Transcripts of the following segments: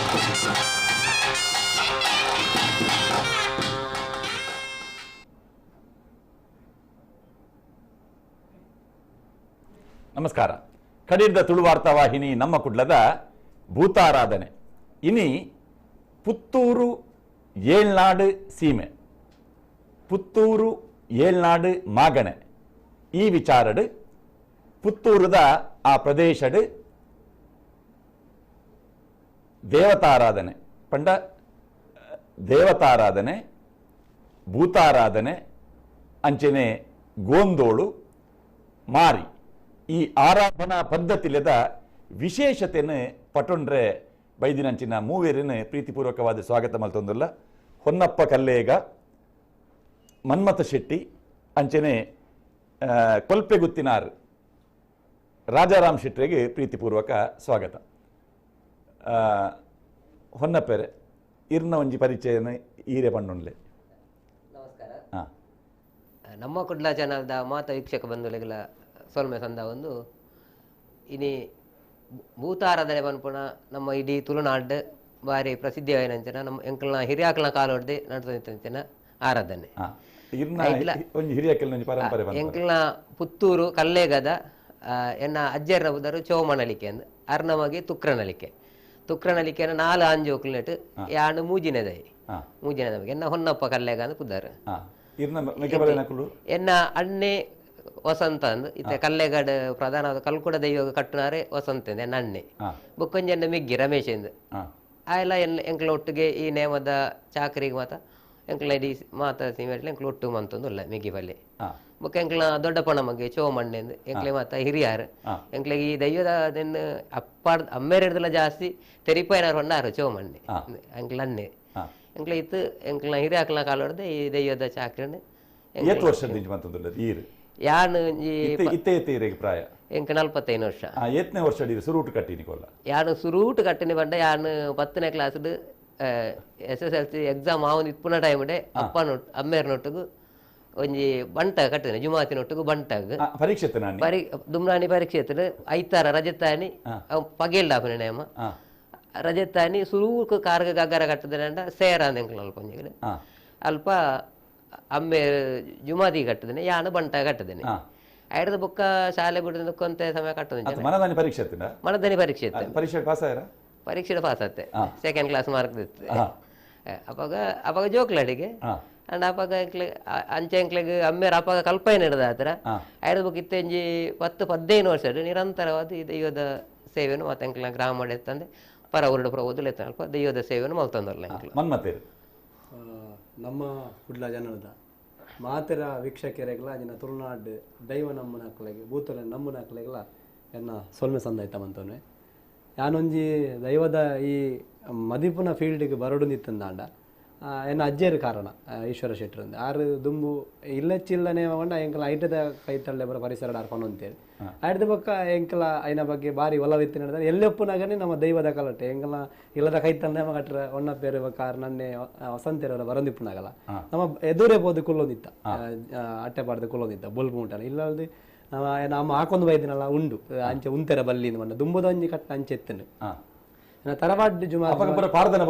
ನಮಸ್ಕಾರ. ಕಡಿದ ತುಳುವಾರ್ತಾ ವಾಹಿನಿ ನಮ್ಮ ಕುಡ್ಲದ ಭೂತಾರಾಧನೆ ಇನಿ ಪುತ್ತೂರು ಏಳ್ನಾಡು ಸೀಮೆ ಪುತ್ತೂರು ಏಳ್ನಾಡು ಮಾಗಣೆ ಈ ವಿಚಾರಡು ಪುತ್ತೂರದ ಆ ಪ್ರದೇಶಡು ದೇವತಾರಾಧನೆ ಪಂಡ ದೇವತಾರಾಧನೆ ಭೂತಾರಾಧನೆ ಅಂಚನೆ ಗೋಂದೋಳು ಮಾರಿ ಈ ಆರಾಧನಾ ಪದ್ಧತಿಲದ ವಿಶೇಷತೆಯನ್ನು ಪಟೊಂಡ್ರೆ ಬೈದಿನಂಚಿನ ಮೂವೇರಿನ ಪ್ರೀತಿಪೂರ್ವಕವಾದ ಸ್ವಾಗತ ಮಲ್ತೊಂದುಲ್ಲ ಹೊನ್ನಪ್ಪ ಕಲ್ಲೇಗ ಮನ್ಮಥ ಶೆಟ್ಟಿ ಅಂಚನೆ ಕೊಲ್ಪೆಗುತ್ತಿನಾರ್ ರಾಜಾರಾಮ್ ಶೆಟ್ಟಿಗೆ ಪ್ರೀತಿಪೂರ್ವಕ ಸ್ವಾಗತ. ಹೊನ್ನಪ್ಪೆರೆ ಇರ್ನ ಒಂಜಿ ಪರಿಚಯನ ಈರೆ ಪಣ್ಣೊಂಡ್ಲೆ. ನಮಸ್ಕಾರ. ನಮ್ಮ ಕುಡ್ಲ ಚಾನಲ್ದ ಮಾತ ವೀಕ್ಷಕ ಬಂಧುಗಳಿಗೆಲ್ಲ ಸೊಲ್ಮೆ ಸಂದ ಒಂದು ಇನಿ ಭೂತಾರಾಧನೆ ಪನ್ಪುಣ ನಮ್ಮ ಇಡೀ ತುಳುನಾಡು ಬಾರಿ ಪ್ರಸಿದ್ಧಿಯಾಯಿನಂಚನ ನಮ್ಮ ಎಂಕಲ್ನ ಹಿರಿಯಾಕಲ್ನ ಕಾಲೊಡ್ದು ನಡೆದಂಚನ ಆರಾಧನೆ ಎಂಕಲ್ನ ಪುತ್ತೂರು ಕಲ್ಲೇಗದ ಎನ್ನ ಅಜ್ಜರ ಬುದರು ಚೋಮನಲಿಕೆ ಅಂದ್ ಅರ್ನಮಗೆ ತುಕ್ರನಲಿಕೆ 4 ಆಂಜೋಕ್ಲಿನೆಟ್ ಯಾನು ಮೂಜಿನೆದೈ ಎನ್ನ ಹೊನ್ನಪ್ಪ ಕಲ್ಲೇಗ ಅಂದ್ ಕುದ್ದಾರ ಎನ್ನ ಅಣ್ಣೆ ವಸಂತ ಅಂದ್ ಇತ್ತೆ ಕಲ್ಲೆಗಡ್ ಪ್ರಧಾನ ಕಲ್ಕುಡ ದೈವ ಕಟ್ಟುನಾರೆ ವಸಂತ ಎನ್ನ ಅಣ್ಣೆ ಬುಕ್ಕೊಂಜೆನ್ನ ಮಿಗ್ಗಿ ರಮೇಶ್ ಎಂದು ಆಯೆಲ್ಲ ಎಂಕ್ಲ ಒಟ್ಟಿಗೆ ಈ ನೇಮದ ಚಾಕರಿಗೆ ಮಾತ ಎಂಕ್ಲ ಇಡೀ ಮಾತ ಸೀಮೆಟ್ಲ ಎಂಕ್ಲ ಒಟ್ಟು ಮಂತೊಂದುಲ್ಲ ಮಿಗ್ಗಿ ಬಲ್ಲೆ ಬುಕ್ಕ ಎಂಕ್ಲ ದೊಡ್ಡಪ್ಪನ ಮಗೆ ಚೋಮಣ್ಣೆಂದು ಎಂಕ್ಲೆ ಮಾತ ಹಿರಿಯಾರು ಎಂಕ್ಲೆಗೆ ಈ ದೈವದ ಅದನ್ನು ಅಮ್ಮೇರೆಡ್ದಲ್ಲ ಜಾಸ್ತಿ ತೆರಿಪಾಯಿನಾರು ಹೊಂಡಾರು ಚೋಮಣ್ಣೆ ಎಂಕ್ಲ ಅಣ್ಣೆ ಎಂಕ್ಲ ಇತ್ತು ಎಂಕ್ಲ ಹಿರಿಯಾಕಲ್ನ ಕಾಲ ಹೊಡೆದು ಈ ದೈವದ ಚಾಕ್ರಿ ಯಾನು ಪ್ರಾಯ ಎಂಕ 45 ವರ್ಷ ಎತ್ತನೇ ವರ್ಷ ಸುರೂಟ್ ಕಟ್ಟಿನಿ ಕೊಲ್ಲ ಯಾನು ಸುರೂಟ್ ಕಟ್ಟಿನಿ ಬಂಡ ಯಾನು 10ನೇ ಕ್ಲಾಸ್ SSLC ಎಕ್ಸಾಮ್ ಆವನ್ ಇಪ್ಪುನ ಟೈಮ್ ಅಪ್ಪನ ಅಮ್ಮೇರ್ನೊಟ್ಟಿಗೂ ಒಂಜಿ ಬಂಟ ಕಟ್ಟಿನ ಜುಮಾತಿನೊಟ್ಟಿಗೂ ಬಂಟಾಗ ಪರೀಕ್ಷೆ ದುಮ್ನಾನಿ ಪರೀಕ್ಷೆ ಐತಾರ ರಜತಾನಿ ಪಗೇಲ್ಡಾಪನ ನೇಮ ರಜತಾನಿ ಸುರೂಕ್ ಕಾರ್ಗ ಗಗ್ಗರ ಕಟ್ಟದ ಸೇರ ಅಂದ ಅಲ್ಪ ಅಲ್ಪ ಅಮ್ಮೆ ಜುಮಾದಿ ಕಟ್ಟದೇನೆ ಯಾನು ಬಂಟ ಕಟ್ಟದೇನೆ ಐಡದ ಬುಕ್ಕ ಶಾಲೆ ಬಿಡದ ಕೊಂತ ಸಮಯ ಕಟ್ಟದ ಮನದಾನಿ ಪರೀಕ್ಷೆ ಪರೀಕ್ಷೆ ಪಾಸ್ ಆತೆ ಸೆಕೆಂಡ್ ಕ್ಲಾಸ್ ಮಾರ್ಕ್ ಇತ್ತು ಅವಾಗ ಜೋಕ್ಲಡಿಗೆ ಅಂಡ್ ಅಪ್ಪಾಗ ಅಂಚೆ ಎಂಕ್ಲೆಗ್ ಅಮ್ಮೇರ ಅಪ್ಪಾಗ ಕಲ್ಪನೆ ಹಿಡ್ದ ಹತ್ರ ಐಡದ ಬುಕ್ ಇತ್ತಂಜಿ 10-15 ವರ್ಷ ನಿರಂತರವಾದ ಈ ದೈವದ ಸೇವೆಯನ್ನು ಮತ್ತೆ ಎಂಕ್ಲ ಗ್ರಾಮ ಎತ್ತಂದೆ ಪರ ಉರುಡು ಪರ ಓದಲು ಎತ್ತ ಅಲ್ಪ ದೈವದ ಸೇವೆಯನ್ನು ಮಲ್ತಂದಲ್ಲ ನಮ್ಮ ಕುಡ್ಲ ಜನರದ ಮಾತೆರ ವೀಕ್ಷಕರಿಗೆಲ್ಲ ಅಜಿನ ತುಳುನಾಡು ದೈವ ನಮ್ಮನಕ್ಲೆಗೆ ಭೂತಲ ನಮ್ಮನಕ್ಲೆಗೆಲ್ಲ ಎನ್ನ ಸೊಲ್ಮೆ ಸಂದಾಯ್ತವಂತವೇ ಯಾನೊಂಜಿ ದೈವದ ಈ ಮದಿಪುನ ಫೀಲ್ಡ್ಗೆ ಬರಡು ನಿತ್ತಂದಾಂಡ ಎನ್ನ ಅಜ್ಜೇರು ಕಾರಣ ಈಶ್ವರ ಶೆಟ್ಟರಿಂದ ಆರು ದುಂಬು ಇಲ್ಲಚ್ಚಿಲ್ಲನೆ ಮಂಡ ಎಂಕಲ ಐಟದ ಕೈತಳ್ಳೆ ಬರೋ ಪರಿಸರ ಆಡ್ಕೊಂಡು ಅಂತೇಳಿ ಆಯ್ದ ಬಕ್ಕ ಎಂಕಲ ಐನ ಬಗ್ಗೆ ಬಾರಿ ಒಲವಿತ್ತು ನಡೆದ ಎಲ್ಲೆಪ್ಪನಾಗನೇ ನಮ್ಮ ದೈವದ ಕಲಟೆ ಎಂಕಲ ಇಲ್ಲದ ಕೈತಳ್ಳೆ ಕಟ್ರ ಒಣ್ಣ ಪೇರು ಬೇಕಾರ್ ನನ್ನೆ ವಸಂತೇರವರ ಬರಂದಿಪ್ಪನಾಗಲ್ಲ ನಮ್ಮ ಎದುರೇ ಬೋದು ಕುಲ್ಲೊಂದಿತ್ತ ಅಟ್ಟೆ ಪಾಡ್ದು ಕುಲ್ಲೊಂದಿತ್ತ ಬುಲ್ಪು ಉಂಟಲ್ಲ ಇಲ್ಲಲ್ದು ನಮ್ಮ ಹಾಕೊಂದು ಬೈದಿನಲ್ಲ ಉಂಡು ಅಂಚೆ ಉಂತೆರ ಬಲ್ಲಿಂದ ಮಂಡ ದುಂಬುದೊಂಜಿ ಕಟ್ಟ ಅಂಚೆ ಎತ್ತನು ತರವಾಡ್ ಜುಮಾ ಪೂರ ಪಾರ್ದನ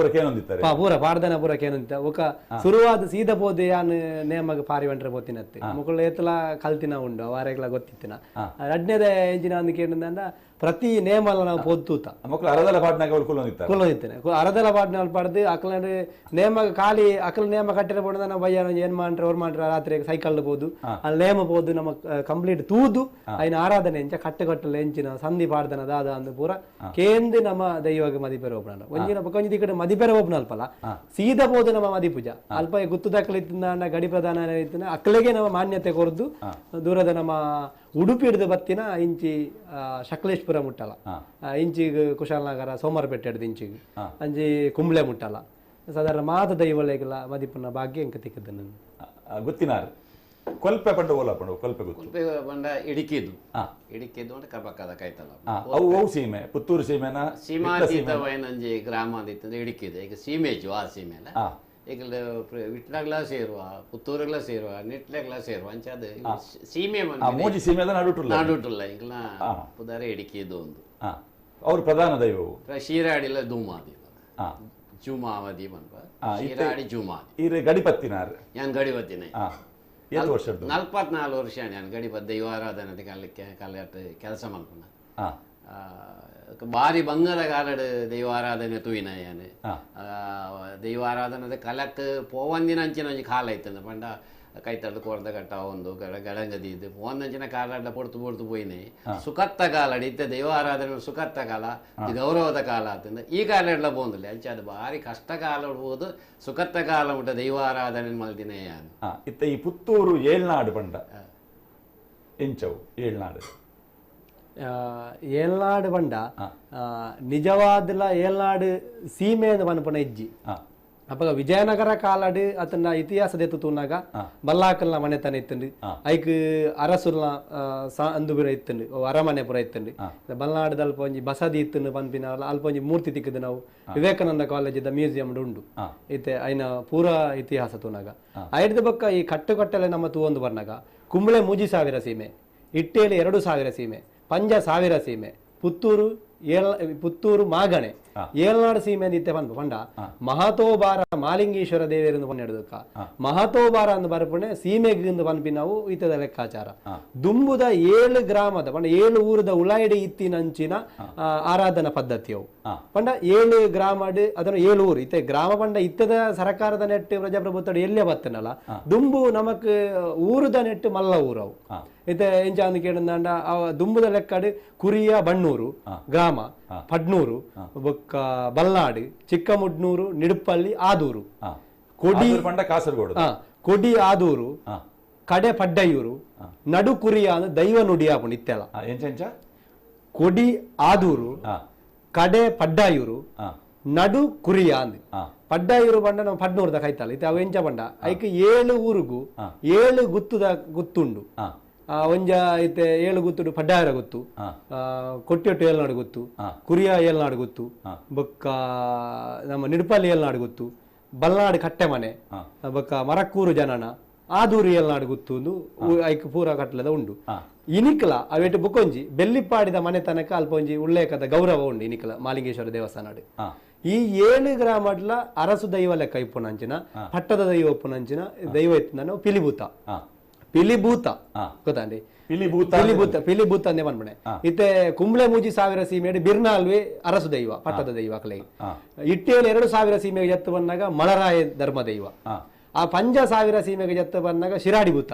ಪೂರ ಕೇನಂತ ಒಕ ಸುರುವಾದ ಸೀದ ಪೋದೆ ಯಾನ್ ನೇಮಗ ಪಾರಿವಂಟ್ರೆ ಪೋತಿನತ್ತೆ ಮುಕ್ಕಳು ಏತಲ ಕಲ್ತಿನ ಉಂಡು ಅವಾರೆಗ್ಲ ಗೊತ್ತಿತ್ತಿನ ಎರಡನೇದ ಎಂಜಿನ ಅಂದ್ ಕೇಂದ್ರ ಪ್ರತಿ ನೇಮಲ್ಲ ನಾವು ಪೋತ್ತೂತ ಕುಲ್ಲೊಂದಿತ್ತೇನೆ ಅರದಲ ಪಾಡ್ನ ಪಡ್ದು ಅಕಲ ನೇಮಗ ಖಾಲಿ ಅಕಲ ನೇಮ ಕಟ್ಟಿರ ಪೋಡ ನಾವು ಬಯ್ಯ ಏನ್ ಮಾಡ್ರೆ ಅವ್ರು ಮಾಡ್ರೆ ರಾತ್ರಿ ಸೈಕಲ್ ಬೋದು ಅಲ್ಲಿ ನೇಮ ಬೋದು ನಮ್ಮ ಕಂಪ್ಲೀಟ್ ತೂದು ಐನ ಆರಾಧನೆ ಎಂಚ ಕಟ್ಟುಕಟ್ಟಲು ಎಂಚಿನ ಸಂಧಿ ಪಾಡ್ದನ ದಾದ ಅಂದ್ ಪೂರ ಕೇಂದ್ರ ನಮ್ಮ ದೈವಗೆ ಮದಿಪೆರ ಒಬ್ಬನ ಒಂಜಿನ ಕೊಂಚ ಈ ಕಡೆ ಮದಿಪೆರ ಒಬ್ಬನ ಅಲ್ಪಲ್ಲ ಸೀದಾ ಬೋದು ನಮ್ಮ ಮದಿ ಪೂಜಾ ಅಲ್ಪ ಗುತ್ತು ದಕ್ಕಲಿತ್ತಿನ ಗಡಿ ಪ್ರಧಾನ ಅಕ್ಕಲಿಗೆ ನಮ್ಮ ಮಾನ್ಯತೆ ಕೊರದು ದೂರದ ನಮ್ಮ ಉಡುಪಿ ಹಿಡಿದು ಬತ್ತಿನ ಇಂಚಿ ಶಕ್ಲೇಶ್ಪುರ ಮುಟ್ಟಲ್ಲ ಇಂಚಿಗೆ ಕುಶಾಲನಗರ ಸೋಮವಾರಪೇಟೆ ಹಿಡಿದು ಇಂಚಿಗೆ ಅಂಜಿ ಕುಂಬ್ಳೆ ಮುಟ್ಟಲ್ಲ ಸಾಧಾರಣ ಮಾತ ದೈವಲೆಗೆಲ್ಲ ಮದಿಪುನ ಭಾಗ್ಯ ಎಂಕ ತಿಕ್ಕದ ಗೊತ್ತಿನಾರು ಕೊಲ್ಪೆ ಪಂಡ ಓಲ ಪಂಡ ಕೊಲ್ಪೆ ಕೊಲ್ಪೆ ಪಂಡ ಇಡಿಕಿದ್ದು ಅಂದ್ರೆ ಕಬಕದ ಕೈತಲ್ಲ ಅವು ಸೀಮೆ ಪುತ್ತೂರು ಸೀಮೆನ ಸೀಮಾತೀತವೈನಂಜಿ ಗ್ರಾಮ ಅಂದಿತ್ತಂದ್ರೆ ಇಡಿಕಿದೆ ಈಗ ಸೀಮೆಜು ಆ ಸೀಮೆಲ್ಲ ಈಗ ವಿಟ್ಲಾಗ್ಲ ಸೇರುವ ಪುತ್ತೂರ್ಗ್ಲ ಸೇರುವ ನಿಟ್ಲೆಗ್ಲ ಸೇರುವ ಅಂಚೆ ಅದು ಸೀಮೆ ಮೂಜಿ ಸೀಮೆ ನಾಡುಟ್ಟಲ್ಲ ಈಗ ಪುದಾರೆ ಇಡಿಕಿದ್ದು ಒಂದು ಅವ್ರ ಪ್ರಧಾನ ದೈವವು ಶೀರಾಡಿಲ್ಲ ಧೂಮಾದಿ ಜುಮಾವಧಿ ಬಂದ್ವ ಶಿರಾಡಿ ಜುಮಾ ಇರು ಗಡಿಪತ್ತಿನಾರ್ ഞാൻ ಗಡಿಪತ್ತಿನೇ ಎಷ್ಟು ವರ್ಷದ್ದು 44 ವರ್ಷ ನಾನು ಗಡಿಪತ್ ದೈವ ಆರಾಧನೆ ಕಾಲಕ್ಕೆ ಕೆಲಸ ಮಾಡ್ಕೊಂಡ ಬಾರಿ ಬಂಗದ ಕಾಲಡ್ ದೈವ ಆರಾಧನೆ ತೂಯಿನ ಯಾನು ದೈವ ಆರಾಧನೆ ಕಲಕ್ ಪೋವಂದಿನ ಅಂಚಿನ ಒಂಜಿ ಕಾಲ ಐತಂದ ಪಂಡ ಕೈತಳ್ದು ಕೊರ್ದ ಕಟ್ಟ ಒಂದು ಗಡಂಗದಿ ಇದು ಒಂದಂಚಿನ ಕಾಲ ಪೊಡ್ತು ಪೊಡ್ತು ಪೋಯಿನಿ ಸುಖತ್ತ ಕಾಲ ಇತ್ತೆ ದೈವ ಆರಾಧನೆ ಸುಖತ್ತ ಕಾಲ ಗೌರವದ ಕಾಲ ಆತಂದ ಈ ಕಾಲ ಎಲ್ಲ ಬೋಂದಿಲ್ಲ ಅಂಚೆ ಅದು ಭಾರಿ ಕಷ್ಟ ಕಾಲ ಉಡ್ಬೋದು ಸುಖತ್ತ ಕಾಲ ಮುಟ್ಟ ದೈವ ಆರಾಧನೆ ಮಲ್ದಿನೇ ಯಾನು ಇತ್ತ ಈ ಪುತ್ತೂರು ಏಳ್ನಾಡು ಪಂಡ ಎಂಚವು ಏಳ್ನಾಡು ಏಳ್ನಾಡು ಪಂಡ ನಿಜವಾದಲ ಏಳ್ನಾಡು ಸೀಮೆ ಪನ್ಪನ ಇಜ್ಜಿ ಅಪ್ಪ ವಿಜಯನಗರ ಕಾಲಡ್ ಅತನ ಇತಿಹಾಸದ ಎತ್ತು ತೂನಾಗ ಬಲ್ಲಾಕಲ್ನ ಮನೆತನ ಇತ್ತಂಡು ಐಕ್ ಅರಸುಲ್ನ ಅಂದು ಪುರ ಇತ್ತಂಡು ಅರಮನೆ ಪುರ ಇತ್ತಂಡು ಬಲ್ನಾಡದ ಅಲ್ಪ ಒಂಜಿ ಬಸದಿ ಇತ್ತಂಡು ಪನ್ಪಿನ ಅಲ್ಪ ಒಂಜಿ ಮೂರ್ತಿ ತಿಕ್ಕದು ನಾವು ವಿವೇಕಾನಂದ ಕಾಲೇಜ್ ಮ್ಯೂಸಿಯಂ ಉಂಡು ಇತ್ತೆ ಐನ ಪೂರ ಇತಿಹಾಸ ತೂನಾಗ ಐಡ್ದ ಬಕ್ಕ ಈ ಕಟ್ಟುಕಟ್ಟಲೆ ನಮ್ಮ ತೂವೊಂದು ಬರ್ನಾಗ ಕುಂಬಳೆ 3000 ಸೀಮೆ ಇಟ್ಟೇಲಿ 2000 ಸೀಮೆ ಪಂಜ 1000 ಸೀಮೆ ಪುತ್ತೂರು ಮಾಗಣೆ ಏಳ್ನಾಡು ಸೀಮೆ ಇತ್ತೆ ಪನ್ಪ ಪಂಡ ಮಹತೋಬಾರ ಮಾಲಿಂಗೇಶ್ವರ ದೇವೇರು ಪನ್ನೆಡುದಕ್ಕ ಮಹತೋಬಾರ ಅಂದು ಬರ್ಪಣೆ ಸೀಮೆಗಿಂದು ಪನ್ಪಿ ನಾವು ಇತ್ತದ ಲೆಕ್ಕಾಚಾರ ದುಂಬುದ 7 ಗ್ರಾಮದ ಪಂಡ 7 ಊರದ ಉಳಾಯಿಡಿ ಇತ್ತಿನಂಚಿನ ಆರಾಧನಾ ಪದ್ಧತಿಯವು ಪಂಡ 7 ಗ್ರಾಮಡ್ ಅದನ್ನು 7 ಊರು ಇತ್ತೆ ಗ್ರಾಮ ಪಂಡ ಇತ್ತದ ಸರ್ಕಾರದ ನೆಟ್ಟು ಪ್ರಜಾಪ್ರಭುತ್ವ ಎಲ್ಲೇ ಬತ್ತನಲ್ಲ ದುಂಬು ನಮಕ್ ಊರದ ನೆಟ್ಟು ಮಲ್ಲ ಊರವು ಇತ್ತೆ ಎಂಚ ಅಂದು ಕೇಳಿದ ದುಂಬುದ ಲೆಕ್ಕಡ್ ಕುರಿಯ ಬಣ್ಣೂರು ಗ್ರಾಮ ಪಡ್ನೂರು ಬೊಕ್ಕ ಬಲ್ನಾಡು ಚಿಕ್ಕಮುಡ್ನೂರು ನಿಡುಪಲ್ಲಿ ಆದೂರು ಕೊಡಿ ಪಂಡ ಕಾಸರಗೋಡು ಕೊಡಿ ಆದೂರು ಕಡೆ ಪಡ್ಡಯೂರು ನಡು ಕುರಿಯ ದೈವ ನುಡಿಯಾಪುಂಡು ಇತ್ತೆಲ್ಲ ಎಂಚ ಕೊಡಿ ಆದೂರು ಕಡೆ ಪಡ್ಡಾಯೂರು ನಡು ಕುರಿಯ ಅಂದ್ ಪಡ್ಡಾಯೂರು ಬಂಡ ನಾವು ಪಡ್ನೂರ್ದ ಕೈತಲ್ಲ ಇತ್ತೆ ಅವು ಎಂಚ ಬಂಡ ಐಕ್ 7 ಊರಿಗೂ 7 ಗುತ್ತುಂಡು ಒಂಜ ಐತೆ 7 ಗುತ್ತುಡು ಪಡ್ಡಾಯರ ಗೊತ್ತು ಕೊಟ್ಟಿಯೊಟ್ಟು ಏಳ್ನಾಡು ಗೊತ್ತು ಕುರಿಯ ಏಳ್ನಾಡು ಗೊತ್ತು ಬೊಕ್ಕ ನಮ್ಮ ನಿಡುಪಲ್ಲಿ ಏಳ್ನಾಡು ಗೊತ್ತು ಬಲ್ನಾಡು ಕಟ್ಟೆ ಮನೆ ಬೊಕ್ಕ ಮರಕ್ಕೂರು ಜನನ ಆದೂರು ಏಳ್ನಾಡು ಗೊತ್ತು ಐಕ್ ಪೂರ ಕಟ್ಲದ ಉಂಡು ಇನಿಕಲ ಅವೆಟ್ಟು ಬುಕ್ಕೊಂಜಿ ಬೆಲ್ಲಿಪ್ಪಾಡಿದ ಮನೆ ತನಕ ಅಲ್ಪ ಒಂಜಿ ಉಲ್ಲೇಖದ ಗೌರವ ಉಂಡು ಇನಿಕಲ ಮಾಲಿಂಗೇಶ್ವರ ದೇವಸ್ಥಾನ ಈ 7 ಗ್ರಾಮಡ್ಲ ಅರಸು ದೈವ ಲೆಕ್ಕ ಇಪ್ಪುನಂಚಿನ ಪಟ್ಟದ ದೈವ ಉಪ್ಪುನಂಚಿನ ದೈವ ಇತ್ತು ಪಿಲಿಭೂತ ಪಿಲಿಭೂತ ಗೊತ್ತಾಂಡಿ ಪಿಲಿಭೂತ ಅಂದೇ ಬಂದ್ಬಿಡೆ ಇತ್ತೆ ಕುಂಬ್ಳೆ 3000 ಸೀಮೆಡು ಬಿರ್ನಾಲ್ವೆ ಅರಸು ದೈವ ಪಟ್ಟದ ದೈವ ಕಲೆ ಇಟ್ಟೇಲಿ 2000 ಸೀಮೆಗೆ ಜತ್ತು ಬಂದಾಗ ಮಳರಾಯ ಧರ್ಮ ದೈವ ಆ 5000 ಸೀಮೆಗೆ ಜತ್ತು ಬಂದಾಗ ಶಿರಾಡಿಭೂತ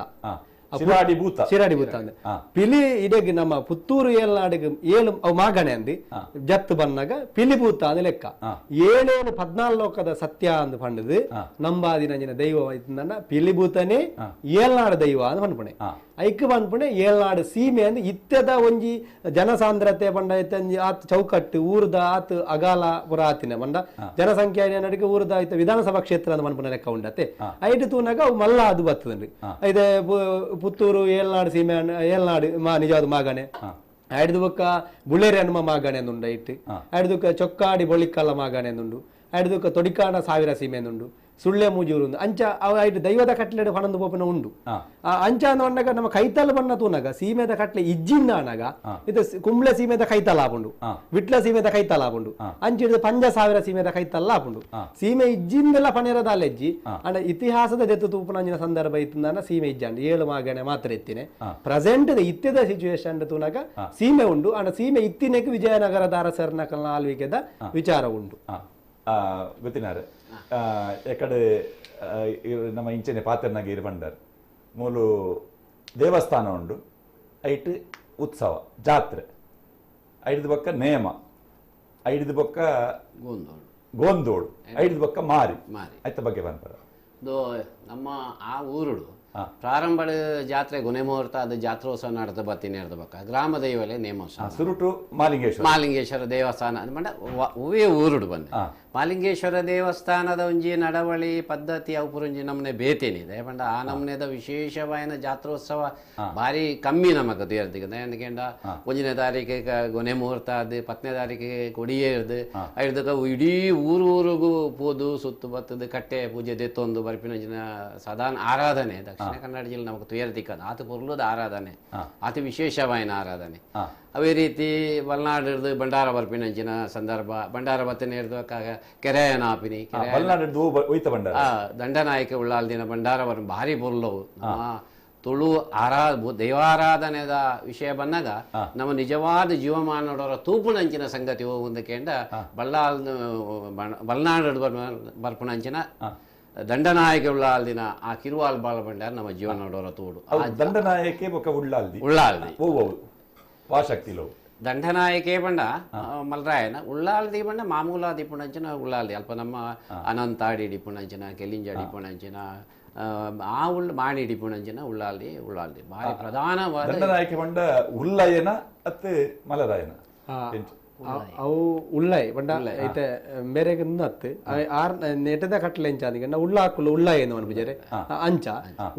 ಶಿರಾಡಿಭೂತ ಅಂದೆ ಪಿಲಿ ಇದೆಗೆ ನಮ್ಮ ಪುತ್ತೂರು ಏಳ್ನಾಡಿಗೆ 7 ಮಾಗಣೆ ಅಂದಿ ಜತ್ತು ಬಂದಾಗ ಪಿಲಿಭೂತ ಅಂದ ಲೆಕ್ಕ 14 ಲೋಕದ ಸತ್ಯ ಅಂದ್ ಪಂಡದು ನಂಬಾದಿನ ದೈವ ಪಿಲಿಭೂತನೇ ಏಳ್ನಾಡು ದೈವ ಅಂದ್ ಪಂಡ್ಪಣೆ ಐಕ್ ಪಂಡ್ಪಣೆ ಏಳ್ನಾಡು ಸೀಮೆ ಅಂದ್ ಇತ್ತದ ಒಂಜಿ ಜನಸಾಂದ್ರತೆ ಪಂಡ ಆತ್ ಚೌಕಟ್ಟು ಊರ್ದ ಆತ್ ಅಗಾಲ ಪುರ ಆತಿನ ಪಂಡ ಜನಸಂಖ್ಯೆ ನಡಿಗೆ ಊರ್ದ ಐತ ವಿಧಾನಸಭಾ ಕ್ಷೇತ್ರ ಅಂದ್ ಪಂಡ್ಪಣೆ ಲೆಕ್ಕ ಉಂಡತೆ ಐಟ್ ತೂನಾಗ ಅವು ಮಲ್ಲ ಅದು ಬರ್ತದನ್ರಿ ಐತೆ ಪುತ್ತೂರು ಏಳ್ನಾಡು ಸೀಮೆ ಏಳ್ನಾಡು ನಿಜವಾದ ಮಾಗಣೆ ಐಡ್ದು ಬೊಕ್ಕ ಬುಳ್ಳೇರಿ ಹನುಮ ಮಾಗಣೆ ಅಂದುಂಡು ಐಟ್ ಐಡ್ದುಕ ಚೊಕ್ಕಾಡಿ ಬೊಳಿಕಲ್ಲ ಮಾಗಣೆ ಅಂದುಂಡು ಐಡ್ದುಕ ತೊಡಿಕಾಣ 1000 ಸೀಮೆ ಅಂದುಂಡು ಸುಳ್ಳೆ ಮೂಜೂರು ಅಂಚ ಅವ ಐಟ್ ದೈವದ ಕಟ್ಲೆಡ್ ಪಣಂದು ಪೋಪನ ಉಂಡು ಅಂಚ ಅಂದಾಗ ನಮ್ಮ ಕೈತಲ್ ಬಣ್ಣ ತೂನಾಗ ಸೀಮೆದ ಕಟ್ಲೆ ಇಜ್ಜಿಂದ ಅನಾಗ ಇದು ಕುಂಬ್ಳೆ ಸೀಮೆದ ಕೈತಲ್ ಆಪುಂಡು ವಿಟ್ಲ ಸೀಮೆದ ಕೈತಲ್ ಆಪುಂಡು ಅಂಚಿಡಿದ 5000 ಸೀಮೆದ ಕೈತಲ್ಲ ಆಪುಂಡು ಸೀಮೆ ಇಜ್ಜಿಂದೆಲ್ಲ ಪನೆರದ ಅಲ್ಲೆಜ್ಜಿ ಅಂಡ ಇತಿಹಾಸದ ದೆತ್ತು ತೂಪುನಂಜಿನ ಸಂದರ್ಭ ಇತ್ತಂದ ಸೀಮೆ ಇಜ್ಜಂಡು 7 ಮಾಗಣೆ ಮಾತ್ರ ಎತ್ತಿನೆ ಪ್ರೆಸೆಂಟ್ ಇತ್ತದ ಸಿಚುವೇಶನ್ ತೂನಾಗ ಸೀಮೆ ಉಂಡು ಅಂಡ ಸೀಮೆ ಇತ್ತಿನಕ್ಕೆ ವಿಜಯನಗರದ ಅರಸರ್ನ ಕಲ್ನ ಆಳ್ವಿಕೆದ ವಿಚಾರ ಉಂಡು ಗೊತ್ತಿನಾರೆ ಎಕಡೆ ನಮ್ಮ ಇಂಚನೆ ಪಾತ್ರನಾಗ ಇರು ಬಂಡರ್ ಮೂಲು ದೇವಸ್ಥಾನ ಉಂಡು ಐಟ್ ಉತ್ಸವ ಜಾತ್ರೆ ಐದು ಬೊಕ್ಕ ನೇಮ ಐದು ಬೊಕ್ಕ ಗೋಂದೋಡು ಐದು ಬೊಕ್ಕ ಮಾರಿ ಐತ ಬಗ್ಗೆ ಬಂದ್ಪರ ನಮ್ಮ ಆ ಊರುಡು ಪ್ರಾರಂಭ ಜಾತ್ರೆ ಗೊನೆ ಮುಹೂರ್ತ ಅದು ಜಾತ್ರೋತ್ಸವ ನಡೆದ ಬತ್ತೀನಿ ಹೇಳ್ದಬೇಕ ಗ್ರಾಮ ದೈವಲೆ ನೇಮೋತ್ಸವ ಸುರುಟು ಮಾಲಿಂಗೇಶ್ವರ ದೇವಸ್ಥಾನ ಅಂದ್ಮಂಡ ಉವೇ ಊರುಡು ಬಂದೆ ಮಾಲಿಂಗೇಶ್ವರ ದೇವಸ್ಥಾನದ ಒಂಜಿ ನಡವಳಿ ಪದ್ಧತಿ ಅವು ಪುರಂಜಿ ನಮ್ಮನೆ ಬೇತೇನಿದೆ ಪಂಡ ಆ ನಮ್ಮನೆದ ವಿಶೇಷವಾಯಿನ ಜಾತ್ರೋತ್ಸವ ಭಾರಿ ಕಮ್ಮಿ ನಮಗ ತೀರ್ತಿಗೆ ಎಂದಕೆಂಡ 1ನೇ ತಾರೀಕಿಗೆ ಗೊನೆ ಮುಹೂರ್ತ ಅದು 10ನೇ ತಾರೀಕಿಗೆ ಕೊಡಿಯೇ ಇರ್ದು ಐದಕ್ಕ ಇಡೀ ಊರಿಗೂ ಪೋದು ಸುತ್ತು ಬತ್ತದು ಕಟ್ಟೆ ಪೂಜೆ ದೆತ್ತೊಂದು ಬರ್ಪಿನ ಸಾಧಾರಣ ಆರಾಧನೆ ದಕ್ಷಿಣ ಕನ್ನಡ ಜಿಲ್ಲೆ ನಮಗೆ ತುಯರ್ತಿಕ್ಕದು ಆತ ಪುರ್ಲುದ ಆರಾಧನೆ ಅತಿ ವಿಶೇಷವಾಯಿನ ಆರಾಧನೆ ಅವೇ ರೀತಿ ಬಲ್ನಾಡು ಹಿಡಿದು ಬಂಡಾರ ಬರ್ಪಿನಂಚಿನ ಸಂದರ್ಭ ಬಂಡಾರ ಬತ್ತನೆ ಹಿಡಿದು ಕೆರೆಯನ ಆಪಿನಿ ದಂಡನಾಯಕ ಉಳ್ಳಾಲ್ದಿನ ಬಂಡಾರ ಬರ್ ಭಾರಿ ಬೊಲ್ಲವು ನಮ್ಮ ತುಳು ದೈವಾರಾಧನೆದ ವಿಷಯ ಬಂದಾಗ ನಮ್ಮ ನಿಜವಾದ ಜೀವಮಾನೋಡರ ತೂಪುನಂಚಿನ ಸಂಗತಿ ಹೋಗುಂದಕ್ಕೆಂಡ ಬಲ್ನಾಡು ಬರ್ಪುನಂಚಿನ ದಂಡನಾಯಕ ಉಳ್ಳಾಲ್ದಿನ ಆ ಕಿರುವಾಲ್ ಬಾಳ ಬಂಡಾರ ನಮ್ಮ ಜೀವನೋಡರ ತೂಡು ದಂಡನಾಯಕೆ ಉಳ್ಳಾಲ್ದಿ ವಾಶಕ್ತಿಲೋ ದಂಡನಾಯಕೆ ಬಂಡ ಮಲ್ರಾಯನ ಉಳ್ಳಾಲ್ದಿ ಬಂಡ ಮಾಮೂಲಾದಿ ಪುಣಂಚಿನ ಉಳ್ಳಾಲ್ದಿ ಅಲ್ಪ ನಮ್ಮ ಅನಂತಾಡಿ ಡಿಪುಣಂಚಿನ ಕೆಲಿಂಜಾಡಿ ಪುಣಂಚಿನ ಆ ಮಾಣಿ ಡಿಪುಣಂಚಿನ ಉಳ್ಳಾಲ್ದಿ ಭಾರಿ ಪ್ರಧಾನವಾದ ದಂಡನಾಯಕೆ ಬಂಡ ಉಲ್ಲಯನ ಅತ್ತೆ ಮಲರಾಯನ ಅವು ಉಳ್ಳಾಯಿ ಬಂಡ ಐತೆ ಮೇರೆಗೆ ನತ್ತು ಆರ್ ನೆಟದ ಕಟ್ಲೆ ಎಂಚಾದಿಗೆ ಉಳ್ಳಾಕುಲು ಉಳ್ಳಾಯಿ ಎಂದು ಅನ್ಬಿಜರೆ ಅಂಚ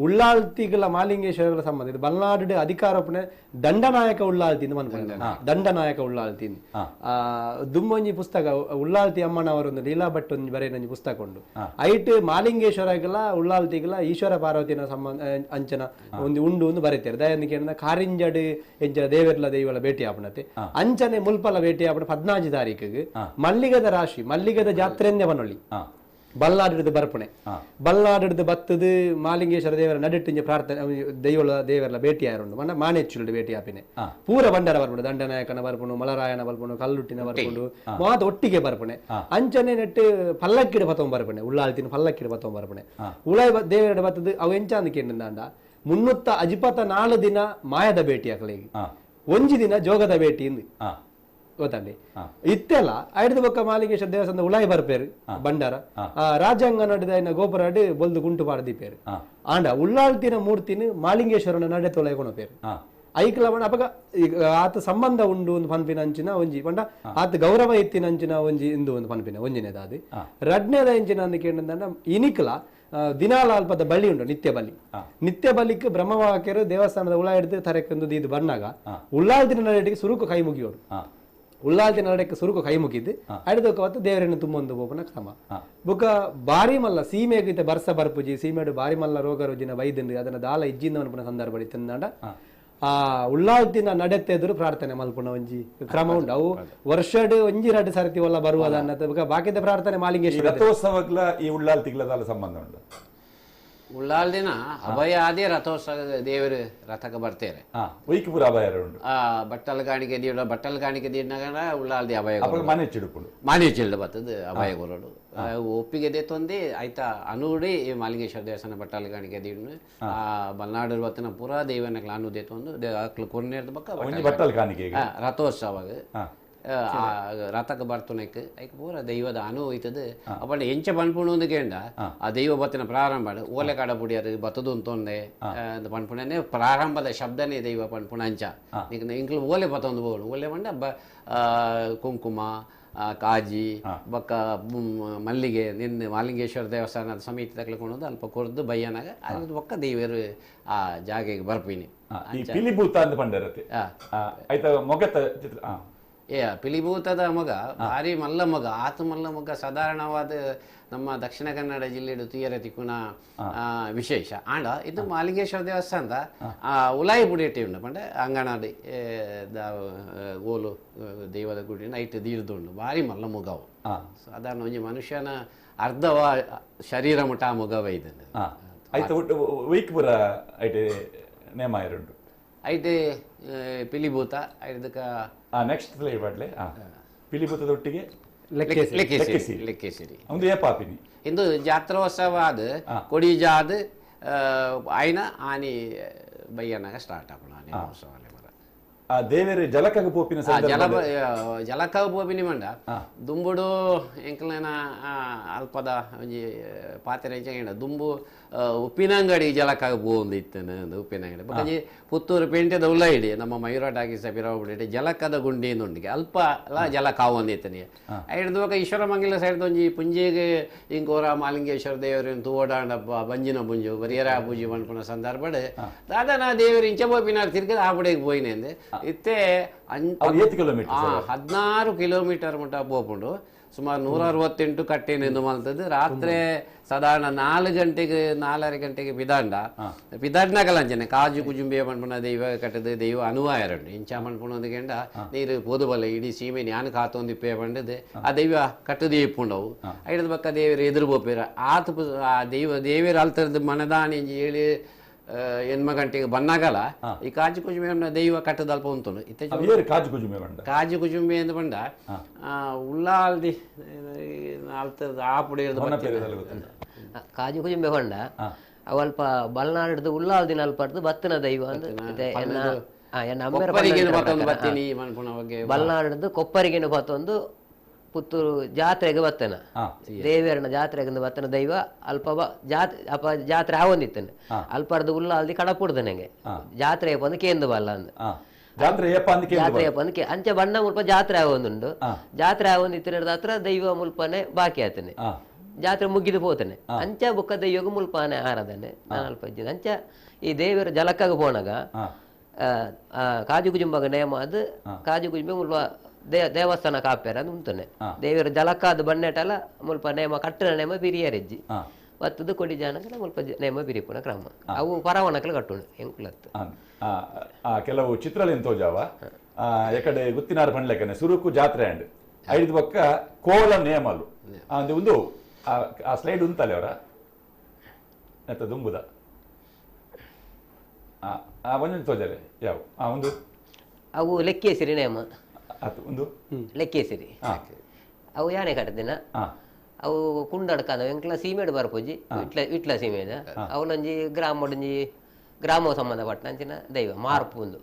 ಉಳ್ಳಾಳ್ತಿಗಳ ಮಾಲಿಂಗೇಶ್ವರಗಳ ಸಂಬಂಧ ಇದು ಬಲ್ನಾಡು ಅಧಿಕಾರೋಪಣೆ ದಂಡನಾಯಕ ಉಳ್ಳಾಳ್ತಿ ಅನ್ಕೊಂಡೆ ದಂಡನಾಯಕ ಉಳ್ಳಾಳ್ತಿ ದುಮ್ಮೊಂಜಿ ಪುಸ್ತಕ ಉಳ್ಳಾಳ್ತಿ ಅಮ್ಮನವರೊಂದು ಲೀಲಾ ಭಟ್ ಒಂಜಿ ಬರೆಯೊಂಜಿ ಪುಸ್ತಕ ಉಂಡು ಐಟ್ ಮಾಲಿಂಗೇಶ್ವರಗಳ ಉಳ್ಳಾಳ್ತಿಗಳ ಈಶ್ವರ ಪಾರ್ವತಿನ ಸಂಬಂಧ ಅಂಚನ ಒಂದು ಉಂಡು ಒಂದು ಬರೀತಾರೆ ದಯನಿಕೆ ಕಾರಿಂಜಡ್ ಎಂಚ ದೇವೆರ್ಲ ದೈವಲ ಭೇಟಿ ಆಪಣತೆ ಅಂಚನೆ ಮುಲ್ಪಲ ಭೇಟಿ 14 ತಾರೀಕಿಗೆ ಮಲ್ಲಿಗದ ರಾಶಿ ಮಲ್ಲಿಗದ ಜಾತ್ರೆಂದೇ ಬನ್ನೊಳ್ಳಿ ಬಲ್ನಾಡು ಬರ್ಪಣೆ ಬಲ್ನಾಡು ಬತ್ತದು ಮಾಲಿಂಗೇಶ್ವರ ದೇವರ ನಡಿಟ್ಟು ಪ್ರಾರ್ಥನೆ ದೇವರ ಭೇಟಿ ಆರು ಮಾನೆಚ್ಚುಲ್ಡು ಭೇಟಿ ಆಪಿನೆ ಪೂರ ಬಂಡರ ಬರ್ಪಣೆ ದಂಡನಾಯಕನ ಬರ್ಪಣು ಮಲರಾಯನ ಬರ್ಪಣು ಕಲ್ಲುಟ್ಟಿನ ಬರ್ಪಣು ಮಾತು ಒಟ್ಟಿಗೆ ಬರ್ಪಣೆ ಅಂಚನೆ ನೆಟ್ಟು ಪಲ್ಲಕ್ಕಿಡ ಬತ್ತೊಂಬ ಬರ್ಪಣೆ ಉಳ್ಳಾಳ್ತಿನ ಪಲ್ಲಕ್ಕಿಡ ಬತ್ತೊಂಬ ಬರ್ಪಣೆ ಉಳಾಯ್ ದೇವರ ಬತ್ತದು ಅವು ಎಂಚಾಂದಕ್ಕೆ ಎಂದಾಂಡ 354 ದಿನ ಮಾಯದ ಭೇಟಿ ಆಕಲಿಗೆ ಒಂಜಿ ದಿನ ಜೋಗದ ಭೇಟಿ ಗೊತ್ತಂడి ಇತ್ತೆಲ್ಲ ಐದು ಬೊಕ್ಕ ಮಾಲಿಂಗೇಶ್ವರ ದೇವಸ್ಥಾನ ಉಳಾಯಿ ಬರ್ಪೇರು ಬಂಡಾರ ರಾಜ್ಯಾಂಗ ನಡೆದ ಗೋಪುರ ಬೊಲ್ದು ಗುಂಟು ಪಾಡ್ದಿಪೇರು ಆಂಡ ಉಳ್ಳಾಳ್ತಿನ ಮೂರ್ತಿನ ಮಾಲಿಂಗೇಶ್ವರನ ನಡೆ ತೊಲಗೊಂಡಪೇರು ಐಕ್ಲ ಬಣ್ಣ ಅಪಗ ಆತ ಸಂಬಂಧ ಉಂಡು ಒಂದು ಪನ್ಪಿನ ಅಂಚಿನ ಒಂಜಿ ಪಂಡ ಆತ ಗೌರವ ಎತ್ತಿನ ಅಂಚಿನ ಒಂಜಿ ಇಂದು ಒಂದು ಪನ್ಪಿನ ಒಂಜಿನೇದಾದಿ ರಡ್ನೇದ ಇಂಚಿನ ಅಂದಕ್ಕೆ ಇನಿಕ್ಲ ದಿನಾಲ ಅಲ್ಪದ ಬಲಿ ಉಂಟು ನಿತ್ಯ ಬಲಿಕ್ ಬ್ರಹ್ಮವಾಕ್ಯರು ದೇವಸ್ಥಾನದ ಉಳ ಹಿಡಿದು ತರಕಂದು ಇದು ಬಂದಾಗ ಉಳ್ಳಾಳ್ತಿನ ನಡೆಟಿಗೆ ಸುರುಕು ಕೈ ಮುಗಿಯೋರು ಉಳ್ಳಾಳ್ತಿನ ನಡೆಕ್ಕೆ ಸುರುಕು ಕೈ ಮುಗಿದ್ದು ಅಡಿದೋಕವತ್ತು ದೇವರನ್ನು ತುಂಬೊಂದು ಬೋಪನ ಕ್ರಮ ಬುಕ ಬಾರಿ ಮಲ್ಲ ಸೀಮೆಗಿತ ಬರ್ಸ ಬರ್ಪುಜಿ ಸೀಮೆಡು ಬಾರಿ ಮಲ್ಲ ರೋಗ ರುಜಿನ ವೈದ್ಯಂದು ಅದನ್ನ ದಾಲ ಇಜ್ಜಿಂದ ಅನ್ಪುನ ಸಂದರ್ಭ ತಂದಾಂಡ ಆ ಉಳ್ಳಾಳ್ತಿನ ನಡೆತೆದುರು ಪ್ರಾರ್ಥನೆ ಮಲ್ಪುನ ಒಂಜಿ ಕ್ರಮ ಉಂಟು ಅವು ವರ್ಷಡ್ ಒಂಜಿ 2 ಸರ್ತಿ ಒಲ್ಲ ಬರುವುದ ಅನ್ನದ ಬಾಕಿದ ಪ್ರಾರ್ಥನೆ ಮಾಲಿಂಗೇಶ್ವರ ರಥೋತ್ಸವಗ್ಲ ಈ ಉಳ್ಳಾಳ್ತಿಗ್ಲದ ಸಂಬಂಧ ಉಂಟು ಉಳ್ಳಾಲ್ದಿನ ಅಭಯ ಆದಿ ರಥೋತ್ಸವ ದೇವರು ರಥಕ್ಕೆ ಬರ್ತೇವೆ ವೈಕಪುರ ಅಭಯ ಉಂಟು ಬಟ್ಟಲ್ ಗಾಣಿಕೆ ದೀಡ ಬಟ್ಟಲ್ ಗಾಣಿಕೆ ದೀಡ್ನಾಗ ಉಳ್ಳಾಲ್ದಿ ಅಭಯ ಮನೆ ಚಿಡುಕೊಂಡು ಮನೆ ಚಿಲ್ಡು ಬರ್ತದೆ ಅಭಯ ಗುರುಡು ಒಪ್ಪಿಗೆ ದೇತೊಂದಿ ಆಯ್ತಾ ಅನೂಡಿ ಮಾಲಿಂಗೇಶ್ವರ ದೇವಸ್ಥಾನ ಬಟ್ಟಲ್ ಗಾಣಿಕೆ ದೀಡ್ನು ಬಲ್ನಾಡು ಬತ್ತಿನ ಪೂರಾ ದೇವನಕ್ಲ ಅನು ದೇತೊಂದು ಅಕ್ಲು ಕೊರ್ನೇರ್ದ ಬಕ್ಕ ಬಟ್ಟಲ್ ಗಾಣಿಕೆ ರಥೋತ್ಸವ ರಥಕ್ಕೆ ಬರ್ತುನಕ್ಕೆ ಐಕ ಪೂರ ದೈವದ ಅನು ಹೋಯ್ತದೆ ಅಪ್ಪಂಡ ಎಂಚ ಪನ್ಪುಣು ಕೇಂಡ ಆ ದೈವ ಬತ್ತಿನ ಪ್ರಾರಂಭ ಓಲೆ ಕಾಡ ಪುಡಿಯರು ಬತ್ತದು ಅಂತೊಂದೆ ಪನ್ಪುಣನೆ ಪ್ರಾರಂಭದ ಶಬ್ದನೇ ದೈವ ಪನ್ಪುಣ ಅಂಚ ಇಂಕ್ಲು ಓಲೆ ಬತ್ತೊಂದು ಬೋಡು ಓಲೆ ಬಂಡ ಕುಂಕುಮ ಕಾಜಿ ಬಕ್ಕ ಮಲ್ಲಿಗೆ ನಿನ್ನೆ ಮಾಲಿಂಗೇಶ್ವರ ದೇವಸ್ಥಾನದ ಸಮಿತಿ ತಕ್ಲಿಕೊಂಡು ಅಲ್ಪ ಕೊರ್ದು ಬಯ್ಯನಾಗ ಅದು ಬೊಕ್ಕ ದೇವರು ಆ ಜಾಗೆಗೆ ಬರ್ಪೀನಿ ಪಿಲಿಭೂತ ಅಂತ ಪಂಡರತೆ ಆಯ್ತಾ ಮೊಗತ ಚಿತ್ರ ಪಿಲಿಭೂತದ ಮಗ ಭಾರಿ ಮಲ್ಲ ಮಗ ಆತ ಮಲ್ಲ ಮಗ ಸಾಧಾರಣವಾದ ನಮ್ಮ ದಕ್ಷಿಣ ಕನ್ನಡ ಜಿಲ್ಲೆಡು ತುಯ್ಯರ ತಿಕ್ಕುನ ವಿಶೇಷ ಆಂಡ ಇದು ಮಾಲಿಂಗೇಶ್ವರ ದೇವಸ್ಥಾನದ ಉಲಾಯಿ ಬುಡೇಟಿ ಉಂಡು ಪಂಡ ಅಂಗನಾಡಿ ಓಲು ದೈವದ ಗುಡಿ ನೈಟ್ ದೀರ್ದುಂಡು ಭಾರಿ ಮಲ್ಲ ಮುಗವು ಸಾಧಾರಣ ಒಂಜಿ ಮನುಷ್ಯನ ಅರ್ಧವ ಶರೀರ ಮುಟ ಮುಗವ ಇದನ್ನು ವೈಕ್ಪುರ ಐಟೆ ನೇಮ ಇರುಂಡು ಐಟೆ ಪಿಲಿಭೂತ ಐದಕ್ಕ ನೆಕ್ಸ್ಟ್ ಫ್ಲೈ ಬಾಡ್ಲೆ ಪಿಲಿಭೂತದ ಒಟ್ಟಿಗೆ ಲೆಕ್ಕೇಸಿರಿ ಒಂದು ಏಪಾಪಿನಿ ಇಂದು ಜಾತ್ರೋತ್ಸವ ಆದ ಕೊಡಿಜಾದ ಆಯ್ನ ಆನಿ ಬಯ್ಯನಾಗ ಸ್ಟಾರ್ಟ್ ಆಗೋಣ ಉತ್ಸವ ದೇವೇರಿ ಜಲಕಗ ಪೋಪಿನ ಜಲಕಗ ಪೋಪಿನಿ ಮಂಡ ದುಂಬುಡು ಎಂಕಲನ ಅಲ್ಪದ ಒಂಜಿ ಪಾತ್ರೆ ದುಂಬು ಉಪ್ಪಿನಂಗಡಿ ಜಲಕಗ ಪೋಂದು ಇತ್ತನ ಉಪ್ಪಿನಂಗಡಿ ಬಕಂಜಿ ಪುತ್ತೂರು ಪೇಂಟೆದ ಉಲ್ಲ ಹಿಡಿ ನಮ್ಮ ಮಯೂರಾಟ ಆಗಿಸ ಬಿರಾಬಿಟ್ಟು ಜಲಕದ ಗುಂಡಿ ಉಂಡಿಗೆ ಅಲ್ಪ ಜಲಕಾವು ಒಂದಿತ್ತನಿ ಹಿಡ್ದು ಈಶ್ವರ ಮಂಗಿಲ ಸೈಡ್ ಒಂಜಿ ಪುಂಜಿಗೆ ಇಂಕೋರ ಮಾಲಿಂಗೇಶ್ವರ ದೇವರು ತೂಡಾಂಡಪ್ಪ ಬಂಜಿನ ಪುಂಜು ಬರಿಯರ ಪೂಜೆ ಮನ್ಪುನ ಸಂದರ್ಭಡ್ ದಾದನ ದೇವರು ಇಂಚ ಪೋಪಿನಾರ್ ತಿರ್ಗದ ಆ ಬುಡೆಗೆ ಪೋಯಿನೆಂದು ಇತ್ತೆ 16 ಕಿಲೋಮೀಟರ್ ಮುಟ್ಟ ಪೋಪುಂಡು ಸುಮಾರು 168 ಕಟ್ಟೆನೆಂದು ಮಾಡ್ತದ್ದು ರಾತ್ರಿ ಸಾಧಾರಣ 4 ಗಂಟೆಗೆ ಪಿದಾಂಡಗಲಂಚನೆ ಕಾಜು ಕುಜುಂಬೆ ಮಣ್ಪುಣ ದೈವ ಕಟ್ಟದ ದೈವ ಅನುವಾಯರಂಡು ಇಂಚ ಮಣ್ಪುಣೋದಕ್ಕೆಂಡ ನೀರು ಪೋದುಬಲ್ಲ ಇಡೀ ಸೀಮೆ ಜ್ಞಾನ ಕಾತೊಂದಿಪ್ಪೆ ಬಂಡದೆ ಆ ದೈವ ಕಟ್ಟದು ಇಪ್ಪುಂಡವು ಐಡದ ಪಕ್ಕ ದೇವರು ಎದುರು ಬೋಪೇರ ಆ ದೇವರ ಅಲ್ತರದ ಮನದಾನಿ ಹೇಳಿ 8 ಗಂಟೆಗೆ ಬನ್ನಾಗಲ್ಲ ಈ ಕಾಜು ಕುಜುಂಬೆ ದೈವ ಕಟ್ಟದ ಅಲ್ಪ ಉಂಟು ಕಾಜು ಕುಜುಂಬೆ ಎಂದು ಬಂಡ ಉಳ್ಳಾಲ್ದಿ ಅಲ್ತದ ಆಪುಡಿ ಕಾಜು ಕುಜುಂಬೆ ಹೊಂಡ ಅವಲ್ಪ ಬಲ್ನಾಡ್ದು ಉಳ್ಳಾಲ್ದಿನ ಅಲ್ಪಡ್ದು ಬತ್ತನ ದೈವ ಬಲ್ನಾಡ್ದು ಕೊಪ್ಪರಿಗೆನು ಬತ್ತೊಂದು ಪುತ್ತೂರು ಜಾತ್ರೆಗೆ ಬತ್ತನ ದೇವೇರನ ಜಾತ್ರೆಗೆ ಬತ್ತನ ದೈವ ಅಲ್ಪ ಜಾತ್ರೆ ಆವೊಂದಿತ್ತನೆ ಅಲ್ಪಡ್ದು ಉಳ್ಳಾಲ್ದಿ ಕಡಪುಡ್ದು ನಂಗೆ ಜಾತ್ರೆ ಬಂದು ಕೇಂದು ಬಲ್ಲ ಅಂದ್ ಜಾತ್ರೆ ಅಂಚೆ ಬಣ್ಣ ಮುಲ್ಪ ಜಾತ್ರೆ ಆವೊಂದುಂಡು ಜಾತ್ರೆ ಆವೊಂದಿತ್ತಿನ ಹತ್ರ ದೈವ ಮುಲ್ಪನೆ ಬಾಕಿ ಆತನೆ ಜಾತ್ರೆ ಮುಗಿದು ಹೋತಾನೆ ಅಂಚ ಬುಕ್ಕ ದೈವಗ ಮುಲ್ಪಾನೆ ಆರಾಧನೆ ನಾನು ಅಲ್ಪ ಇದ್ದೀನಿ ಅಂಚ ಈ ದೇವರ ಜಲಕ್ಕಾಗ ಪೋನಾಗ ಕಾಜು ಕುಜುಂಬಗ ನೇಮ ಅದು ಕಾಜು ಕುಜುಂಬೆ ಮುಲ್ಪ ದೇವಸ್ಥಾನ ಕಾಪ್ಯಾರ ಅದು ಉಂಟನೆ ದೇವರ ಜಲಕ್ಕಾದ ಬಣ್ಣೆಟಲ್ಲ ಮುಲ್ಪ ನೇಮ ಕಟ್ಟಿನ ನೇಮ ಬಿರಿಯರೆಜ್ಜಿ ಒತ್ತದು ಕೊಡಿ ಜಾನಗಳ ಮುಲ್ಪ ನೇಮ ಬಿರಿಪುನ ಕ್ರಮ ಅವು ಪರವಣಕಲು ಕಟ್ಟುಣು ಎಂಕುಲತ್ತು ಕೆಲವು ಚಿತ್ರಗಳು ತೋಜಾವ ಎಕಡೆ ಗುತ್ತಿನಾರ ಪಂಡ್ಲೆಕ್ಕನೆ ಸುರುಕು ಜಾತ್ರೆ ಅಂಡ್ ಐದು ಪಕ್ಕ ಕೋಲ ನೇಮಲು ಅಂದ್ರೆ ಒಂದು ಆ ಸ್ಲೈಡ್ ಉಂತಲ್ಲ ಅವರ ಎತ್ತ ದುಂಬುದ ಒಂದೊಂದು ತೋಜಲೆ ಯಾವ ಒಂದು ಅವು ಲೆಕ್ಕೇಸಿರಿ ನೇಮ ಒಂದು ಲೆಕ್ಕೇಸಿರಿ ಅವು ಯಾನೆ ಕಟ್ಟದಿನ ಅವು ಕುಂಡಡ್ಕಾದ ಎಂಕ್ಲ ಸೀಮೆಡ್ ಬರ್ಪೋಜಿ ಇಟ್ಲ ಸೀಮೆದ ಅವನೊಂಜಿ ಗ್ರಾಮ ಸಂಬಂಧಪಟ್ಟ ಅಂಚಿನ ದೈವ ಮಾರ್ಪು ಒಂದು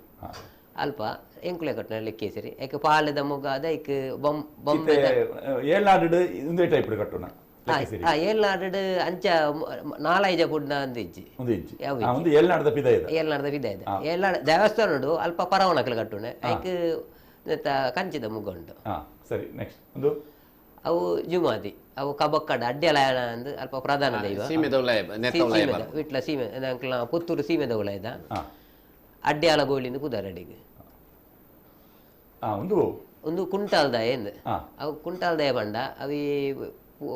ಅಲ್ಪ ಎಂಕುಲೆ ಕಟ್ಟಣ ಲೆಕ್ಕೇಸಿರಿ ಯಾಕೆ ಪಾಲದ ಮುಗ ಅದ ಬೊಂಬೆ ಏಳ್ನಾಡು ಅಂಚ 4-5 ಕುಡ್ನ ಅಂದಿಜ್ಜಿ ಏಳ್ನಾಡ್ದ ಪಿದಾಯ್ದ ಏಳ್ನಾಡು ದೇವಸ್ಥಾನ ಅಲ್ಪ ಪರವಣಕಲು ಕಟ್ಟುಣೆ ಐಕ್ ಕಂಚಿದ ಮುಗ ಉಂಟು ಸರಿ ನೆಕ್ಸ್ಟ್ ಅವು ಜುಮಾದಿ ಅವು ಕಬಕ್ಕಡ ಅಡ್ಡೆಲ ಅಂದು ಅಲ್ಪ ಪ್ರಧಾನ ದೈವ ವಿಟ್ಲ ಸೀಮೆ ಪುತ್ತೂರು ಸೀಮೆದ ಉಳಯದ ಅಡ್ಡ್ಯಾಲ ಗೋಳಿಂದ ಕುದರಡಿಗೆ ಒಂದು ಕುಂಟಾಲ್ದಾಯ ಎಂದು ಅವು ಕುಂಟಾಲ್ದಾಯ ಬಂಡ ಅವಿ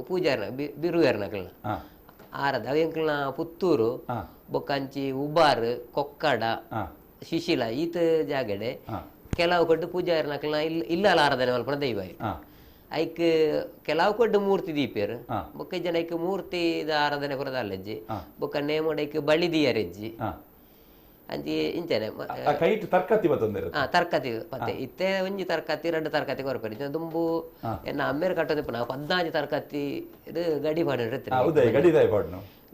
ಪೂಜಾರ್ನ ಬಿರುವೇರ್ನಕಲ್ನ ಆರದ ಅವು ಎಂಕಲ್ನ ಪುತ್ತೂರು ಬೊಕ್ಕಂಚಿ ಉಬಾರ್ ಕೊಕ್ಕಡ ಶಿಶಿಲ ಈತ ಜಾಗಡೆ ಕೆಲವು ಕೊಟ್ಟು ಪೂಜಾರ್ನಕಲ್ನ ಇಲ್ಲಲ್ಲ ಆರಾಧನೆ ಮಲ್ಪನ ದೈವ ಐಕ್ ಕೆಲವು ಕೊಟ್ಟು ಮೂರ್ತಿ ದೀಪೇರು ಬೊಕ್ಕ ಜನ ಐಕ್ ಮೂರ್ತಿದ ಆರಾಧನೆ ಕೊರದಲ್ಲಜ್ಜಿ ಬೊಕ್ಕ ನೇಮೋಡೈಕ್ ಬಳಿ ದಿಯರೆಜ್ಜಿ ಅಂಚಿ ಇಂಚನೆ ತರ್ಕತಿ ಮತ್ತೆ ಇತ್ತೆ ಒಂಜಿ ತರ್ಕತಿ 2 ತರ್ಕತಿ ಕೊರಪೇರಿ ದುಂಬು ಎನ್ನ ಅಮ್ಮೇರ್ ಕಟ್ಟೋದು 14 ತರ್ಕತಿ ಇದು ಗಡಿ ಬಾಡು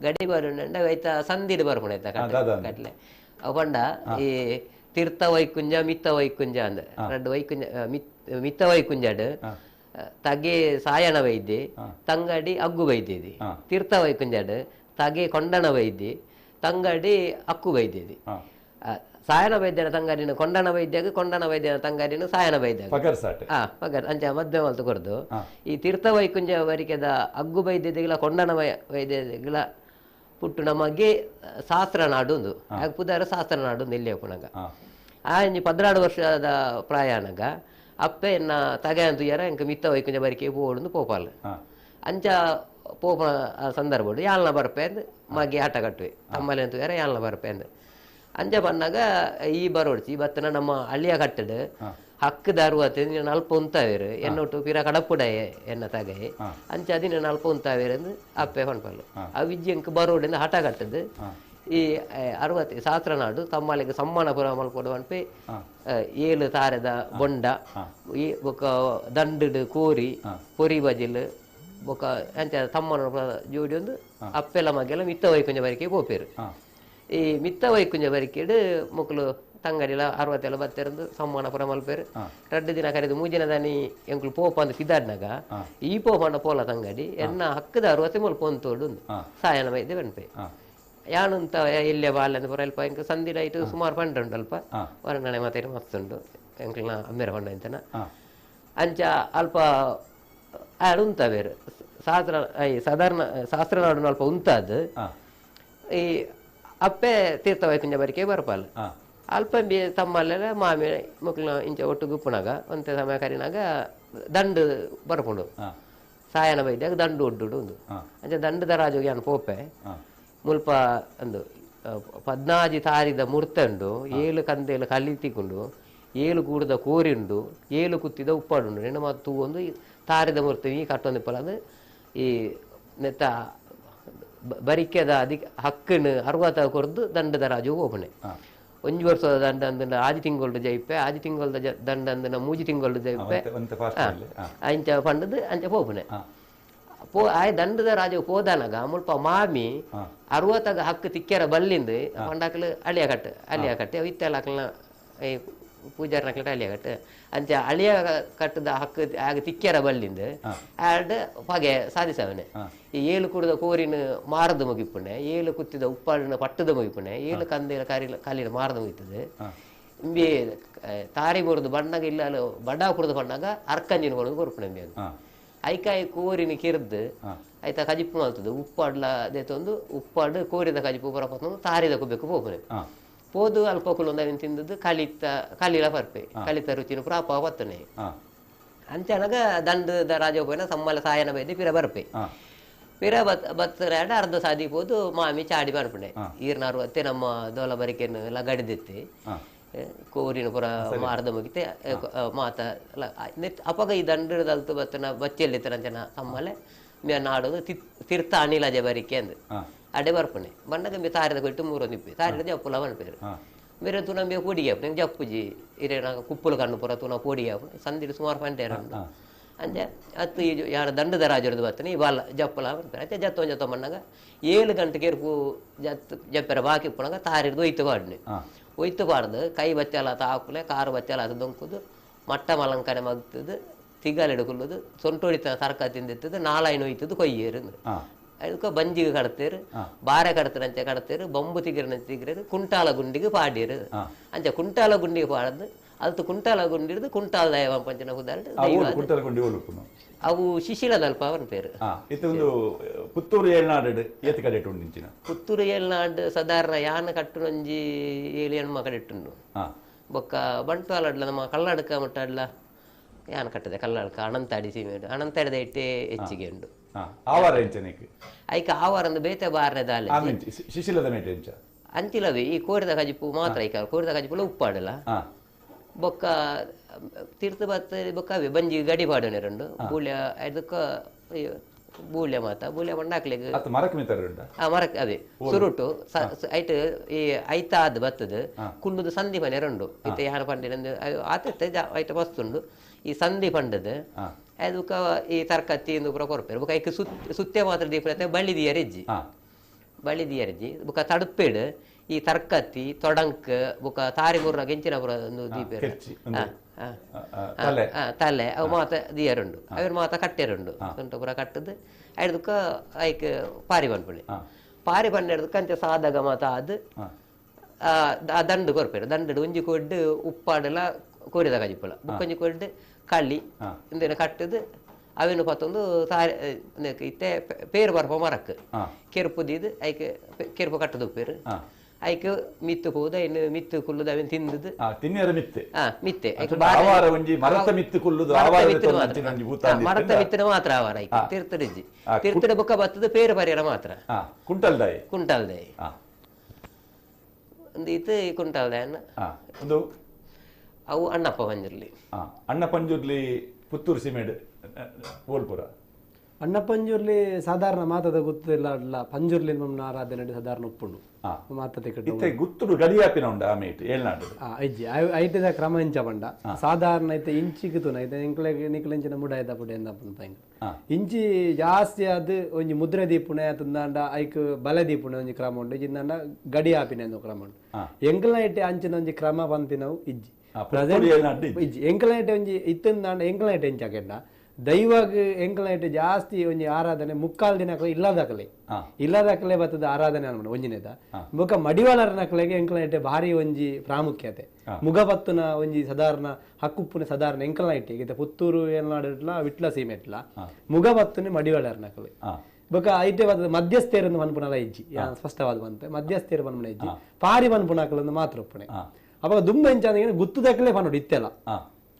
ಗಡಿ ಬಾಡು ಐತ ಸಂದಿಡ್ ಬರ್ಪುಣ ಐತ ಕಟ್ಲೆ ಅವ್ ಪಂಡ ಈ ತೀರ್ಥ ವೈಕುಂಜ ಮಿತ್ತ ವೈಕುಂಜ ಅಂದ 2 ವೈಕುಂಜ ಮಿತ್ತ ವೈಕುಂಜಡ್ ತಗೆ ಸಾಯಣ ವೈದ್ಯ ತಂಗಡಿ ಅಗ್ಗು ವೈದ್ಯದಿ ತೀರ್ಥ ವೈಕುಂಜಡ್ ತಗೆ ಕೊಂಡಣ ವೈದ್ಯ ತಂಗಡಿ ಅಕ್ಕು ವೈದ್ಯದಿ ಸಾಯನ ವೈದ್ಯನ ತಂಗಾಡಿನ ಕೊಂಡನ ವೈದ್ಯನ ತಂಗಾಡಿನ ಸಾಯನ ವೈದ್ಯ ಪಗರ್ ಅಂಚ ಮಧ್ಯ ಮಲ್ತು ಕೊರ್ದು ಈ ತೀರ್ಥ ವೈಕುಂಜ ವರಿಕೆದ ಅಗ್ಗು ವೈದ್ಯದಿಗಳ ಕೊಂಡನ ವೈದ್ಯದಿಗಳ ಪುಟ್ಟು ನಮಗೆ ಶಾಸ್ತ್ರನಾಡು ಒಂದು ಪುದಾರ ಶಾಸ್ತ್ರನಾಡು ಇಲ್ಲಿ ಪುನಗ ಆ 16 ವರ್ಷದ ಪ್ರಯಾಣಗ ಅಪ್ಪೆ ಎನ್ನ ತಗೆ ಅಂತುಯಾರ ಎಂಕ ಮಿತ್ತ ವೈಕುಂಜ ಬರಿಕೆ ಪೋಡು ಪೋಪಾಲ ಅಂಚ ಪೋಪ ಸಂದರ್ಭ ಯಾಲ್ನ ಬರ್ಪೆ ಅಂದ್ ಮಗೆ ಆಟ ಕಟ್ಟುವೆ ತಮ್ಮಲ್ಲಿ ಅಂತೂ ಯಾರ ಯಾಲ್ನ ಬರ್ಪೆ ಅಂದ್ ಅಂಜ ಬಂದಾಗ ಈ ಬರೋಡ್ಚಿ ಬತ್ತನ ನಮ್ಮ ಹಳ್ಳಿಯ ಕಟ್ಟಡು ಹಕ್ಕದ 60 ಅಲ್ಪ ಉಂತಾವೇರು ಎನ್ನೊಟ್ಟು ಪಿರ ಕಡಪುಡಾಯ ಎನ್ನ ತಗೆ ಅಂಚ ಅದಿನ ಅಲ್ಪ ಉಂತಾವೇರು ಅಂದ್ ಅಪ್ಪೆ ಹೊಂಪಲು ಆ ವಿಜ್ಜಿ ಎಂಕ ಬರೋಡಿಂದ ಹಠ ಕಟ್ಟದು ಈ 60 ಶಾಸ್ತ್ರನಾಡು ತಮ್ಮಲ್ಲಿಗೆ ಸಮ್ಮಾನ ಪುರ ಮಲ್ಕೊಡು ಅನ್ಪೆ 7 ತಾರದ ಬೊಂಡ ಈ ಬೊಕ್ಕ ದಂಡು ಕೋರಿ ಪೊರಿ ಬಜಿಲ್ ಬೊಕ್ಕ ಅಂಚ ತಮ್ಮನ ಜೋಡಿ ಒಂದು ಅಪ್ಪೆಲ್ಲ ಮಗೆಲ್ಲ ಮಿತ್ತ ವೈಕುಂಜ ಬರಿಕೆ ಪೋಪೇರು ಈ ಮಿತ್ತ ವೈಕುಂಜ ಬರಿಕೆಡು ಮಕ್ಕಳು ತಂಗಡಿಲ 60 ಬತ್ತೆರಂದು ಸಮ್ಮಾನ ಪುರ ಮಲ್ಪೇರು 2 ದಿನ ಕರೆದು 3 ದಿನ ದಾನಿ ಎಂಕ್ಲು ಪೋಪ ಅಂದು ಪಿದಾಡ್ನಾಗ ಈ ಪೋಪಂಡ ಪೋಲ ತಂಗಡಿ ಎನ್ನ ಹಕ್ಕದ 60 ಮಲ್ಪ ಒಂತೋಡು ಸಾಯನ ವೈದ್ಯ ಬನ್ಪೆ ಯಾನುಂತ ಇಲ್ಲೇ ಬಾಲ್ಯ ಅಂತ ಪುರ ಅಲ್ಪ ಎಂಕ ಸಂದಿಡ ಇಟ್ಟು ಸುಮಾರು ಪಂಡ ಉಂಟು ಅಲ್ಪ ವರ್ಣನೆ ಮತ್ತೆ ಮಸ್ತ್ ಉಂಟು ಎಂಕ್ಲನ ಅಮ್ಮೇರ ಪಂಡ ಅಂತನ ಅಂಚ ಅಲ್ಪ ಆಡು ಉಂತವೇರು ಸಾಧಾರಣ ಶಾಸ್ತ್ರನಾಡು ಅಲ್ಪ ಉಂತಾದ್ ಈ ಅಪ್ಪೆ ತೀರ್ಥ ವೈಕುಂಜ ಬರಿಕೆ ಬರ್ಪಲ್ ಅಲ್ಪ ತಮ್ಮಲ್ಲೆಲ್ಲ ಮಾಮಿ ಮಕ್ಕಳ ಇಂಚ ಒಟ್ಟು ಗುಪ್ಪನಾಗ ಒಂತೆ ಸಮಯ ಕರಿನಾಗ ದಂಡು ಬರ್ಪುಂಡು ಸಾಯನ ಬೈದಾಗ ದಂಡು ಒಡ್ಡುಡು ಒಂದು ಅಂಚೆ ದಂಡದ ರಾಜೋಗಿ ಅನ್ ಪೋಪೆ ಮುಲ್ಪ ಅಂದು 14 ತಾರಿದ ಮುರ್ತಂಡು 7 ಕಂದೆಲು ಕಲ್ಲಿ ತಿಕ್ಕೊಂಡು 7 ಕೂಡದ ಕೋರಿಂಡು 7 ಕುತ್ತಿದ ಉಪ್ಪಾಡುಂಡು ನೆನ ಮತ್ತು ಒಂದು ತಾರಿದ ಮುರ್ತ ಈ ಕಟ್ಟೊಂದಿಪ್ಪಲ ಅಂದ್ರೆ ಈ ನೆತ್ತ ಬರಿಕೆದ ಅಧಿಕ ಹಕ್ಕನ್ನು 60 ಕೊರ್ದು ದಂಡದ ರಾಜು ಹೋಪಣೆ 1 ವರ್ಷದ ದಂಡ ಅಂದ ಆಜಿ ತಿಂಗಳು ಜೈಪೆ ಆಜಿ ತಿಂಗಳದ ದಂಡ ಅಂದ 3 ತಿಂಗಳು ಜೈಪೆ ಅಂಚ ಪಂಡದು ಅಂಚ ಹೋಪಣೆ ಆಯ್ ದಂಡದ ರಾಜ ಹೋದನಗ ಮುಲ್ಪ ಮಾಮಿ 60 ಹಕ್ಕು ತಿಕ್ಕ್ಯಾರ ಬಲ್ಲಿಂದು ಪಂಡಾಕಲು ಅಳಿಯ ಕಟ್ಟೆ ಇತ್ತೆಲ್ಲ ಹಾಕಲ್ನ ಪೂಜಾರ ನಕ್ಲ ಅಳಿಯ ಕಟ್ಟು ಅಂಚ ಅಳಿಯ ಕಟ್ಟದ ಹಕ್ಕು ಆಗ ತಿಕ್ಕ್ಯಾರ ಬಲ್ಲಿಂದು ಆಡ್ ಪಗೆ ಸಾಧಿಸವನೆ ಈ 7 ಕುಡದ ಕೋರಿನ ಮಾರದ ಮುಗಿಪುಣೆ 7 ಕುತ್ತಿದ ಉಪ್ಪಾಡಿನ ಪಟ್ಟದ ಮುಗಿಪುಣೆ 7 ಕಂದಿನ ಕಾಲಿನ ಮಾರದ ಮುಗಿತದೆ ಇಂಬಿ ತಾರಿ ಮುರಿದು ಬಣ್ಣಗ ಇಲ್ಲ ಬಡ ಕುಡಿದು ಬಣ್ಣಗ ಅರ್ಕಂಜಿನ ಕೊಡೋದು ಕೊರ್ಪಣೆ ಐಕಾಯಿ ಕೋರಿನ ಕಿರ್ದು ಆಯ್ತಾ ಕಜಿಪ್ಪು ಮಾಡ್ತದೆ ಉಪ್ಪಾಡ್ಲ ದೇತೊಂದು ಉಪ್ಪಾಡು ಕೋರಿದ ಕಜಿಪ್ಪು ಬರಪತ್ತೊಂದು ತಾರಿದ ಕುಬೇಕು ಹೋಗ್ರೆ ಪೋದು ಅಲ್ಪ ಕುಲೊಂದ ತಿಂದದ್ದು ಕಲಿಲ ಬರ್ಪೆ ಕಲಿತ ರುಚಿನ ಪ್ರಾಪ ಬತ್ತನೆ ಅಂಚನಗ ದಂಡದ ರಾಜೋಪನ ಸಮ್ಮಲ ಸಾಯನ ಬೈದು ಪಿರ ಬರ್ಪೆ ಪಿರ ಬತ್ತರಾಡ ಅರ್ಧ ಸಾದಿ ಹೋದು ಮಾಮಿ ಚಾಡಿ ಬರ್ಪಣೆ ಈರ್ನ 60 ನಮ್ಮ ದೋಲ ಬರಿಕೆಯನ್ನು ಎಲ್ಲ ಗಡಿದೆತ್ತೆ ಕೋರಿನ ಪುರ ಮಾರ್ದ ಮುಗಿತೆ ಮಾತ ಅಪಗ ಈ ದಂಡದಲ್ತು ಬತ್ತನ ಬಚ್ಚೆಲ್ಲಿತ್ತರಂಚನ ಸಮ್ಮಲೆ ನಾಡೋದು ತೀರ್ಥ ಅನಿಲಜ ಬರಿಕೆ ಅಂದು ಅಡೆ ಬರ್ಪಣೆ ಬಣ್ಣಗ ತಾರಿದ ಕೊಟ್ಟು 3 ನಿಪ್ಪಿ ತಾರಿದ ಜಪ್ಪುಲ ಬನ್ಪೇರು ಬೇರೆ ತುನಂಬಿ ಪೋಡಿಯಾಪ ನಂಗೆ ಜಪ್ಪುಜಿ ಇರೇನ ಕುಪ್ಪುಲು ಕಣ್ಣು ಪುರ ತುನ ಪೋಡಿಯಾಪ ಸಂದಿರು ಸುಮಾರು ಪಂಟೇರ ಅಂಚೆ ಅತ್ತು ಈ ಯಾರ ದಂಡದ ರಾಜರದು ಬತ್ತನೆ ಈ ಬಾಲ ಜಪ್ಪಲ ಬನ್ಪೇರು ಅಂಚೆ ಜತ್ತ ಬಣ್ಣಗ 7 ಗಂಟೆಗೆ ಎರ್ಪು ಜಪ್ಪೆರ ಬಾಕಿ ಪುಣಗ ತಾರಿರ್ದು ಒಯ್ತು ಬಾಡ್ನೆ ಒಯ್ತು ಬಾರ್ದು ಕೈ ಬಚ್ಚಲ ತಾಕುಲೆ ಕಾರು ಬಚ್ಚಲ ಅದು ದೊಂಕುದು ಮಟ್ಟ ಮಲಂಕನೆ ಮಗ್ತದು ತಿಗಲಿಡುಕೊಳ್ಳುದು ಸೊಂಟೊಡಿತ ಸರ್ಕ ತಿಂದಿತ್ತದು 4 ಒಯ್ತದು ಕೊಯ್ಯೇರು ಅದಕ್ಕೆ ಬಂಜಿಗೆ ಕಡ್ತೇರು ಬಾರೆ ಕಡ್ತರಂಚೆ ಕಡ್ತೇರು ಬಂಬು ತಿಗಿರರು ಕುಂಟಾಲ ಗುಂಡಿಗೆ ಪಾಡಿರು ಅಂಚೆ ಕುಂಟಾಲ ಗುಂಡಿಗೆ ಪಾಡದು ಅದು ಕುಂಟಾಲ ಗುಂಡಿರ್ದು ಕುಂಟಾಲ ದೈವ ಪಂಚನ ಅವು ಶಿಶಿಲದಲ್ಪ ಅವನ ಪೇರು ಪುತ್ತೂರು ಏಳ್ನಾಡು ಏತ್ ಕಡೆ ಉಂಡಿಂಚಿನ ಪುತ್ತೂರು ಏಳ್ನಾಡು ಸಾಧಾರಣ ಯಾನ ಕಟ್ಟುನೊಂಜಿ 7 ಹೆಣ್ಮ ಕಡೆ ಇಟ್ಟುಂಡು ಬೊಕ್ಕ ಬಂಟ್ವಾಲಡ್ಲ ನಮ್ಮ ಕಲ್ಲಡ್ಕ ಮಟ್ಟಡ್ಲ ಯಾನ ಕಟ್ಟದೆ ಕಲ್ಲಡ್ಕ ಅನಂತಾಡಿ ಸೀಮೆಡು ಅನಂತಾಡಿದ ಇಟ್ಟೆ ಹೆಚ್ಚಿಗೆ ಉಂಡು ಐಕ ಆವಾರ ಬೇತೆ ಬಾರನೆ ದಾಲೆ ಅಂಚಿಲವೇ ಈ ಕೋರಿದ ಕಜಿಪು ಮಾತ್ರ ಐಕ ಕೋರಿದ ಕಜಿಪುಲ ಉಪ್ಪಾಡಲ್ಲ ಬೊಕ್ಕ ತೀರ್ಥ ಬತ್ತ ಬೊಕ್ಕ ಬಂಜಿ ಗಡಿ ಪಾಡನೆ ರಂಡು ಬೂಳ್ಯ ಅದಕ್ಕ ಬೂಳ್ಯ ಮಾತ ಬೂಳ್ಯ ಬಂಡಾಕ್ಲಿಗೆ ಮರಕ್ ಅದೇ ಸುರುಟು ಐಟ್ ಈ ಐತಾದ್ ಬತ್ತದ ಕುಂಡುದು ಸಂಧಿ ಮನೆ ರಂಡು ಐತೆ ಯಾನ ಪಂಡಿನ ಆತ ಐಟ ಬಸ್ತುಂಡು ಈ ಸಂಧಿ ಪಂಡದ ಅದಕ್ಕ ಈ ತರಕತ್ತಿ ಪುರ ಕೊರಪೇರು ಬೊಕ್ಕ ಐಕ್ ಸುತ್ತೆ ಮಾತ್ರ ದೀಪ ಬಳ್ಳಿ ದಿಯರಜ್ಜಿ ಬೊಕ್ಕ ತಡುಪೇಡು ಈ ತರ್ಕತ್ತಿ ತೊಡಂಕ್ ಬೊಕ್ಕ ತಾರಿ ಮುರ್ರ ಗೆಂಚಿನ ಪುರ ಒಂದು ದೀಪೇರು ತಲೆ ಅವು ಮಾತ ದಿಯರುಂಡು ಅವ್ರ ಮಾತ ಕಟ್ಟೆರುಂಡು ಸೊಂಟ ಪುರ ಕಟ್ಟದು ಐದಕ್ಕ ಐಕ್ ಪಾರಿ ಬನ್ಪುಣಿ ಪಾರಿ ಬನ್ನೆಡ್ದಕ್ಕ ಅಂಚೆ ಸಾದಾಗ ಮಾತ ಅದು ದಂಡು ಕೊರ್ಪೇರು ದಂಡು ಒಂಜಿ ಕೊಡ್ಡು ಉಪ್ಪಾಡಲ ಕೋರಿದ ಕಜಿಪ್ಪಳ ಬುಕ್ಕೊಂಜಿ ಕೊಡ್ಡು ಕಳ್ಳಿ ಇಂದೇನು ಕಟ್ಟದು ಅವೇನು ಪತ್ತೊಂದು ತಾರಿ ಇತ್ತೆ ಪೇರು ಬರ್ಪ ಮರಕ್ ಕೆರುಪು ದೀದು ಐಕ್ ಕೆರುಪು ಕಟ್ಟದು ಉಪ್ಪೇರು ಐಕ್ ಮಿತ್ತು ಹೋದ ಇನ್ನು ಮಿತ್ತು ಕುಲ್ಲುದು ಅವೇನು ತಿಂದದು ಮಿತ್ತೆ ಮರತ ಮಿತ್ತಿನ ಮಾತ್ರ ಆವಾರ ಐಕ್ ತೀರ್ಥಡಿಜ್ಜಿ ತೀರ್ಥದ ಬುಕ್ಕ ಬತ್ತದು ಪೇರು ಪರಿಯರ ಮಾತ್ರ ಕುಂಟಲ್ದಾಯಿ ಒಂದು ಇತ್ತು ಕುಂಟಲ್ದಾಯನ್ನ ಅವು ಅಣ್ಣಪ್ಪ ಪಂಜುರ್ಲಿ ಪುತ್ತೂರು ಸಿಮೆಡ್ ಪೋಲ್ಪುರ ಅಣ್ಣಪಂಜುರ್ಲಿ ಸಾಧಾರಣ ಮಾತದ ಗೊತ್ತಿಲ್ಲ ಪಂಜುರ್ಲಿ ನಮ್ಮ ಆರಾಧನೆ ಸಾಧಾರಣ ಉಪ್ಪುಂಡು ಮಾತತೆ ಗುತ್ತುಡು ಗಡಿಯಾಪಿನ ಉಂಡ ಆಮೇಟ್ ಏಳ್ನಾಡು ಐಜಿ ಐಟದ ಕ್ರಮ ಇಂಚ ಬಂಡ ಸಾಧಾರಣ ಐತೆ ಇಂಚಿಗೆ ಐತೆ ನಿಕ್ಲೆಂಚಿನ ಮುಡ ಐತ ಪುಡೆ ಇಂಚಿ ಜಾಸ್ತಿ ಅದು ಒಂಜಿ ಮುದ್ರೆ ದೀಪುಣೆ ತಂದಾಂಡ ಐಕ್ ಬಲೆ ದೀಪುಣೆ ಒಂಜಿ ಕ್ರಮ ಉಂಡು ಇಜಿಂದ ಗಡಿಯಾಪಿನ ಕ್ರಮ ಉಂಡು ಎಂಕಲ ಐಟೆ ಅಂಚಿನ ಒಂಜಿ ಕ್ರಮ ಬಂತಿನವು ಇಜ್ಜಿ ಎಂಕಲೈಟ್ ಒಂಜಿ ಇತ್ತಂದಾಂಡ ಎಂಕಲೈಟ್ ಎಂಚಾಕೆಂಡ ದೈವಾಗ ಎಂಕಲೈಟ್ ಜಾಸ್ತಿ ಒಂಜಿ ಆರಾಧನೆ 3 ದಿನ ಇಲ್ಲದಕಲೆ ಬತ್ತದ ಆರಾಧನೆ ಅನ್ಕೊಂಡು ಒಂಜಿನೇದ ಬೊಕ ಮಡಿವಾಳರನಕಲೆಗೆ ಎಂಕಲೈಟ್ ಭಾರಿ ಒಂಜಿ ಪ್ರಾಮುಖ್ಯತೆ ಮುಗಪತ್ತುನ ಒಂಜಿ ಸಾಧಾರಣ ಹಕ್ಕುಪ್ಪುನ ಸಾಧಾರಣ ಎಂಕಲೈಟ್ ಈಗ ಪುತ್ತೂರು ಏನಾಡ್ಲ ವಿಟ್ಲ ಸೀಮೆಟ್ಲ ಮುಗಪತ್ತುನೆ ಮಡಿವಾಳರನಕಲೆ ಬೊಕ ಐಟೆ ಬತ್ತದ ಮಧ್ಯಸ್ಥೇರನ್ನು ಮನ್ಪುನಲ ಇಜ್ಜಿ ಸ್ಪಷ್ಟವಾದ ಬಂತೆ ಮಧ್ಯಸ್ಥೇರು ಮನ್ಪುನ ಇಜ್ಜಿ ಪಾರಿ ಮನ್ಪುನಾಕಲೊಂದು ಮಾತ್ರ ಒಪ್ಪುಣೆ ಅವಾಗ ದುಂಬ ಎಂಚಾದ ಗುತ್ತು ದಕ್ಕಲೆ ಪನ್ನೋಡು ಇತ್ತೆಲ್ಲ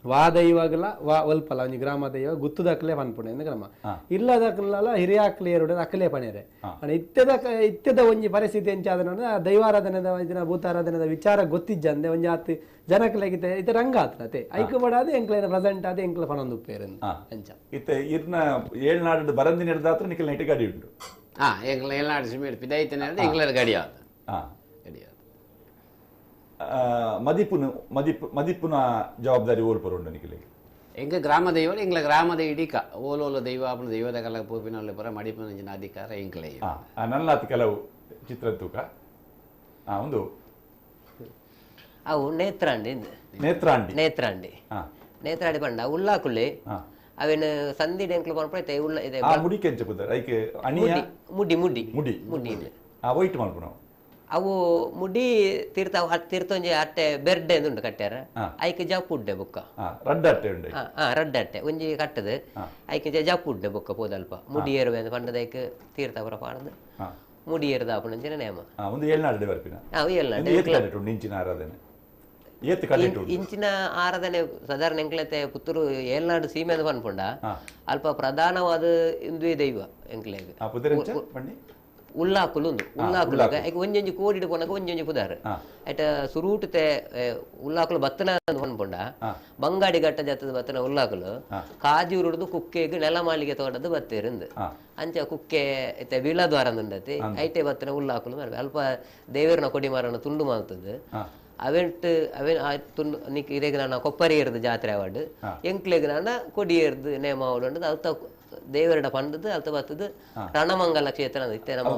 ವಾ ದೈವಗಲ ವಾ ಒಲ್ಪಲ ಒಂಜಿ ಗ್ರಾಮ ದೈವ ಗುತ್ತುದಕ್ಲೆ ಪನ್ಪುಣೆ ಎಂದ ಗ್ರಾಮ ಇಲ್ಲದಕ್ಲೆಲ್ಲ ಹಿರಿಯಾಕ್ಲೆ ಎರಡು ಅಕ್ಲೆ ಪಣೆರೆ ಇತ್ಯದ ಒಂಜಿ ಪರಿಸ್ಥಿತಿ ಎಂಚಾದ ದೈವಾರಾಧನೆದ ದಿನ ಭೂತಾರಾಧನೆದ ವಿಚಾರ ಗೊತ್ತಿಜ್ಜಂದೆ ಒಂಜಿ ಆತ್ ಜನಕ್ಲೆಗಿತೆ ಇತ್ತೆ ರಂಗ ಆತ್ನತೆ ಐಕ್ಯ ಪಡಾದೆ ಎಂಕ್ಲೇನ ಪ್ರೆಸೆಂಟ್ ಆದ ಎಂಕ್ಲ ಪಣೊಂದು ಉಪ್ಪೇರೆಂದು ಎಂಚ ಇತ್ತೆ ಇರ್ನ ಏಳ್ನಾಡು ಬರಂದಿನ ಹಿಡ್ದಾತ್ರ ನಿಖಲ್ ನೈಟ್ ಗಾಡಿ ಉಂಟು ಎಂಕ್ಲ ಏಳ್ನಾಡು ಸಿಮೇಟ್ ಪಿದಾಯ್ತೇನೆ ಅಂದ್ರೆ ಎಂಕ್ಲ ಗಡಿ ಆದ ಗಡಿ ಆದ ಮದಿಪುನ ಜವಾಬ್ದಾರಿ ಓಲ್ಪರುಂಡು ನಿಖಿಲಿಗೆ ಎಂಗ ಗ್ರಾಮ ದೈವ ಎಂಗ್ಲ ಗ್ರಾಮದ ಇಡೀಕ ಓಲೋಲ ದೈವ ಅಪ್ಪನ ದೈವದ ಕಲ ಪೂಪಿನಲ್ಲಿ ಪರ ಮಡಿಪನ ಅಧಿಕಾರ ಎಂಕ್ಲೆ ನನ್ನಾತ್ ಕೆಲವು ಚಿತ್ರತೂಕ ಒಂದು ಅವು ನೇತ್ರಾಂಡಿ ನೇತ್ರಾಂಡಿ ನೇತ್ರಾಂಡಿ ನೇತ್ರಾಂಡಿ ಪಂಡ ಉಳ್ಳಾಕುಳ್ಳಿ ಅವೇನು ಸಂದಿಡೆ ಎಂಕ್ಲು ಪಂಪೈತೆ ಉಳ್ಳ ಇದೆ ಮುಡಿ ಕೆಂಚ ಕುದರ್ ಐಕೆ ಅಣಿಯ ಮುಡಿ ಮುಡಿ ಮುಡಿ ಮುಡಿ ವೈಟ್ ಮಲ್ಪು ನಾವು ಅವು ಮುಡಿ ತೀರ್ಥೊಂಜಿ ಅಟ್ಟೆ ಬೆರ್ಡೆ ಉಂಡು ಕಟ್ಟ್ಯಾರ ಐಕೆ ಜಪ್ಪುಡ್ಡೆ ಬುಕ್ಕ ರಡ್ಡ ಅಟ್ಟೆ ಉಂಡೆ ರಡ್ಡ ಅಟ್ಟೆ ಒಂಜಿ ಕಟ್ಟದು ಐಕೆ ಜಪ್ಪುಡ್ಡೆ ಬುಕ್ಕ ಪೋದಲ್ಪ ಮುಡಿ ಏರುವೆ ಪಂಡದ ಐಕೆ ತೀರ್ಥಪುರ ಪಾಡದು ಮುಡಿ ಏರುದ ಆಪುನಂಚಿನ ನೇಮ ಒಂದು ಏಳ್ನಾಡು ಬರ್ಪಿನ ಏಳ್ನಾಡು ಇಂಚಿನ ಆರಾಧನೆ ಇಂಚಿನ ಆರಾಧನೆ ಸಾಧಾರಣ ಎಂಕ್ಲತೆ ಪುತ್ತೂರು ಏಳ್ನಾಡು ಸೀಮೆ ಅಂತ ಪನ್ಪುಂಡ ಅಲ್ಪ ಪ್ರಧಾನವಾದ ಹಿಂದುವೆ ದೈವ ಎಂಕ್ಲೆಗ್ ಉಳ್ಳಾಕುಲು ಉಳ್ಳಾಕುಲಾಗ ಒಂಜೊಂಜಿ ಕೋಡಿಡು ಪೋನಾಗ ಒಂಜೊಂಜಿ ಪುದಾರ್ ಐಟ ಸುರೂಟತೆ ಉಳ್ಳಾಕುಲು ಬತ್ತನ ಪನ್ಪುಂಡ ಬಂಗಾಡಿ ಗಟ್ಟ ಜತ್ತದ ಬತ್ತನ ಉಳ್ಳಾಕುಲು ಕಾಜೂರುಡ್ದು ಕುಕ್ಕೆಗ್ ನೆಲ ಮಾಳಿಗೆ ತೋಟದ್ದು ಬತ್ತೇರಿಂದು ಅಂಚ ಕುಕ್ಕೆ ಇತ್ತೆ ಬೀಳದ್ವಾರ ಉಂಡತಿ ಐಟೆ ಬತ್ತನ ಉಳ್ಳಾಕುಲು ಅಲ್ಪ ದೇವರನ ಕೊಡಿ ಮಾರನ ತುಂಡು ಮಾಡ್ತದೆ ಅವೆಂಟ್ ಅವೆ ತುಂಡು ನಿಕ್ ಇದೇಗ ನಾನು ಕೊಪ್ಪರಿ ಏರ್ದು ಜಾತ್ರೆ ಆವಾಡು ಎಂಕ್ಲೆಗ್ ನಾನು ಕೊಡಿ ಏರ್ದು ನೇಮ ಆವಡು ಅಲ್ತ ದೇವರಡ ಪಂಡದು ಅಲ್ತ ಬತ್ತದು ರಣಮಂಗಲ ಕ್ಷೇತ್ರ ಇತ್ತೆ ನಮ್ಮ